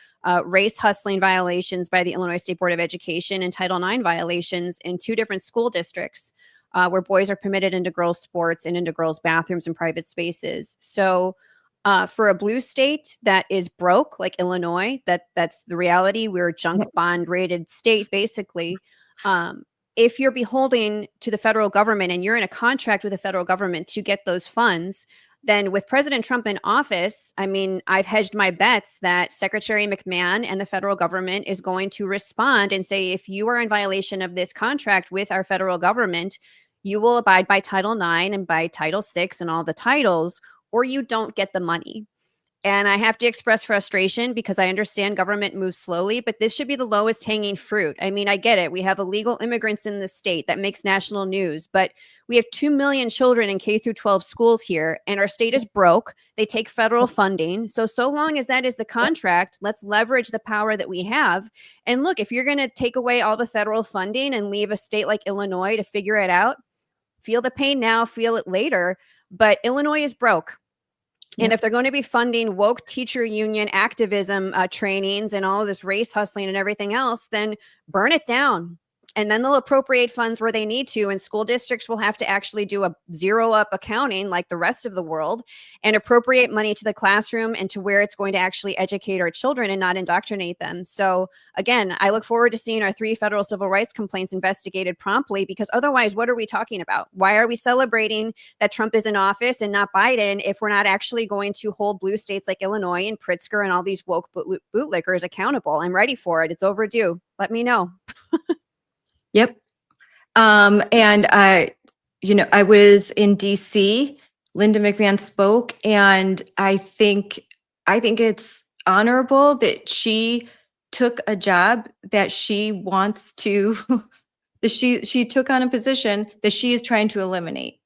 Speaker 2: race hustling violations by the Illinois State Board of Education and Title IX violations in 2 different school districts where boys are permitted into girls' sports and into girls' bathrooms and private spaces. So for a blue state that is broke, like Illinois, that's the reality. We're a junk bond rated state, basically. If you're beholden to the federal government and you're in a contract with the federal government to get those funds, then with President Trump in office, I mean, I've hedged my bets that Secretary McMahon and the federal government is going to respond and say, if you are in violation of this contract with our federal government, you will abide by Title IX and by Title VI and all the titles, or you don't get the money. And I have to express frustration because I understand government moves slowly, but this should be the lowest hanging fruit. I mean, I get it. We have illegal immigrants in the state that makes national news, but we have 2 million children in K through 12 schools here, and our state is broke. They take federal funding. So long as that is the contract, let's leverage the power that we have. And look, if you're going to take away all the federal funding and leave a state like Illinois to figure it out, feel the pain now, feel it later. But Illinois is broke. And if they're going to be funding woke teacher union activism trainings and all of this race hustling and everything else, then burn it down. And then they'll appropriate funds where they need to. And school districts will have to actually do a zero up accounting like the rest of the world and appropriate money to the classroom and to where it's going to actually educate our children and not indoctrinate them. So again, I look forward to seeing our 3 federal civil rights complaints investigated promptly, because otherwise, what are we talking about? Why are we celebrating that Trump is in office and not Biden if we're not actually going to hold blue states like Illinois and Pritzker and all these woke bootlickers accountable? I'm ready for it. It's overdue. Let me know.
Speaker 1: Yep. And I was in DC, Linda McMahon spoke, and I think it's honorable that she took a job that she wants to, that she took on a position that she is trying to eliminate.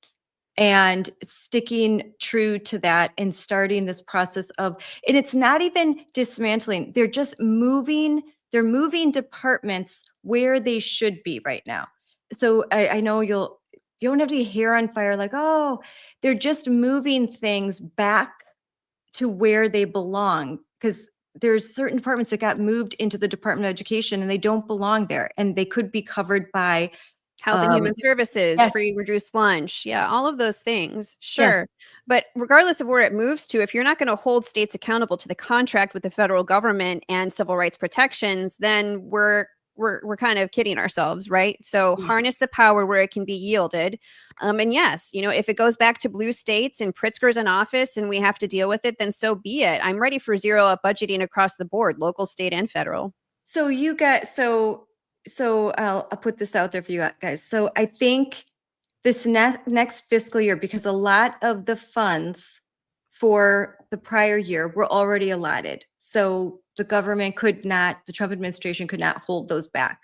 Speaker 1: and sticking true to that and starting this process of, and it's not even dismantling, they're just moving departments where they should be right now. So I know you don't have to get hair on fire like, oh, they're just moving things back to where they belong, because there's certain departments that got moved into the Department of Education and they don't belong there, and they could be covered by
Speaker 2: Health and Human Services,
Speaker 1: yes.
Speaker 2: free reduced lunch. Yeah, all of those things.
Speaker 1: Yes.
Speaker 2: Sure. But regardless of where it moves to, if you're not going to hold states accountable to the contract with the federal government and civil rights protections, then we're kind of kidding ourselves, right? So harness the power where it can be yielded. And yes, if it goes back to blue states and Pritzker's in office and we have to deal with it, then so be it. I'm ready for zero up budgeting across the board, local, state, and federal.
Speaker 1: So you got, so I'll put this out there for you guys. So I think this next fiscal year, because a lot of the funds for the prior year were already allotted. So the government the Trump administration could not hold those back.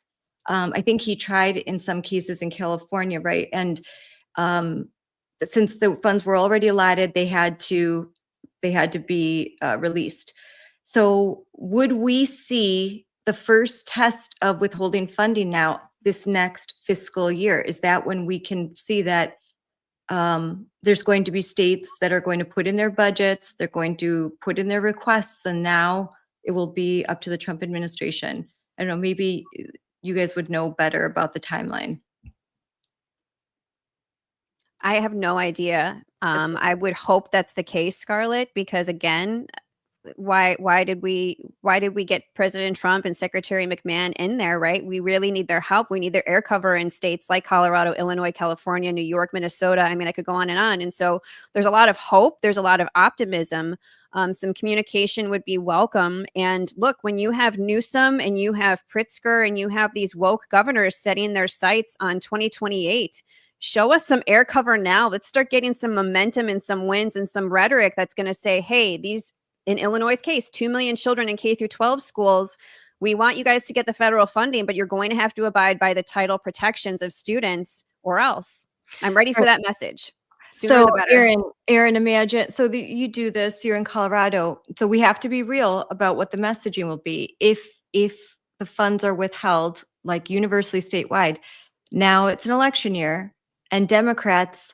Speaker 1: I think he tried in some cases in California, right? And since the funds were already allotted, they had to be released. So would we see the first test of withholding funding now this next fiscal year? Is that when we can see that there's going to be states that are going to put in their budgets, they're going to put in their requests, and now it will be up to the Trump administration? I don't know, maybe you guys would know better about the timeline.
Speaker 2: I have no idea. I would hope that's the case, Scarlett, because again, why did we get President Trump and Secretary McMahon in there, right? We really need their help. We need their air cover in states like Colorado, Illinois, California, New York, Minnesota. I mean, I could go on. And so there's a lot of hope. There's a lot of optimism. Some communication would be welcome. And look, when you have Newsom and you have Pritzker and you have these woke governors setting their sights on 2028, show us some air cover now. Let's start getting some momentum and some wins and some rhetoric that's going to say, hey, these, in Illinois' case, 2 million children in K through 12 schools. We want you guys to get the federal funding, but you're going to have to abide by the title protections of students or else. I'm ready for that message. Sooner the better.
Speaker 1: Erin, imagine, so you do this, you're in Colorado. So we have to be real about what the messaging will be. If the funds are withheld, like universally statewide, now it's an election year, and Democrats,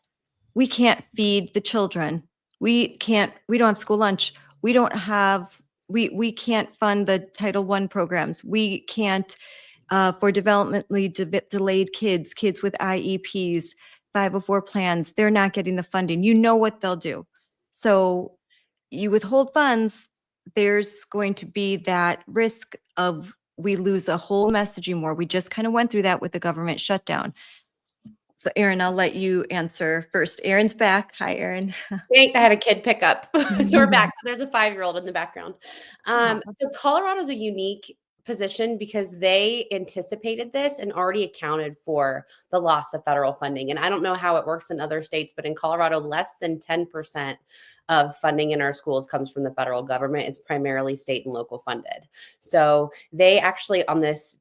Speaker 1: we can't feed the children. We don't have school lunch. We don't have, we can't fund the Title I programs. We can't, for developmentally delayed kids with IEPs, 504 plans, they're not getting the funding. You know what they'll do. So you withhold funds, there's going to be that risk of we lose a whole messaging war. We just kind of went through that with the government shutdown. So Erin, I'll let you answer first. Erin's back. Hi, Erin.
Speaker 3: Thanks. I had a kid pick up. So we're back. So there's a 5-year-old in the background. So Colorado's a unique position because they anticipated this and already accounted for the loss of federal funding. And I don't know how it works in other states, but in Colorado, less than 10% of funding in our schools comes from the federal government. It's primarily state and local funded. So they actually on this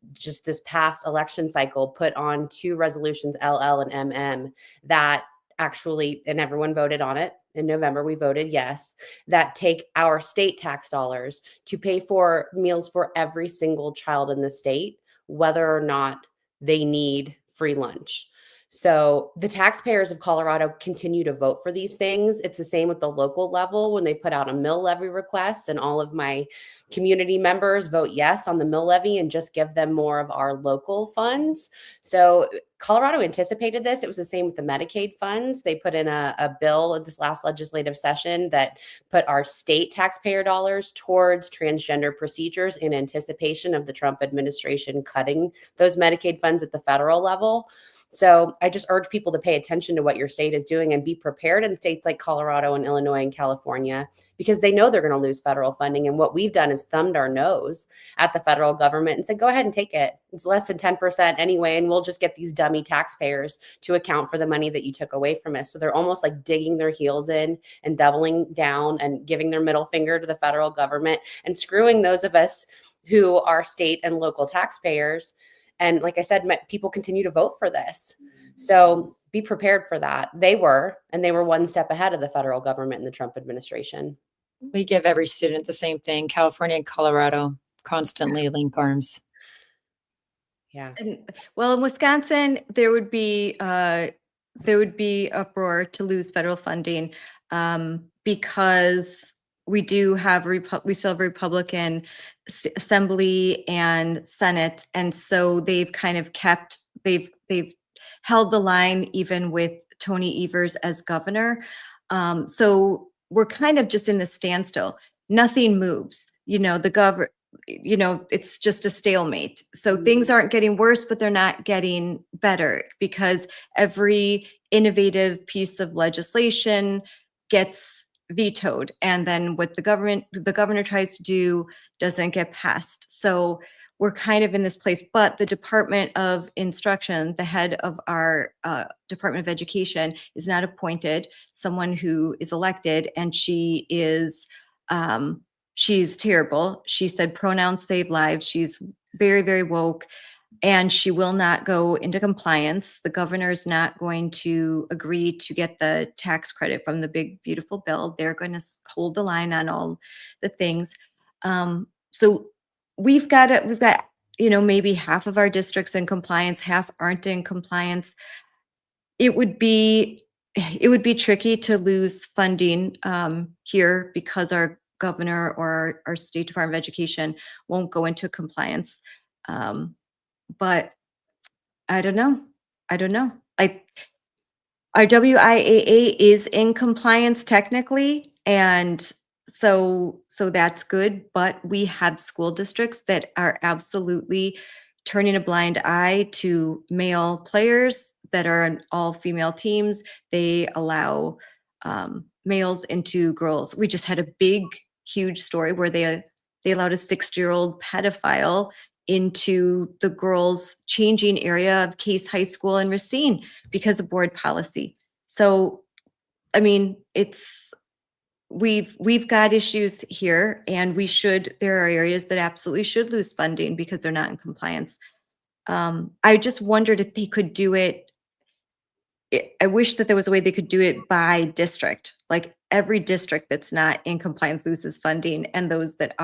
Speaker 3: past election cycle put on 2 resolutions, LL and MM, that actually, and everyone voted on it. In November, we voted yes, that take our state tax dollars to pay for meals for every single child in the state, whether or not they need free lunch. So the taxpayers of Colorado continue to vote for these things. It's the same with the local level when they put out a mill levy request, and all of my community members vote yes on the mill levy and just give them more of our local funds. So Colorado anticipated this. It was the same with the Medicaid funds. They put in a bill at this last legislative session that put our state taxpayer dollars towards transgender procedures in anticipation of the Trump administration cutting those Medicaid funds at the federal level. So I just urge people to pay attention to what your state is doing and be prepared in states like Colorado and Illinois and California, because they know they're going to lose federal funding. And what we've done is thumbed our nose at the federal government and said, go ahead and take it. It's less than 10% anyway, and we'll just get these dummy taxpayers to account for the money that you took away from us. So they're almost like digging their heels in and doubling down and giving their middle finger to the federal government and screwing those of us who are state and local taxpayers. And like I said, people continue to vote for this. So be prepared for that. They were one step ahead of the federal government and the Trump administration.
Speaker 4: We give every student the same thing. California and Colorado constantly link arms.
Speaker 3: Yeah.
Speaker 1: And, well, in Wisconsin, there would be uproar to lose federal funding because we do have we still have Republican Assembly and Senate, and so they've kind of they've held the line even with Tony Evers as governor. So we're kind of just in this standstill. Nothing moves. It's just a stalemate. So things aren't getting worse, but they're not getting better because every innovative piece of legislation gets vetoed. And then what the governor tries to do doesn't get passed. So we're kind of in this place, but the Department of Instruction, the head of our Department of Education, is not appointed, someone who is elected, and she is she's terrible. She said pronouns save lives. She's very, very woke, and she will not go into compliance. The governor's not going to agree to get the tax credit from the big, beautiful bill. They're going to hold the line on all the things. So we've got, maybe half of our districts in compliance, half aren't in compliance. It would be tricky to lose funding here because our governor or our State Department of Education won't go into compliance. But I don't know. Our WIAA is in compliance technically, and so that's good. But we have school districts that are absolutely turning a blind eye to male players that are on all female teams. They allow males into girls. We just had a big, huge story where they allowed a 6-year-old pedophile into the girls' changing area of Case High School in Racine because of board policy. So, I mean, we've got issues here, and there are areas that absolutely should lose funding because they're not in compliance. I just wondered if they could do it. I wish that there was a way they could do it by district. Like every district that's not in compliance loses funding, and those that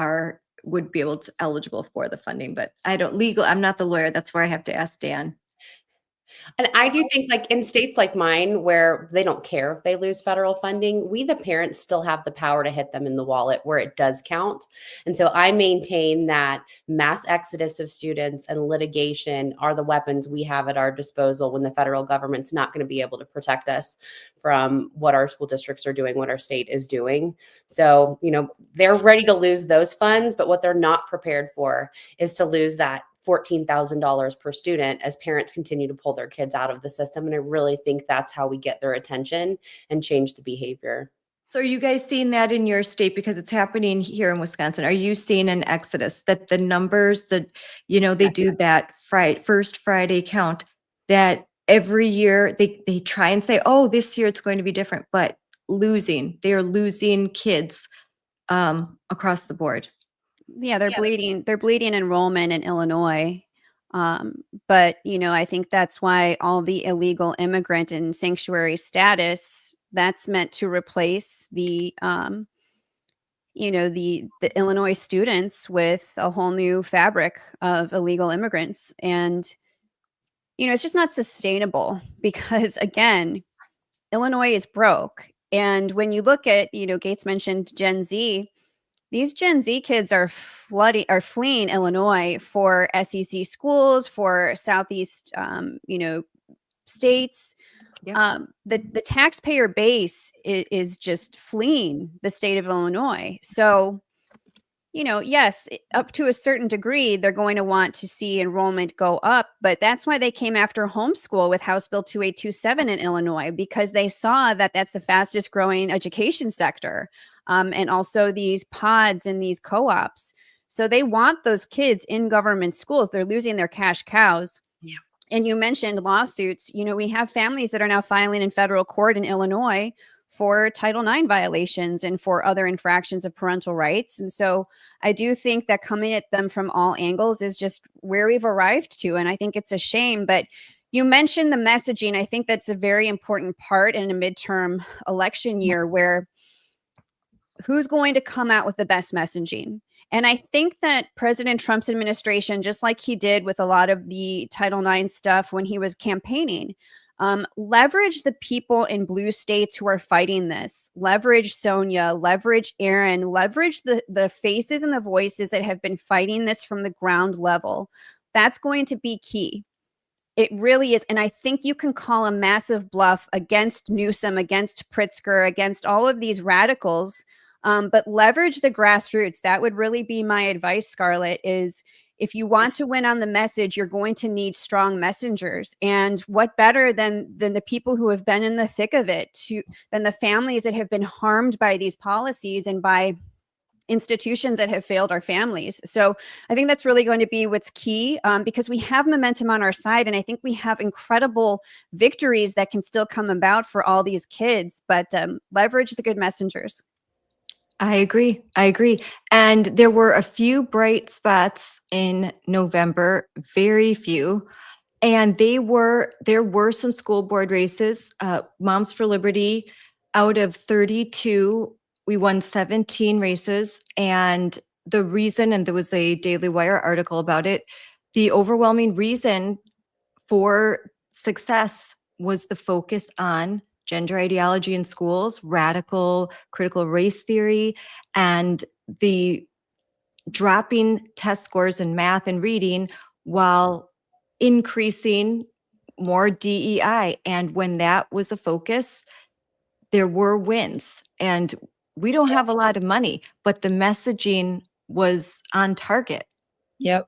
Speaker 1: would be eligible for the funding. But I'm not the lawyer. That's where I have to ask Dan.
Speaker 3: And I do think, like in states like mine, where they don't care if they lose federal funding, we, the parents, still have the power to hit them in the wallet where it does count. And so I maintain that mass exodus of students and litigation are the weapons we have at our disposal when the federal government's not going to be able to protect us from what our school districts are doing, what our state is doing. So, they're ready to lose those funds, but what they're not prepared for is to lose that $14,000 per student as parents continue to pull their kids out of the system. And I really think that's how we get their attention and change the behavior.
Speaker 1: So are you guys seeing that in your state? Because it's happening here in Wisconsin. Are you seeing an exodus, that the numbers that, they do that first Friday count, that every year they try and say, oh, this year it's going to be different, but they are losing kids across the board.
Speaker 2: Yeah, they're bleeding enrollment in Illinois. But, I think that's why all the illegal immigrant and sanctuary status, that's meant to replace the Illinois students with a whole new fabric of illegal immigrants. And, it's just not sustainable because, again, Illinois is broke. And when you look at, Gates mentioned Gen Z, these Gen Z kids are fleeing Illinois for SEC schools, for Southeast, states. Yep. The taxpayer base is just fleeing the state of Illinois. So, yes, up to a certain degree, they're going to want to see enrollment go up. But that's why they came after homeschool with House Bill 2827 in Illinois, because they saw that that's the fastest growing education sector. And also these pods and these co-ops. So they want those kids in government schools. They're losing their cash cows. Yeah. And you mentioned lawsuits. We have families that are now filing in federal court in Illinois for Title IX violations and for other infractions of parental rights. And so I do think that coming at them from all angles is just where we've arrived to. And I think it's a shame. But, You mentioned the messaging. I think that's a very important part in a midterm election year, where who's going to come out with the best messaging? And I think that President Trump's administration, just like he did with a lot of the Title IX stuff when he was campaigning, leverage the people in blue states who are fighting this. Leverage Sonja, leverage Erin, leverage the faces and the voices that have been fighting this from the ground level. That's going to be key. It really is. And I think you can call a massive bluff against Newsom, against Pritzker, against all of these radicals, but leverage the grassroots. That would really be my advice, Scarlett, is if you want to win on the message, you're going to need strong messengers. And what better than the people who have been in the thick of it, than the families that have been harmed by these policies and by institutions that have failed our families. So I think that's really going to be what's key, because we have momentum on our side. And I think we have incredible victories that can still come about for all these kids, but leverage the good messengers.
Speaker 1: I agree. And there were a few bright spots in November, very few. And there were some school board races. Moms for Liberty, out of 32, we won 17 races. And the reason, and there was a Daily Wire article about it, the overwhelming reason for success was the focus on gender ideology in schools, radical critical race theory, and the dropping test scores in math and reading while increasing more DEI. And when that was a focus, there were wins. And we don't have a lot of money, but the messaging was on target.
Speaker 4: Yep.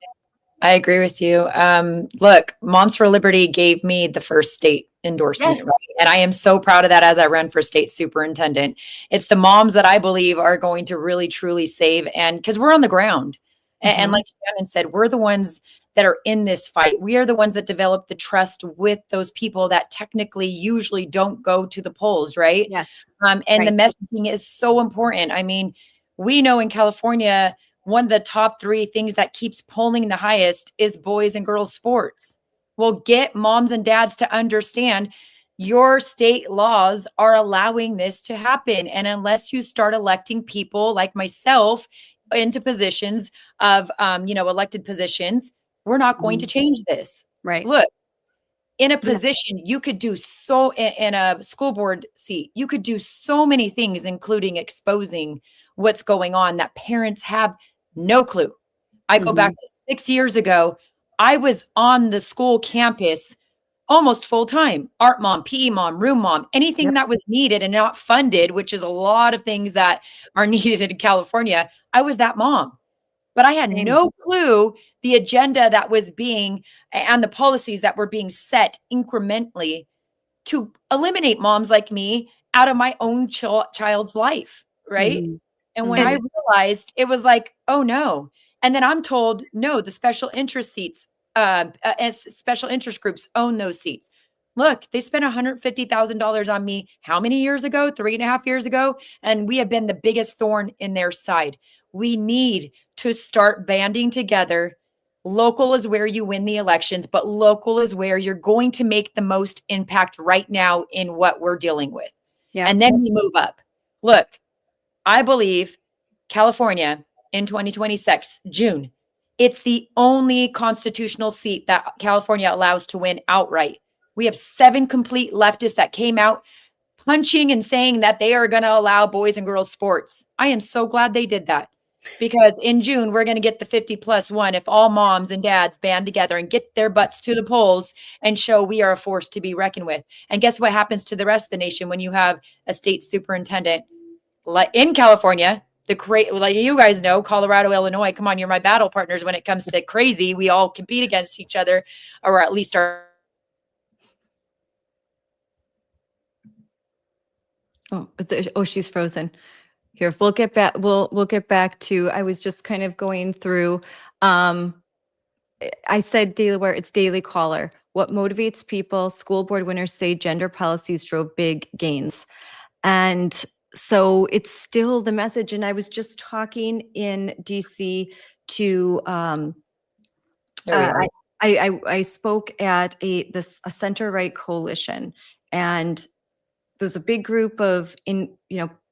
Speaker 4: I agree with you. Look, Moms for Liberty gave me the first state endorsement,
Speaker 1: Yes.
Speaker 4: right? And I am so proud of that as I run for state superintendent. It's the moms that I believe are going to really, truly save. And because we're on the ground. And like Shannon said, we're the ones that are in this fight. We are the ones that develop the trust with those people that technically usually don't go to the polls, right?
Speaker 2: Yes.
Speaker 4: And
Speaker 2: Right.
Speaker 4: the messaging is so important. I mean, we know in California, one of the top 3 things that keeps polling the highest is boys and girls sports. Well, get moms and dads to understand your state laws are allowing this to happen. And unless you start electing people like myself into positions of, elected positions, we're not going to change this.
Speaker 2: Right.
Speaker 4: Look, in a position, you could do so in a school board seat, you could do so many things, including exposing what's going on that parents have no clue. I go back to 6 years ago. I was on the school campus almost full time. Art mom, PE mom, room mom, anything that was needed and not funded, which is a lot of things that are needed in California. I was that mom. But I had no clue the agenda that was being and the policies that were being set incrementally to eliminate moms like me out of my own child's life, right? And when I realized, it was like, oh no. And then I'm told, no, the special interest seats, special interest groups own those seats. Look, they spent $150,000 on me how many years ago? 3.5 years ago. And we have been the biggest thorn in their side. We need to start banding together. Local is where you win the elections, but local is where you're going to make the most impact right now in what we're dealing with.
Speaker 2: Yeah.
Speaker 4: And then we move up. Look, I believe California in 2026, June, it's the only constitutional seat that California allows to win outright. We have 7 complete leftists that came out punching and saying that they are going to allow boys and girls sports. I am so glad they did that, because in June, we're going to get the 50+1 if all moms and dads band together and get their butts to the polls and show we are a force to be reckoned with. And guess what happens to the rest of the nation when you have a state superintendent like in California? Like you guys know, Colorado, Illinois, come on, you're my battle partners when it comes to crazy. We all compete against each other, or at least our.
Speaker 1: Oh, she's frozen. Here, we'll get back. We'll get back to. I was just kind of going through. I said Daily Wire. It's Daily Caller. What motivates people? School board winners say gender policies drove big gains, and so it's still the message. And I was just talking in DC to. I I spoke at a center right coalition, and there's a big group of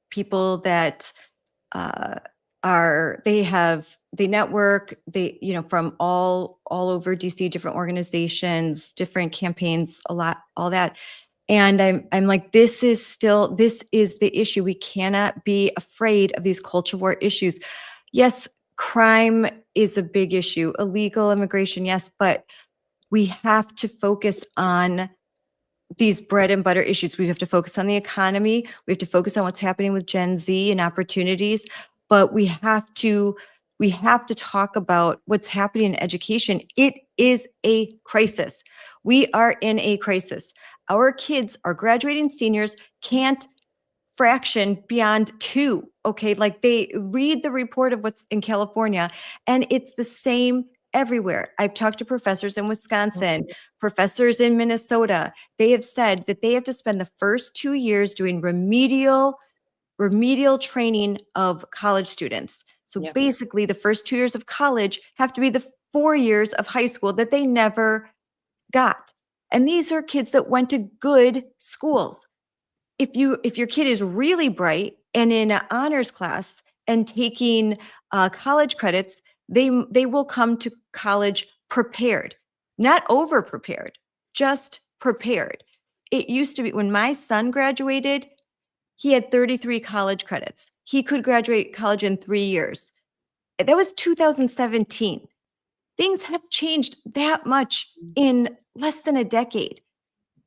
Speaker 1: people that they network, from all over DC, different organizations, different campaigns, all that. And I'm like, this is the issue. We cannot be afraid of these culture war issues. Yes, crime is a big issue, illegal immigration, yes, but we have to focus on these bread and butter issues. We have to focus on the economy. We have to focus on what's happening with Gen Z and opportunities, but we have to talk about what's happening in education. It is a crisis. We are in a crisis. Our kids, our graduating seniors, can't fraction beyond 2. Okay. Like, they read the report of what's in California, and it's the same everywhere. I've talked to professors in Wisconsin, professors in Minnesota. They have said that they have to spend the first 2 years doing remedial training of college students. So basically, the first 2 years of college have to be the 4 years of high school that they never got. And these are kids that went to good schools. If your kid is really bright and in an honors class and taking college credits, they will come to college prepared, not over prepared, just prepared. It used to be, when my son graduated, he had 33 college credits. He could graduate college in 3 years. That was 2017. Things have changed that much in less than a decade.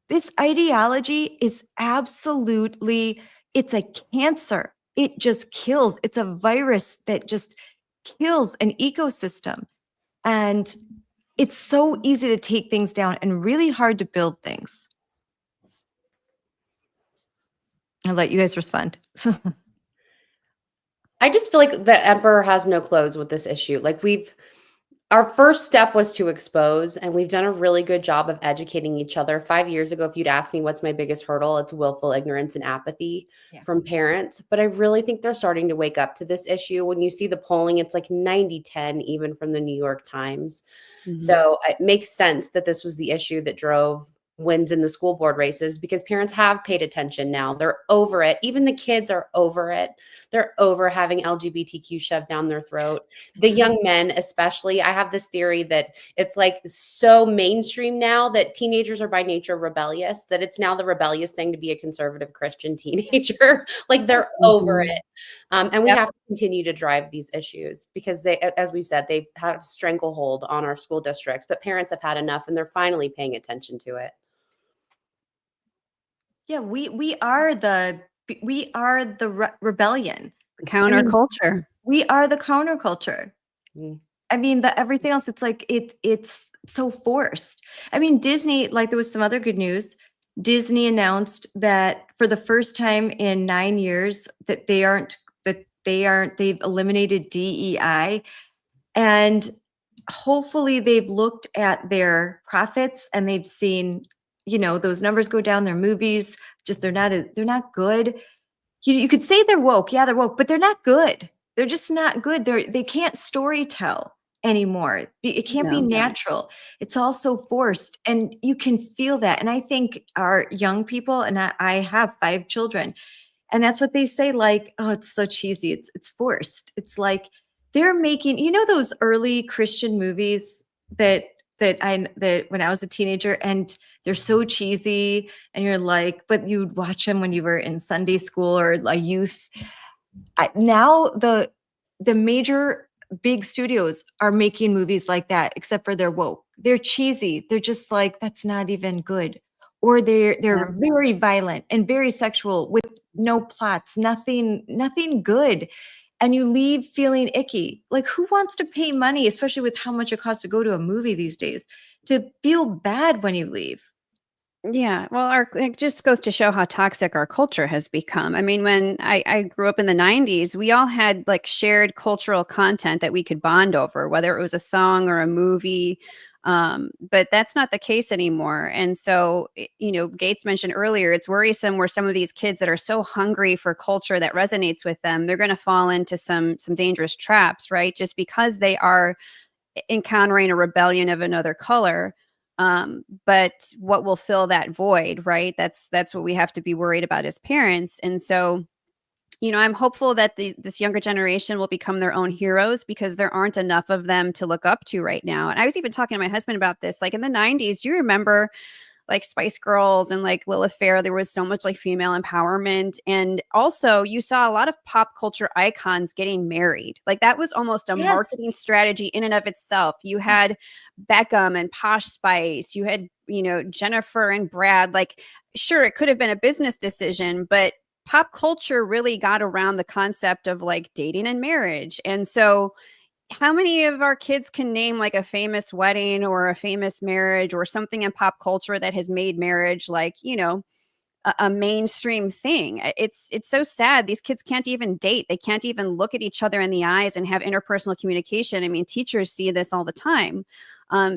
Speaker 1: This ideology is absolutely, it's a cancer. It just kills. It's a virus that just kills an ecosystem. And it's so easy to take things down and really hard to build things. I'll let you guys respond.
Speaker 3: I just feel like the emperor has no clothes with this issue. Like, our first step was to expose, and we've done a really good job of educating each other. 5 years ago, if you'd asked me what's my biggest hurdle, it's willful ignorance and apathy from parents. But I really think they're starting to wake up to this issue. When you see the polling, it's like 90-10, even from the New York Times. Mm-hmm. So it makes sense that this was the issue that drove wins in the school board races, because parents have paid attention now. They're over it. Even the kids are over it. They're over having LGBTQ shoved down their throat. The young men, especially, I have this theory that it's like so mainstream now that teenagers are by nature rebellious, that it's now the rebellious thing to be a conservative Christian teenager. Like, they're over it. And we have to continue to drive these issues, because they, as we've said, they have stranglehold on our school districts, but parents have had enough, and they're finally paying attention to it.
Speaker 1: Yeah, we are the rebellion,
Speaker 2: the counterculture.
Speaker 1: We are the counterculture. I mean, everything else, it's like it's so forced. I mean, Disney, like, there was some other good news. Disney announced that for the first time in 9 years that they've eliminated DEI, and hopefully they've looked at their profits and they've seen, those numbers go down. Their movies, just they're not good. You could say they're woke. Yeah, they're woke, but they're not good. They're just not good. They can't story tell anymore. It can't be natural. It's all so forced, and you can feel that. And I think our young people, and I have 5 children, and that's what they say, like, oh, it's so cheesy. It's forced. It's like they're making, those early Christian movies that when I was a teenager, and they're so cheesy, and you're like, but you'd watch them when you were in Sunday school or a youth. Now the major big studios are making movies like that, except for they're woke. They're cheesy. They're just like, that's not even good. Or they're very violent and very sexual with no plots, nothing good. And you leave feeling icky. Like, who wants to pay money, especially with how much it costs to go to a movie these days, to feel bad when you leave?
Speaker 2: Yeah, well, it just goes to show how toxic our culture has become. I mean, when I grew up in the 90s, we all had like shared cultural content that we could bond over, whether it was a song or a movie. But that's not the case anymore. And so, Gates mentioned earlier, it's worrisome where some of these kids that are so hungry for culture that resonates with them, they're going to fall into some dangerous traps, right? Just because they are encountering a rebellion of another color. But what will fill that void, right? That's what we have to be worried about as parents. And so, I'm hopeful that this younger generation will become their own heroes, because there aren't enough of them to look up to right now. And I was even talking to my husband about this, like in the 90s. Do you remember like Spice Girls and like Lilith Fair? There was so much like female empowerment. And also you saw a lot of pop culture icons getting married. Like that was almost a marketing strategy in and of itself. You had Beckham and Posh Spice. You had, Jennifer and Brad. Like, sure, it could have been a business decision, but pop culture really got around the concept of like dating and marriage. And so how many of our kids can name like a famous wedding or a famous marriage or something in pop culture that has made marriage like, a mainstream thing? It's so sad. These kids can't even date. They can't even look at each other in the eyes and have interpersonal communication. I mean, teachers see this all the time.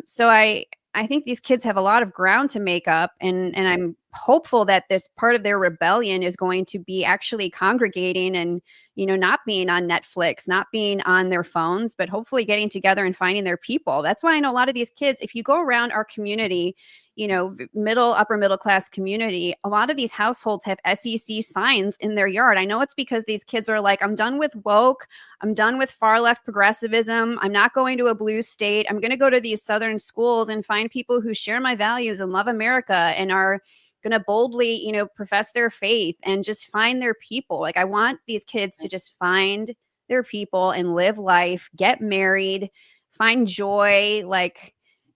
Speaker 2: So I think these kids have a lot of ground to make up, and I'm hopeful that this part of their rebellion is going to be actually congregating and, not being on Netflix, not being on their phones, but hopefully getting together and finding their people. That's why I know a lot of these kids, if you go around our community, upper middle class community, a lot of these households have SEC signs in their yard. I know it's because these kids are like, I'm done with woke. I'm done with far left progressivism. I'm not going to a blue state. I'm going to go to these Southern schools and find people who share my values and love America and are going to boldly, profess their faith and just find their people. Like I want these kids to just find their people and live life, get married, find joy. Like,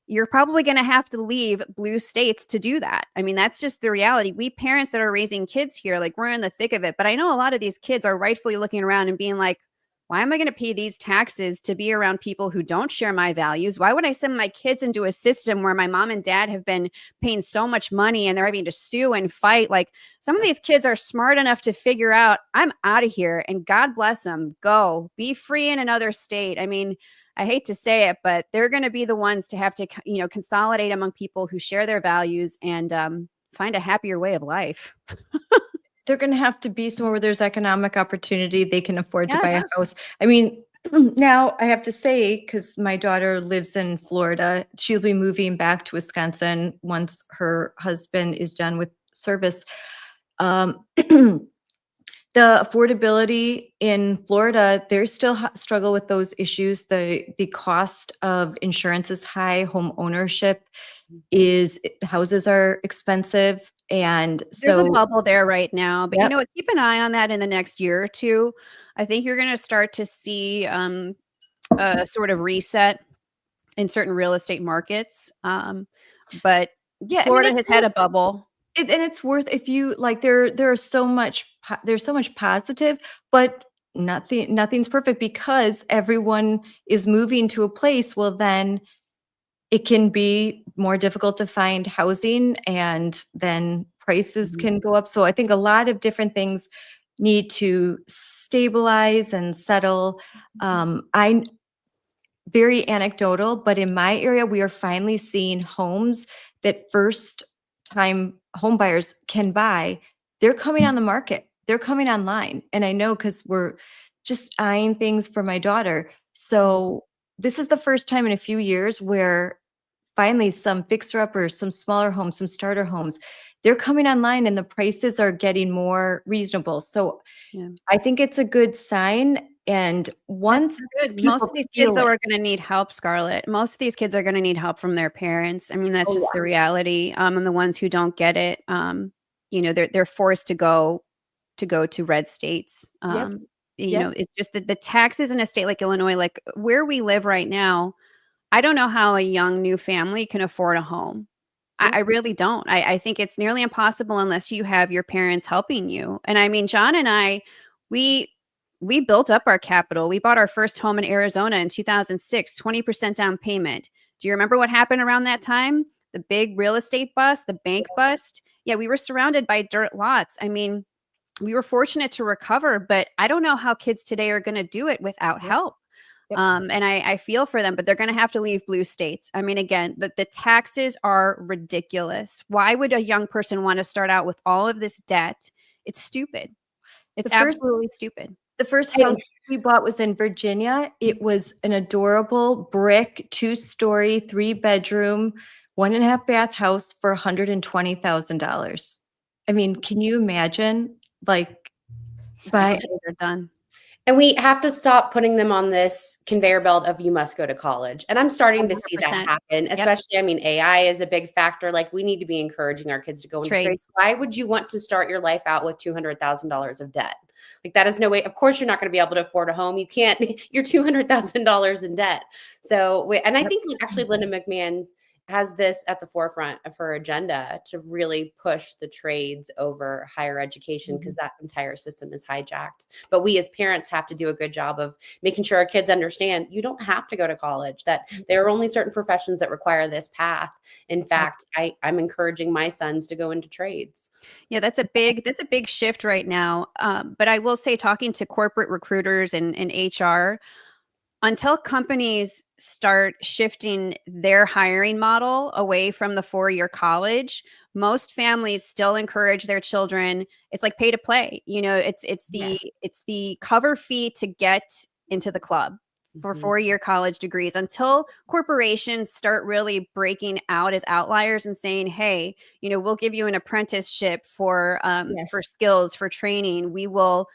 Speaker 2: you're probably going to have to leave blue states to do that. I mean, that's just the reality. We parents that are raising kids here, like we're in the thick of it. But I know a lot of these kids are rightfully looking around and being like, why am I going to pay these taxes to be around people who don't share my values? Why would I send my kids into a system where my mom and dad have been paying so much money and they're having to sue and fight? Like, some of these kids are smart enough to figure out, I'm out of here, and God bless them. Go be free in another state. I mean, I hate to say it, but they're going to be the ones to have to, consolidate among people who share their values and find a happier way of life.
Speaker 1: They're going to have to be somewhere where there's economic opportunity. They can afford to buy a house. I mean, now I have to say, because my daughter lives in Florida, she'll be moving back to Wisconsin once her husband is done with service. The affordability in Florida, they still struggle with those issues. The cost of insurance is high. Home ownership houses are expensive. And
Speaker 2: there's a
Speaker 1: so
Speaker 2: bubble there right now, but
Speaker 1: Yep.
Speaker 2: Keep an eye on that in the next year or two. I think you're going to start to see a sort of reset in certain real estate markets. But Florida has had a bubble.
Speaker 1: And it's worth, if you like, there's so much positive, but nothing's perfect, because everyone is moving to a place. Well, then it can be more difficult to find housing, and then prices can go up. So I think a lot of different things need to stabilize and settle. I'm very anecdotal, but in my area, we are finally seeing homes that first-time home buyers can buy. They're coming on the market. They're coming online. And I know, because we're just eyeing things for my daughter. So this is the first time in a few years where finally some fixer-uppers, some smaller homes, some starter homes, they're coming online and the prices are getting more reasonable. So I think it's a good sign. And once
Speaker 2: most of these kids though are going to need help, Scarlett. Most of these kids are going to need help from their parents. I mean, that's just the reality. And the ones who don't get it, they're forced to go to red states. It's just that the taxes in a state like Illinois, like where we live right now, I don't know how a young new family can afford a home. I really don't. I think it's nearly impossible unless you have your parents helping you. And I mean, John and I, we built up our capital. We bought our first home in Arizona in 2006, 20% down payment. Do you remember what happened around that time? The big real estate bust, the bank bust. Yeah, we were surrounded by dirt lots. I mean, we were fortunate to recover, but I don't know how kids today are going to do it without help. And I feel for them, but they're going to have to leave blue states. I mean, again, the taxes are ridiculous. Why would a young person want to start out with all of this debt? It's stupid. It's absolutely stupid.
Speaker 1: The first house we bought was in Virginia. It was an adorable brick, 2-story, 3-bedroom, 1.5 bath house for $120,000. I mean, can you imagine? Like, by
Speaker 2: They're done.
Speaker 3: And we have to stop putting them on this conveyor belt of you must go to college. And I'm starting to see that
Speaker 2: 100%.
Speaker 3: happen, especially, I mean, AI is a big factor. Like, we need to be encouraging our kids to go into trades. Why would you want to start your life out with $200,000 of debt? Like, that is no way. Of course, you're not going to be able to afford a home. You can't, you're $200,000 in debt. So, and I think actually Linda McMahon has this at the forefront of her agenda to really push the trades over higher education, because that entire system is hijacked. But we as parents have to do a good job of making sure our kids understand you don't have to go to college, that there are only certain professions that require this path. In fact, I'm encouraging my sons to go into trades.
Speaker 2: Yeah, that's a big shift right now. But I will say, talking to corporate recruiters and HR, until companies start shifting their hiring model away from the 4-year college, most families still encourage their children. It's like pay to play. You know, it's the cover fee to get into the club for 4-year college degrees, until corporations start really breaking out as outliers and saying, hey, you know, we'll give you an apprenticeship for skills, for training. We will,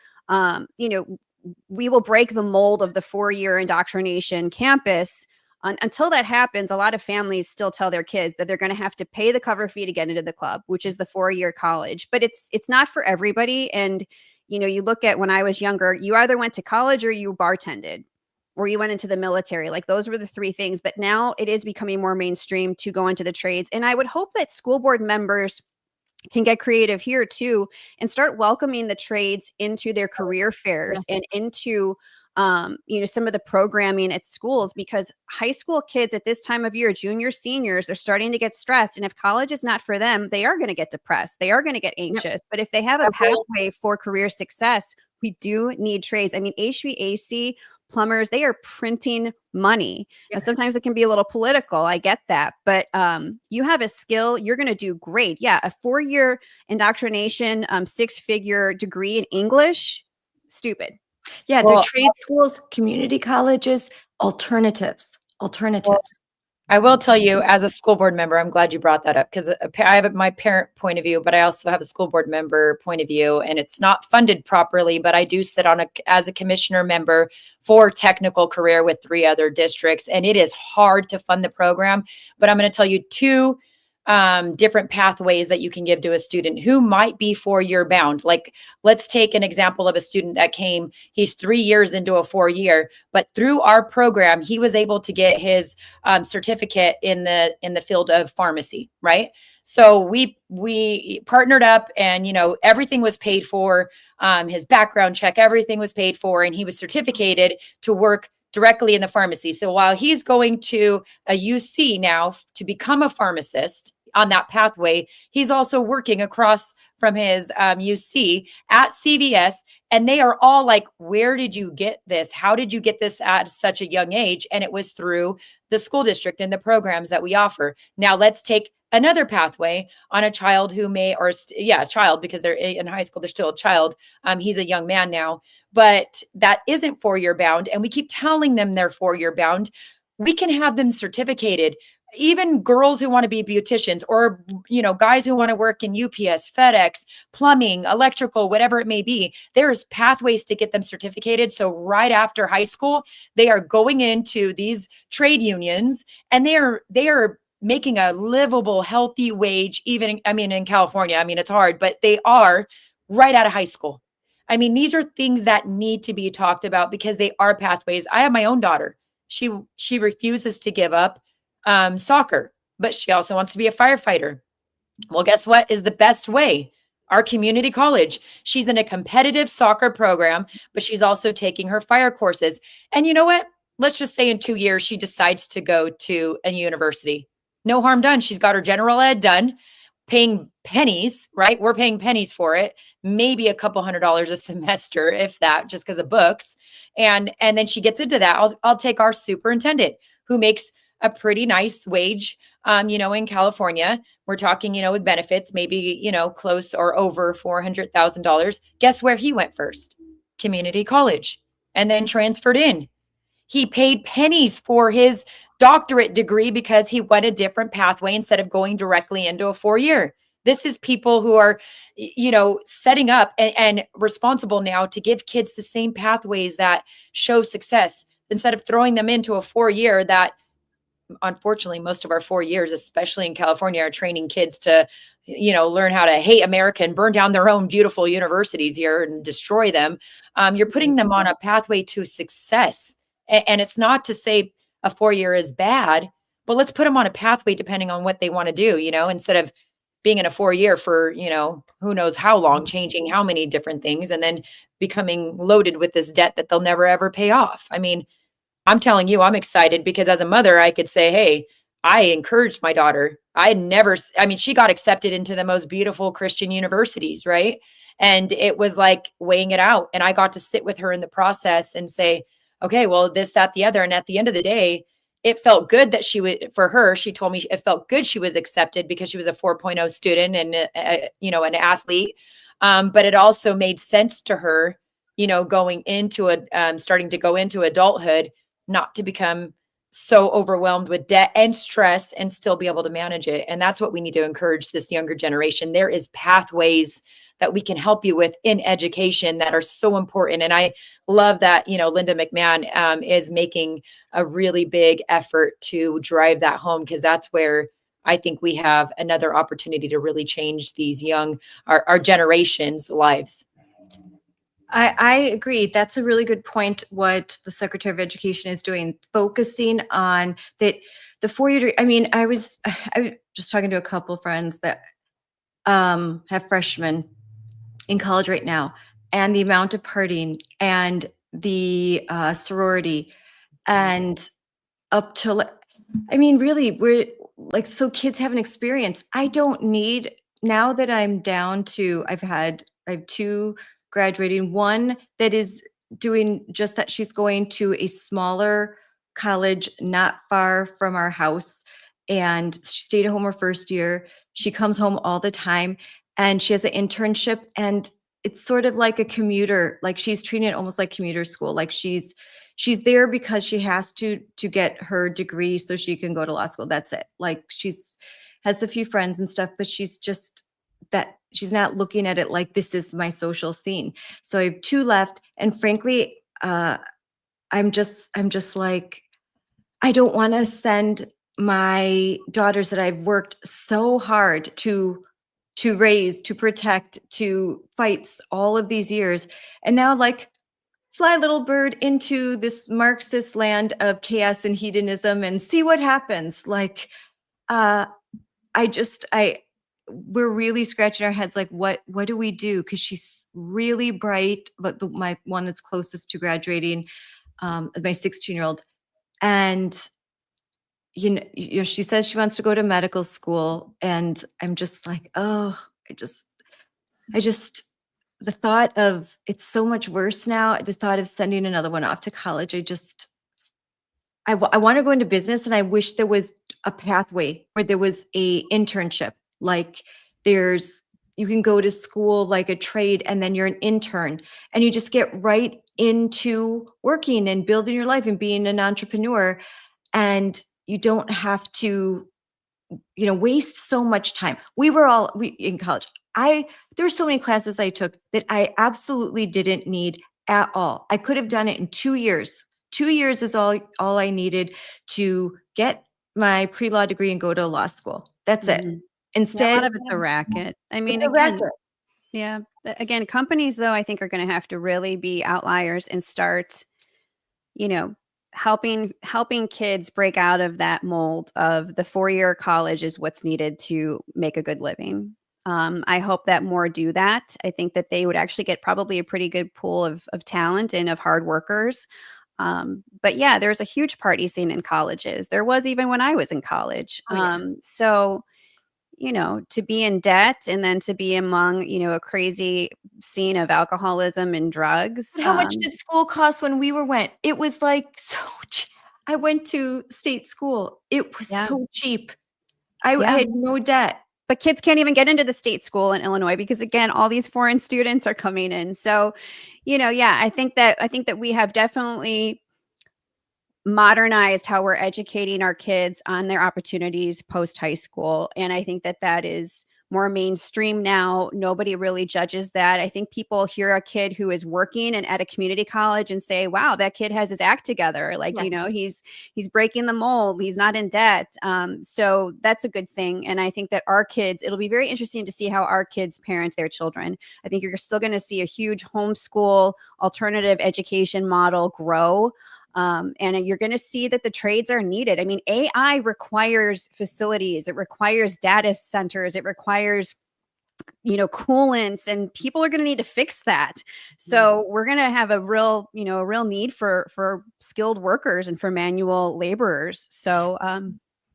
Speaker 2: we will break the mold of the 4-year indoctrination campus. Until that happens, a lot of families still tell their kids that they're going to have to pay the cover fee to get into the club, which is the 4-year college. But it's not for everybody. And, you know, you look at when I was younger, you either went to college or you bartended or you went into the military. Like, those were the 3 things. But now it is becoming more mainstream to go into the trades. And I would hope that school board members can get creative here too and start welcoming the trades into their career fairs and into some of the programming at schools, because high school kids at this time of year, juniors, seniors, are starting to get stressed. And if college is not for them, they are going to get depressed. They are going to get anxious. But if they have a pathway for career success, we do need trades. I mean, HVAC, plumbers, they are printing money. And sometimes it can be a little political. I get that. But you have a skill, you're going to do great. Yeah. A 4-year indoctrination, 6-figure degree in English, stupid.
Speaker 1: Yeah, they're trade schools, community colleges, alternatives.
Speaker 4: I will tell you, as a school board member, I'm glad you brought that up, because I have my parent point of view, but I also have a school board member point of view, and it's not funded properly, but I do sit on as a commissioner member for technical career with 3 other districts, and it is hard to fund the program. But I'm going to tell you 2 different pathways that you can give to a student who might be 4-year bound. Like, let's take an example of a student that came, he's 3 years into a 4-year, but through our program, he was able to get his certificate in the field of pharmacy, right? So we partnered up, and, you know, everything was paid for, his background check, everything was paid for, and he was certificated to work directly in the pharmacy. So while he's going to a UC now to become a pharmacist on that pathway, he's also working across from his UC at CVS. And they are all like, where did you get this? How did you get this at such a young age? And it was through the school district and the programs that we offer. Now let's take another pathway on a child who child, because they're in high school, they're still a child. He's a young man now, but that isn't 4-year bound. And we keep telling them they're 4-year bound. We can have them certificated. Even girls who want to be beauticians, or, you know, guys who want to work in UPS, FedEx, plumbing, electrical, whatever it may be, there's pathways to get them certificated. So right after high school, they are going into these trade unions, and they are making a livable, healthy wage. Even, I mean, in California, I mean, it's hard, but they are right out of high school. I mean, these are things that need to be talked about, because they are pathways. I have my own daughter. She refuses to give up soccer, but she also wants to be a firefighter. Well, guess what is the best way? Our community college. She's in a competitive soccer program, but she's also taking her fire courses. And you know what? Let's just say in 2 years, she decides to go to a university. No harm done. She's got her general ed done, paying pennies, right? We're paying pennies for it, maybe a couple $100 a semester, if that, just because of books. And then she gets into that. I'll take our superintendent, who makes a pretty nice wage, in California. We're talking, with benefits, maybe, close or over $400,000. Guess where he went first? community college and then transferred in. He paid pennies for his doctorate degree because he went a different pathway instead of going directly into a 4-year. This is people who are, setting up and responsible now to give kids the same pathways that show success instead of throwing them into a 4-year that, unfortunately, most of our 4 years, especially in California, are training kids to, learn how to hate America and burn down their own beautiful universities here and destroy them. You're putting them on a pathway to success. And it's not to say a 4-year is bad, but let's put them on a pathway depending on what they want to do, instead of being in a 4-year for, who knows how long, changing how many different things, and then becoming loaded with this debt that they'll never, ever pay off. I mean, I'm telling you, I'm excited because as a mother, I could say, hey, I encouraged my daughter. She got accepted into the most beautiful Christian universities, right? And it was like weighing it out. And I got to sit with her in the process and say, okay, well, this, that, the other. And at the end of the day, it felt good that she told me it felt good she was accepted because she was a 4.0 student and, an athlete. But it also made sense to her, going into starting to go into adulthood, not to become so overwhelmed with debt and stress and still be able to manage it. And that's what we need to encourage this younger generation. There is pathways that we can help you with in education that are so important. And I love that, Linda McMahon is making a really big effort to drive that home, because that's where I think we have another opportunity to really change these our generation's lives.
Speaker 1: I agree. That's a really good point. What the Secretary of Education is doing, focusing on that the 4-year degree. I mean, I was just talking to a couple of friends that have freshmen in college right now, and the amount of partying and the sorority and up to, really, we're like, so kids have an experience. I don't need, now that I'm down to, I have 2 graduating, one that is doing just that. She's going to a smaller college not far from our house, and she stayed at home her first year. She comes home all the time, and she has an internship, and it's sort of like a commuter, like she's treating it almost like commuter school. Like she's there because she has to get her degree so she can go to law school. That's it. Like has a few friends and stuff, but she's not looking at it like this is my social scene. So I have 2 left. And frankly, I'm just like, I don't want to send my daughters that I've worked so hard to raise, to protect, to fight all of these years. And now, like, fly little bird into this Marxist land of chaos and hedonism and see what happens. Like, we're really scratching our heads. Like, what do we do? Because she's really bright, but my one that's closest to graduating, my 16-year-old, and she says she wants to go to medical school, and I'm just like, oh, I just the thought of, it's so much worse now. The thought of sending another one off to college, I want to go into business, and I wish there was a pathway where there was a internship. Like, you can go to school like a trade, and then you're an intern, and you just get right into working and building your life and being an entrepreneur, and you don't have to, waste so much time. We in college. There were so many classes I took that I absolutely didn't need at all. I could have done it in 2 years. 2 years is all I needed to get my pre-law degree and go to law school. That's it. Instead,
Speaker 2: a lot of it's a racket. I mean, again, yeah. Again, companies, though, I think are going to have to really be outliers and start, helping kids break out of that mold of the 4-year college is what's needed to make a good living. I hope that more do that. I think that they would actually get probably a pretty good pool of talent and of hard workers. But yeah, there's a huge party scene in colleges. There was even when I was in college.
Speaker 1: Oh, yeah.
Speaker 2: So, to be in debt and then to be among, a crazy scene of alcoholism and drugs.
Speaker 1: How much did school cost when we went? It was like I went to state school. It was so cheap. I had no debt.
Speaker 2: but kids can't even get into the state school in Illinois because, again, all these foreign students are coming in. So, yeah, I think that we have definitely modernized how we're educating our kids on their opportunities post high school. And I think that is more mainstream now. Nobody really judges that. I think people hear a kid who is working and at a community college and say, wow, that kid has his act together. Like, he's breaking the mold. He's not in debt. So that's a good thing. And I think that our kids, it'll be very interesting to see how our kids parent their children. I think you're still going to see a huge homeschool alternative education model grow. And you're going to see that the trades are needed. I mean, AI requires facilities. It requires data centers. It requires, coolants, and people are going to need to fix that. So we're going to have a real need for skilled workers and for manual laborers. So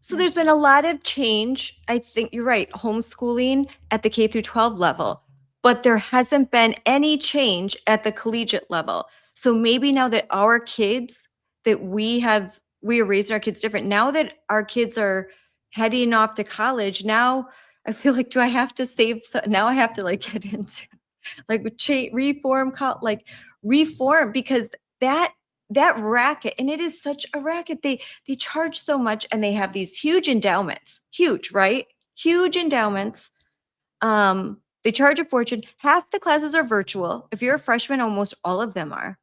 Speaker 1: there's been a lot of change. I think you're right. Homeschooling at the K through 12 level, but there hasn't been any change at the collegiate level. So maybe now that our kids that we are raising our kids different. Now that our kids are heading off to college, now I feel like, do I have to save? Now I have to get into reform, because that racket, and it is such a racket. They charge so much, and they have these huge endowments, right? Huge endowments. They charge a fortune. Half the classes are virtual. If you're a freshman, almost all of them are.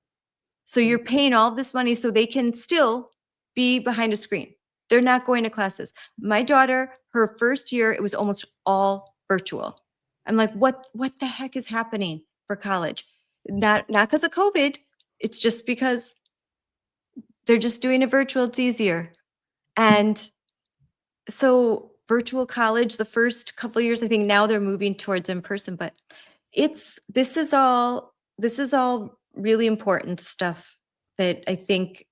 Speaker 1: So you're paying all of this money so they can still be behind a screen. They're not going to classes. My daughter, her first year, it was almost all virtual. I'm like, what the heck is happening for college? Not because of COVID. It's just because they're just doing it virtual. It's easier. And so virtual college, the first couple of years, I think now they're moving towards in person, but this is all really important stuff that I think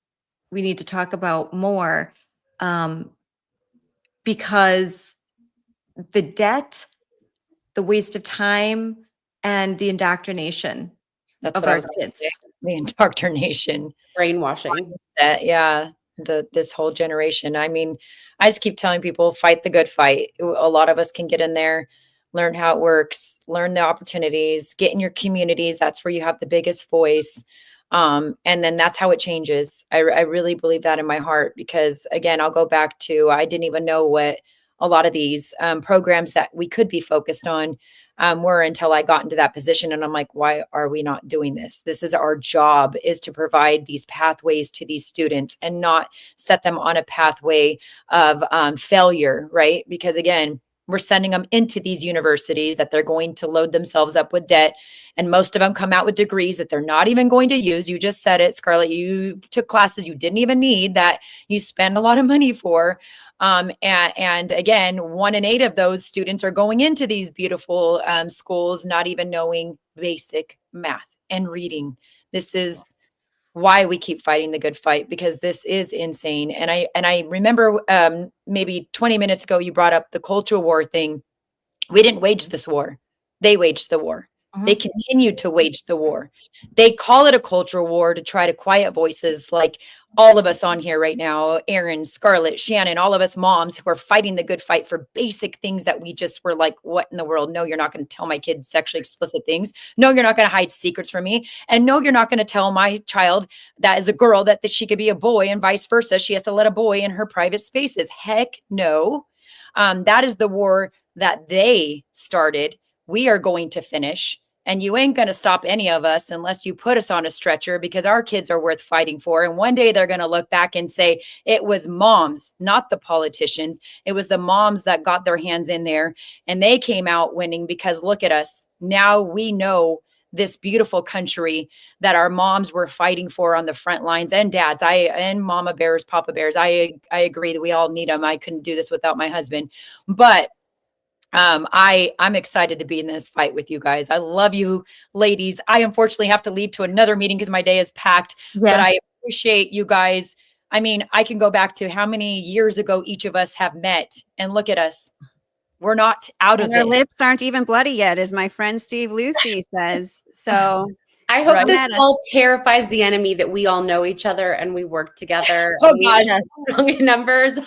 Speaker 1: we need to talk about more, because the debt, the waste of time, and the indoctrination
Speaker 4: That's
Speaker 1: of
Speaker 4: what I
Speaker 1: our
Speaker 4: was gonna
Speaker 1: kids.
Speaker 4: say. The indoctrination.
Speaker 3: Brainwashing.
Speaker 4: Yeah. This whole generation. I mean, I just keep telling people, fight the good fight. A lot of us can get in there, learn how it works, learn the opportunities, get in your communities. That's where you have the biggest voice. And then that's how it changes. I really believe that in my heart, because again, I'll go back to, I didn't even know what a lot of these programs that we could be focused on were until I got into that position. And I'm like, why are we not doing this? This is our job, is to provide these pathways to these students and not set them on a pathway of failure, right? Because again, we're sending them into these universities that they're going to load themselves up with debt. And most of them come out with degrees that they're not even going to use. You just said it, Scarlett. You took classes you didn't even need, that you spend a lot of money for. And again, 1 in 8 of those students are going into these beautiful schools, not even knowing basic math and reading. This is why we keep fighting the good fight, because this is insane. And I remember maybe 20 minutes ago, you brought up the cultural war thing. We didn't wage this war. They waged the war. They continue to wage the war. They call it a cultural war to try to quiet voices like all of us on here right now, Erin, Scarlett, Shannon, all of us moms who are fighting the good fight for basic things that we just were like, what in the world? No, you're not going to tell my kids sexually explicit things. No, you're not going to hide secrets from me. And no, you're not going to tell my child that is a girl that she could be a boy, and vice versa. She has to let a boy in her private spaces. Heck no. That is the war that they started. We are going to finish. And you ain't going to stop any of us unless you put us on a stretcher, because our kids are worth fighting for. And one day they're going to look back and say, it was moms, not the politicians. It was the moms that got their hands in there and they came out winning, because look at us. Now we know this beautiful country that our moms were fighting for on the front lines, and dads, and mama bears, papa bears. I agree that we all need them. I couldn't do this without my husband, but I'm excited to be in this fight with you guys. I love you ladies. I unfortunately have to leave to another meeting because my day is packed, but I appreciate you guys. I mean, I can go back to how many years ago each of us have met, and look at us. We're not out of this.
Speaker 2: Our lips aren't even bloody yet, as my friend Steve Lucy says. So
Speaker 3: I hope this all terrifies the enemy that we all know each other and we work together.
Speaker 4: Oh gosh,
Speaker 3: strong in numbers.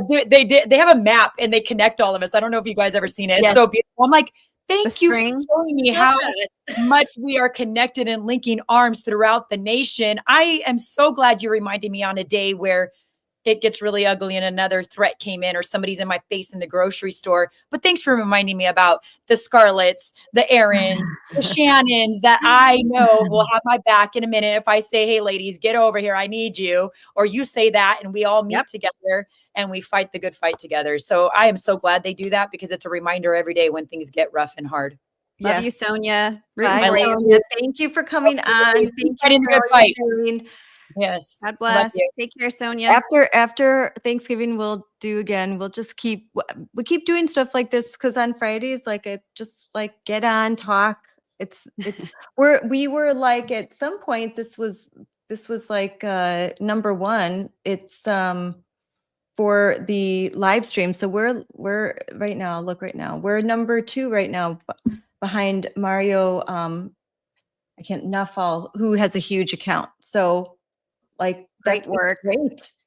Speaker 4: They have a map and they connect all of us. I don't know if you guys ever seen it. It's
Speaker 1: Yes.
Speaker 4: so beautiful. I'm like, thank
Speaker 2: The
Speaker 4: you for
Speaker 2: string.
Speaker 4: showing me how much we are connected and linking arms throughout the nation. I am so glad you reminded me on a day where it gets really ugly and another threat came in or somebody's in my face in the grocery store. But thanks for reminding me about the Scarletts, the Erins, the Shannons that I know will have my back in a minute if I say, hey, ladies, get over here. I need you. Or you say that and we all meet together and we fight the good fight together. So I am so glad they do that because it's a reminder every day when things get rough and hard.
Speaker 2: Love you, Sonja.
Speaker 1: Bye,
Speaker 2: Rooting for you.
Speaker 1: Sonja. Thank you for coming on. Thank you
Speaker 4: Fighting the
Speaker 1: for
Speaker 4: good
Speaker 1: all
Speaker 4: fight.
Speaker 1: you're doing.
Speaker 4: Yes.
Speaker 2: God
Speaker 4: Love
Speaker 2: bless.
Speaker 4: you.
Speaker 2: Take care, Sonja.
Speaker 1: After Thanksgiving, we'll do again. We'll just keep doing stuff like this because on Fridays, like it just like get on, talk. It's we were like at some point this was like number one. It's for the live stream. So we're right now. Look right now. We're number 2 right now behind Mario. I can't Nuffall, who has a huge account. So like
Speaker 2: Great
Speaker 1: that's
Speaker 2: work.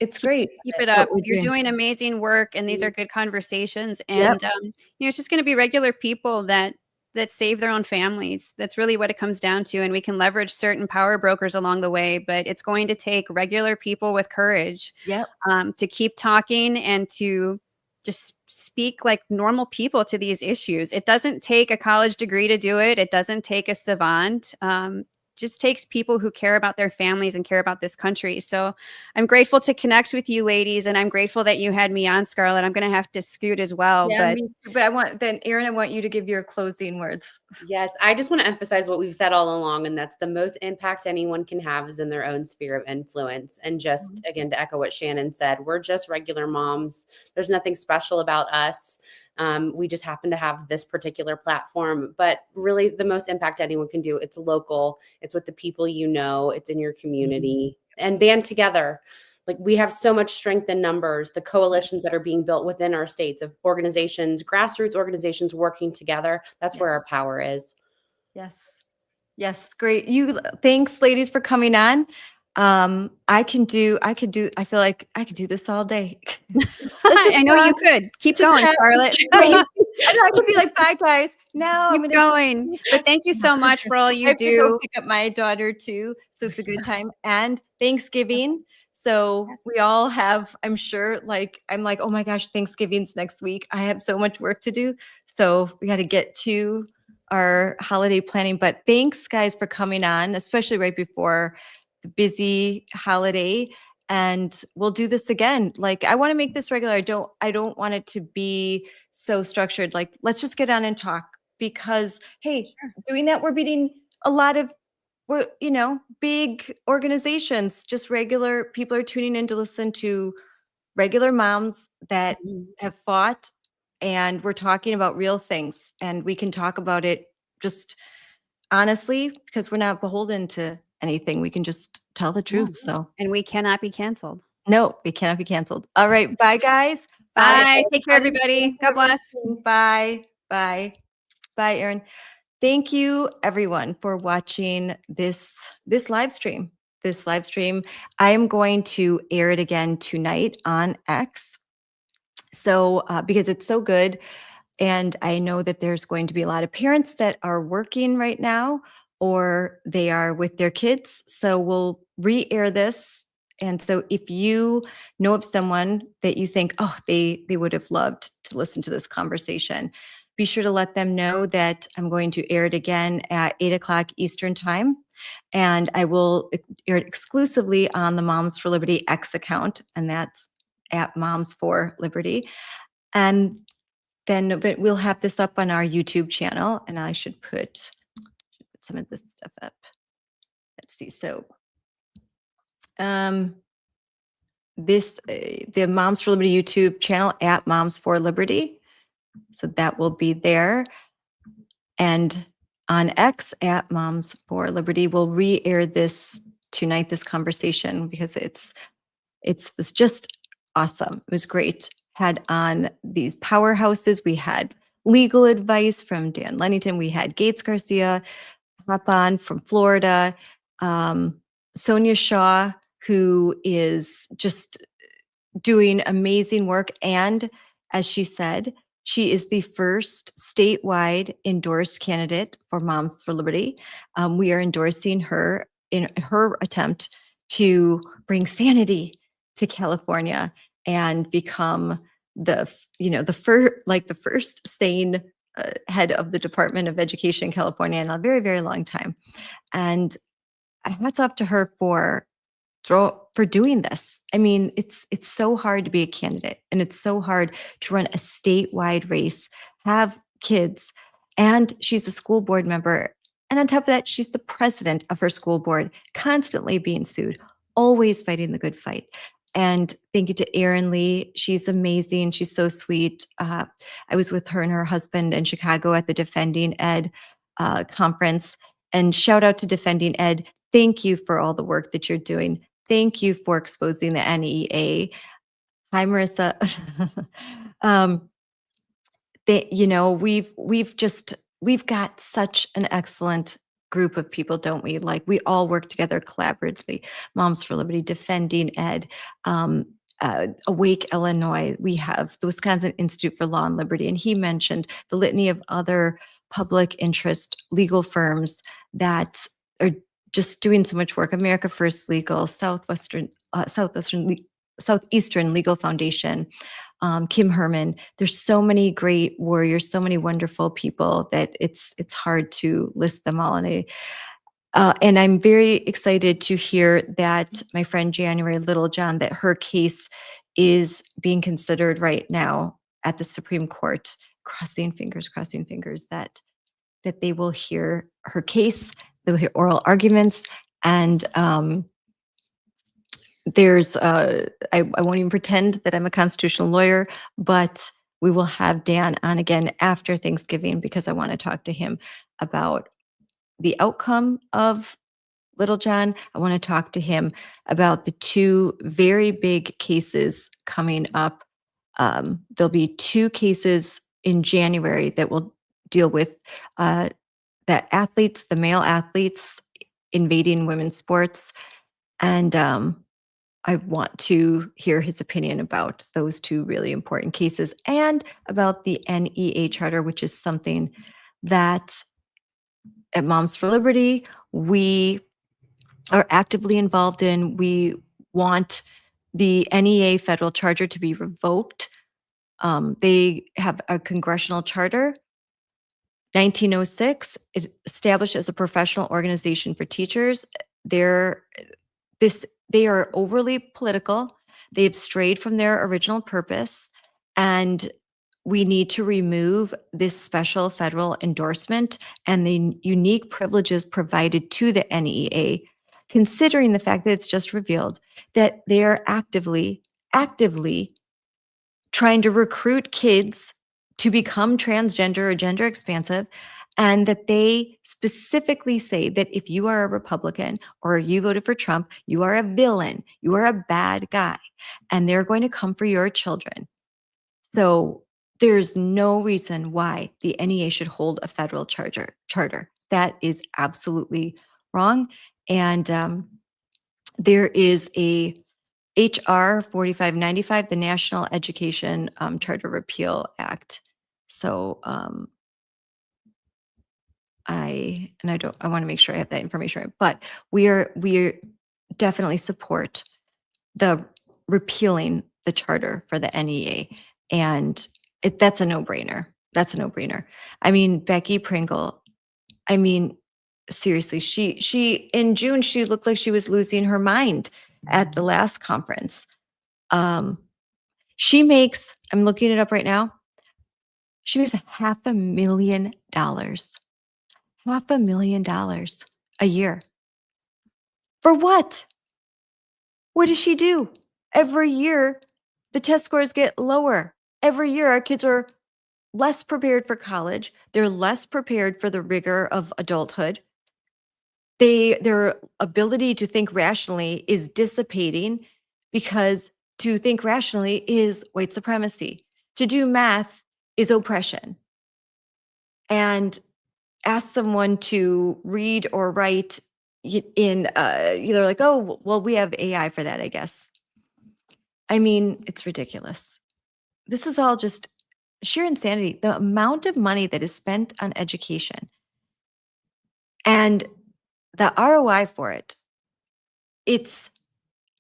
Speaker 1: It's great.
Speaker 2: Keep it up.
Speaker 1: what we're
Speaker 2: You're doing amazing work, and these are good conversations. And it's just going to be regular people that save their own families. That's really what it comes down to. And we can leverage certain power brokers along the way, but it's going to take regular people with courage to keep talking and to just speak like normal people to these issues. It doesn't take a college degree to do it. It doesn't take a savant. Just takes people who care about their families and care about this country. So I'm grateful to connect with you ladies, and I'm grateful that you had me on, Scarlett. I'm going to have to scoot as well.
Speaker 1: Yeah, but I want Erin, I want you to give your closing words.
Speaker 3: Yes, I just want to emphasize what we've said all along, and that's the most impact anyone can have is in their own sphere of influence. And just again, to echo what Shannon said, we're just regular moms. There's nothing special about us. We just happen to have this particular platform, but really the most impact anyone can do, it's local, it's with the people you know, it's in your community, and band together. Like we have so much strength in numbers, the coalitions that are being built within our states of organizations, grassroots organizations working together. That's where our power is.
Speaker 1: Yes, great. Thanks ladies for coming on. I feel like I could do this all day.
Speaker 2: I know you could. Keep going, Scarlett.
Speaker 1: I know I could be like, bye guys. Now
Speaker 2: Keep going. But thank you so much for all
Speaker 1: I
Speaker 2: you
Speaker 1: have to go
Speaker 2: do.
Speaker 1: pick up my daughter too, so it's a good time. And Thanksgiving. So we all have, I'm sure, I'm like, oh my gosh, Thanksgiving's next week. I have so much work to do. So we got to get to our holiday planning. But thanks guys for coming on, especially right before the busy holiday. And we'll do this again. Like I want to make this regular. I don't want it to be so structured. Like let's just get on and talk because hey, doing that, we're beating a lot of big organizations. Just regular people are tuning in to listen to regular moms that have fought, and we're talking about real things, and we can talk about it just honestly because we're not beholden to anything. We can just tell the truth. So,
Speaker 2: and we cannot be canceled.
Speaker 1: No, we cannot be canceled. All right. Bye guys.
Speaker 2: Bye. Take care, everybody. God bless.
Speaker 1: Bye. Bye, Erin. Thank you everyone for watching this live stream. I am going to air it again tonight on X. So because it's so good. And I know that there's going to be a lot of parents that are working right now or they are with their kids. So we'll re-air this. And so if you know of someone that you think, oh, they would have loved to listen to this conversation, be sure to let them know that I'm going to air it again at 8:00 Eastern time. And I will air it exclusively on the Moms for Liberty X account. And that's at Moms for Liberty. And then we'll have this up on our YouTube channel. And I should put some of this stuff up. Let's see. So the Moms for Liberty YouTube channel at Moms for Liberty. So that will be there. And on X at Moms for Liberty, we'll re-air this tonight, this conversation, because it was just awesome. It was great. Had on these powerhouses. We had legal advice from Dan Lennington. We had Gates Garcia hop on from Florida. Sonja Shaw, who is just doing amazing work. And as she said, she is the first statewide endorsed candidate for Moms for Liberty. We are endorsing her in her attempt to bring sanity to California and become the first sane head of the Department of Education in California in a very, very long time. And hats off to her for doing this. I mean, it's so hard to be a candidate, and it's so hard to run a statewide race, have kids, and she's a school board member. And on top of that, she's the president of her school board, constantly being sued, always fighting the good fight. And thank you to Erin Lee. She's amazing. She's so sweet. I was with her and her husband in Chicago at the Defending Ed conference. And shout out to Defending Ed. Thank you for all the work that you're doing. Thank you for exposing the NEA. Hi, Marissa. We've got such an excellent group of people, don't we? Like, we all work together collaboratively. Moms for Liberty, Defending Ed, Awake Illinois. We have the Wisconsin Institute for Law and Liberty, and he mentioned the litany of other public interest legal firms that are just doing so much work. America First Legal, Southeastern Legal Foundation, Kim Herman. There's so many great warriors, so many wonderful people that it's hard to list them all. And I'm very excited to hear that my friend January Littlejohn, that her case is being considered right now at the Supreme Court. Crossing fingers that they will hear her case. They'll hear oral arguments, and there's I won't even pretend that I'm a constitutional lawyer, but we will have Dan on again after Thanksgiving, because I want to talk to him about the outcome of Littlejohn. I want to talk to him about the two very big cases coming up. There'll be two cases in January that will deal with the male athletes invading women's sports. And I want to hear his opinion about those two really important cases, and about the NEA charter, which is something that at Moms for Liberty we are actively involved in. We want the NEA federal charter to be revoked. They have a congressional charter, 1906, established as a professional organization for teachers. They are overly political. They've strayed from their original purpose, and we need to remove this special federal endorsement and the unique privileges provided to the NEA, considering the fact that it's just revealed that they are actively trying to recruit kids to become transgender or gender expansive, and that they specifically say that if you are a Republican or you voted for Trump, you are a villain, you are a bad guy, and they're going to come for your children. So there's no reason why the NEA should hold a federal charter. That is absolutely wrong. And there is a HR 4595, the National Education Charter Repeal Act. So I want to make sure I have that information right, but we definitely support the repealing the charter for the NEA, and that's a no-brainer. I mean, Becky Pringle, I mean, seriously, she in June, she looked like she was losing her mind at the last conference. She makes, I'm looking it up right now, she makes $500,000 a year. For what? What does she do? Every year, the test scores get lower. Every year, our kids are less prepared for college. They're less prepared for the rigor of adulthood. Their ability to think rationally is dissipating, because to think rationally is white supremacy. To do math is oppression. And ask someone to read or write in, they're like, oh, well, we have AI for that, I guess. I mean, it's ridiculous. This is all just sheer insanity. The amount of money that is spent on education and the ROI for it, it's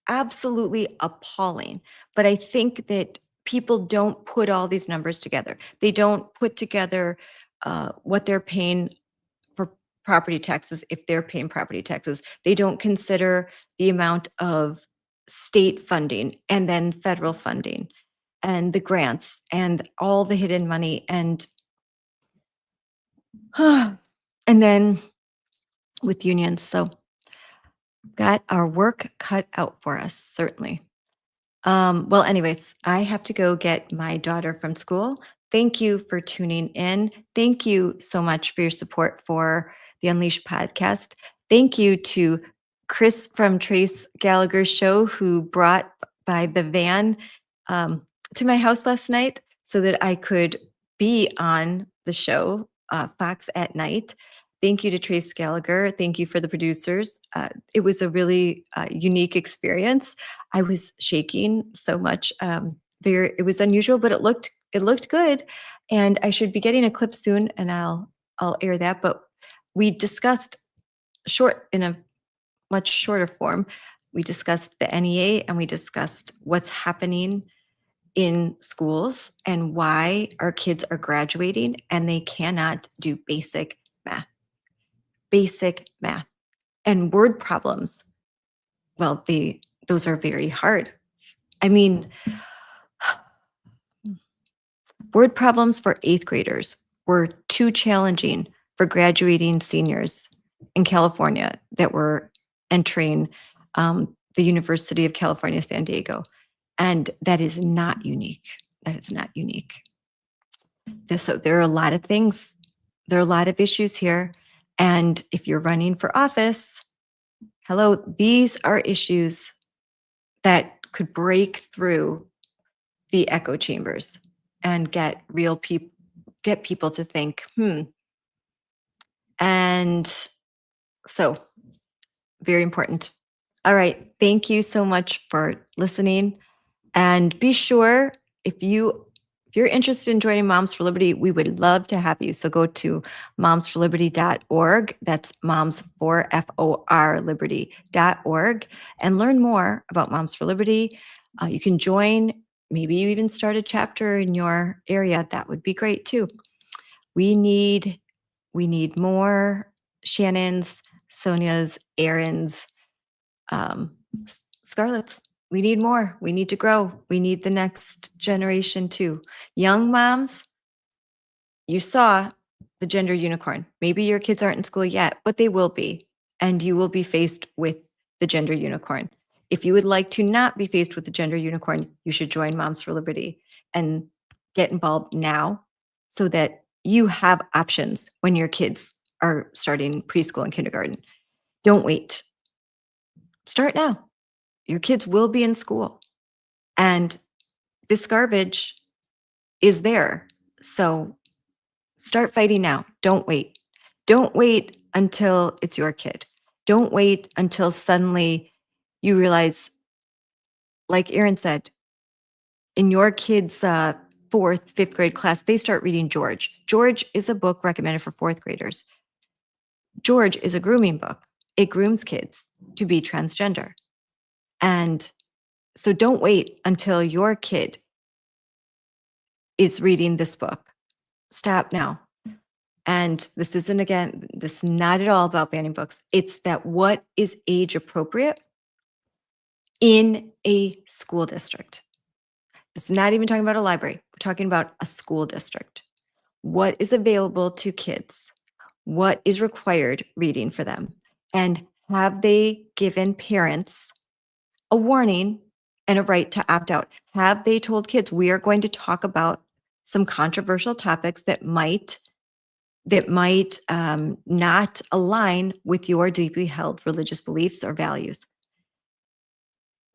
Speaker 1: absolutely appalling. But I think that people don't put all these numbers together. They don't put together what they're paying for property taxes if they're paying property taxes. They don't consider the amount of state funding and then federal funding and the grants and all the hidden money and and then with unions. So got our work cut out for us, certainly. Well, anyways, I have to go get my daughter from school. Thank you for tuning in. Thank you so much for your support for the Unleashed podcast. Thank you to Chris from Trace Gallagher's show, who brought by the van to my house last night so that I could be on the show, Fox at Night. Thank you to Trace Gallagher. Thank you for the producers. It was a really unique experience. I was shaking so much. It was unusual, but it looked good. And I should be getting a clip soon, and I'll air that. But we discussed in a much shorter form. We discussed the NEA and we discussed what's happening in schools and why our kids are graduating and they cannot do basic math. Basic math and word problems. Well, those are very hard. I mean, word problems for 8th graders were too challenging for graduating seniors in California that were entering the University of California, San Diego. And that is not unique. That is not unique. So there are a lot of things. There are a lot of issues here. And if you're running for office, hello, these are issues that could break through the echo chambers and get people to think, And so, very important. All right. Thank you so much for listening. And be sure, if you're interested in joining Moms for Liberty, we would love to have you. So go to momsforliberty.org. That's moms for FOR liberty.org and learn more about Moms for Liberty. You can join. Maybe you even start a chapter in your area. That would be great too. We need more Shannons, Sonjas, Erins, Scarletts. We need more. We need to grow. We need the next generation too. Young moms, you saw the gender unicorn. Maybe your kids aren't in school yet, but they will be. And you will be faced with the gender unicorn. If you would like to not be faced with the gender unicorn, you should join Moms for Liberty and get involved now so that you have options when your kids are starting preschool and kindergarten. Don't wait. Start now. Your kids will be in school. And this garbage is there. So start fighting now. Don't wait. Don't wait until it's your kid. Don't wait until suddenly you realize, like Erin said, in your kid's 4th, 5th grade class, they start reading George. George is a book recommended for 4th graders. George is a grooming book. It grooms kids to be transgender. And so don't wait until your kid is reading this book. Stop now. And this is not at all about banning books. It's that what is age appropriate in a school district. It's not even talking about a library. We're talking about a school district. What is available to kids? What is required reading for them? And have they given parents a warning and a right to opt out? Have they told kids, we are going to talk about some controversial topics that might not align with your deeply held religious beliefs or values?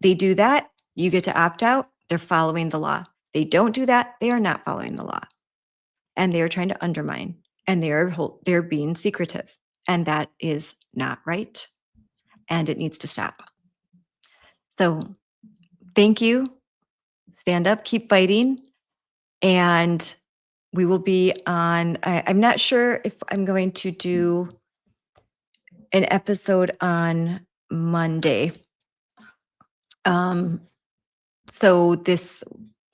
Speaker 1: They do that, you get to opt out. They're following the law. They don't do that, they are not following the law. And they are trying to undermine, and they're being secretive. And that is not right. And it needs to stop. So thank you stand up, keep fighting. And we will be on, I'm not sure if I'm going to do an episode on Monday. So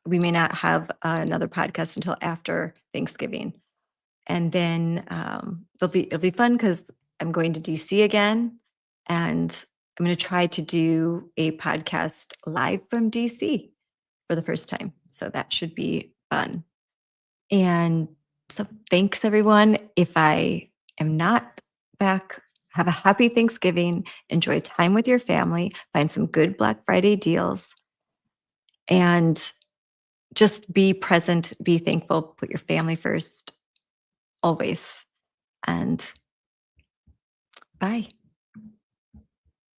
Speaker 1: we may not have another podcast until after Thanksgiving. And then it'll be fun because I'm going to DC again, and I'm going to try to do a podcast live from DC for the first time. So that should be fun. And so thanks everyone. If I am not back, have a happy Thanksgiving, enjoy time with your family, find some good Black Friday deals, and just be present, be thankful, put your family first, always. And bye.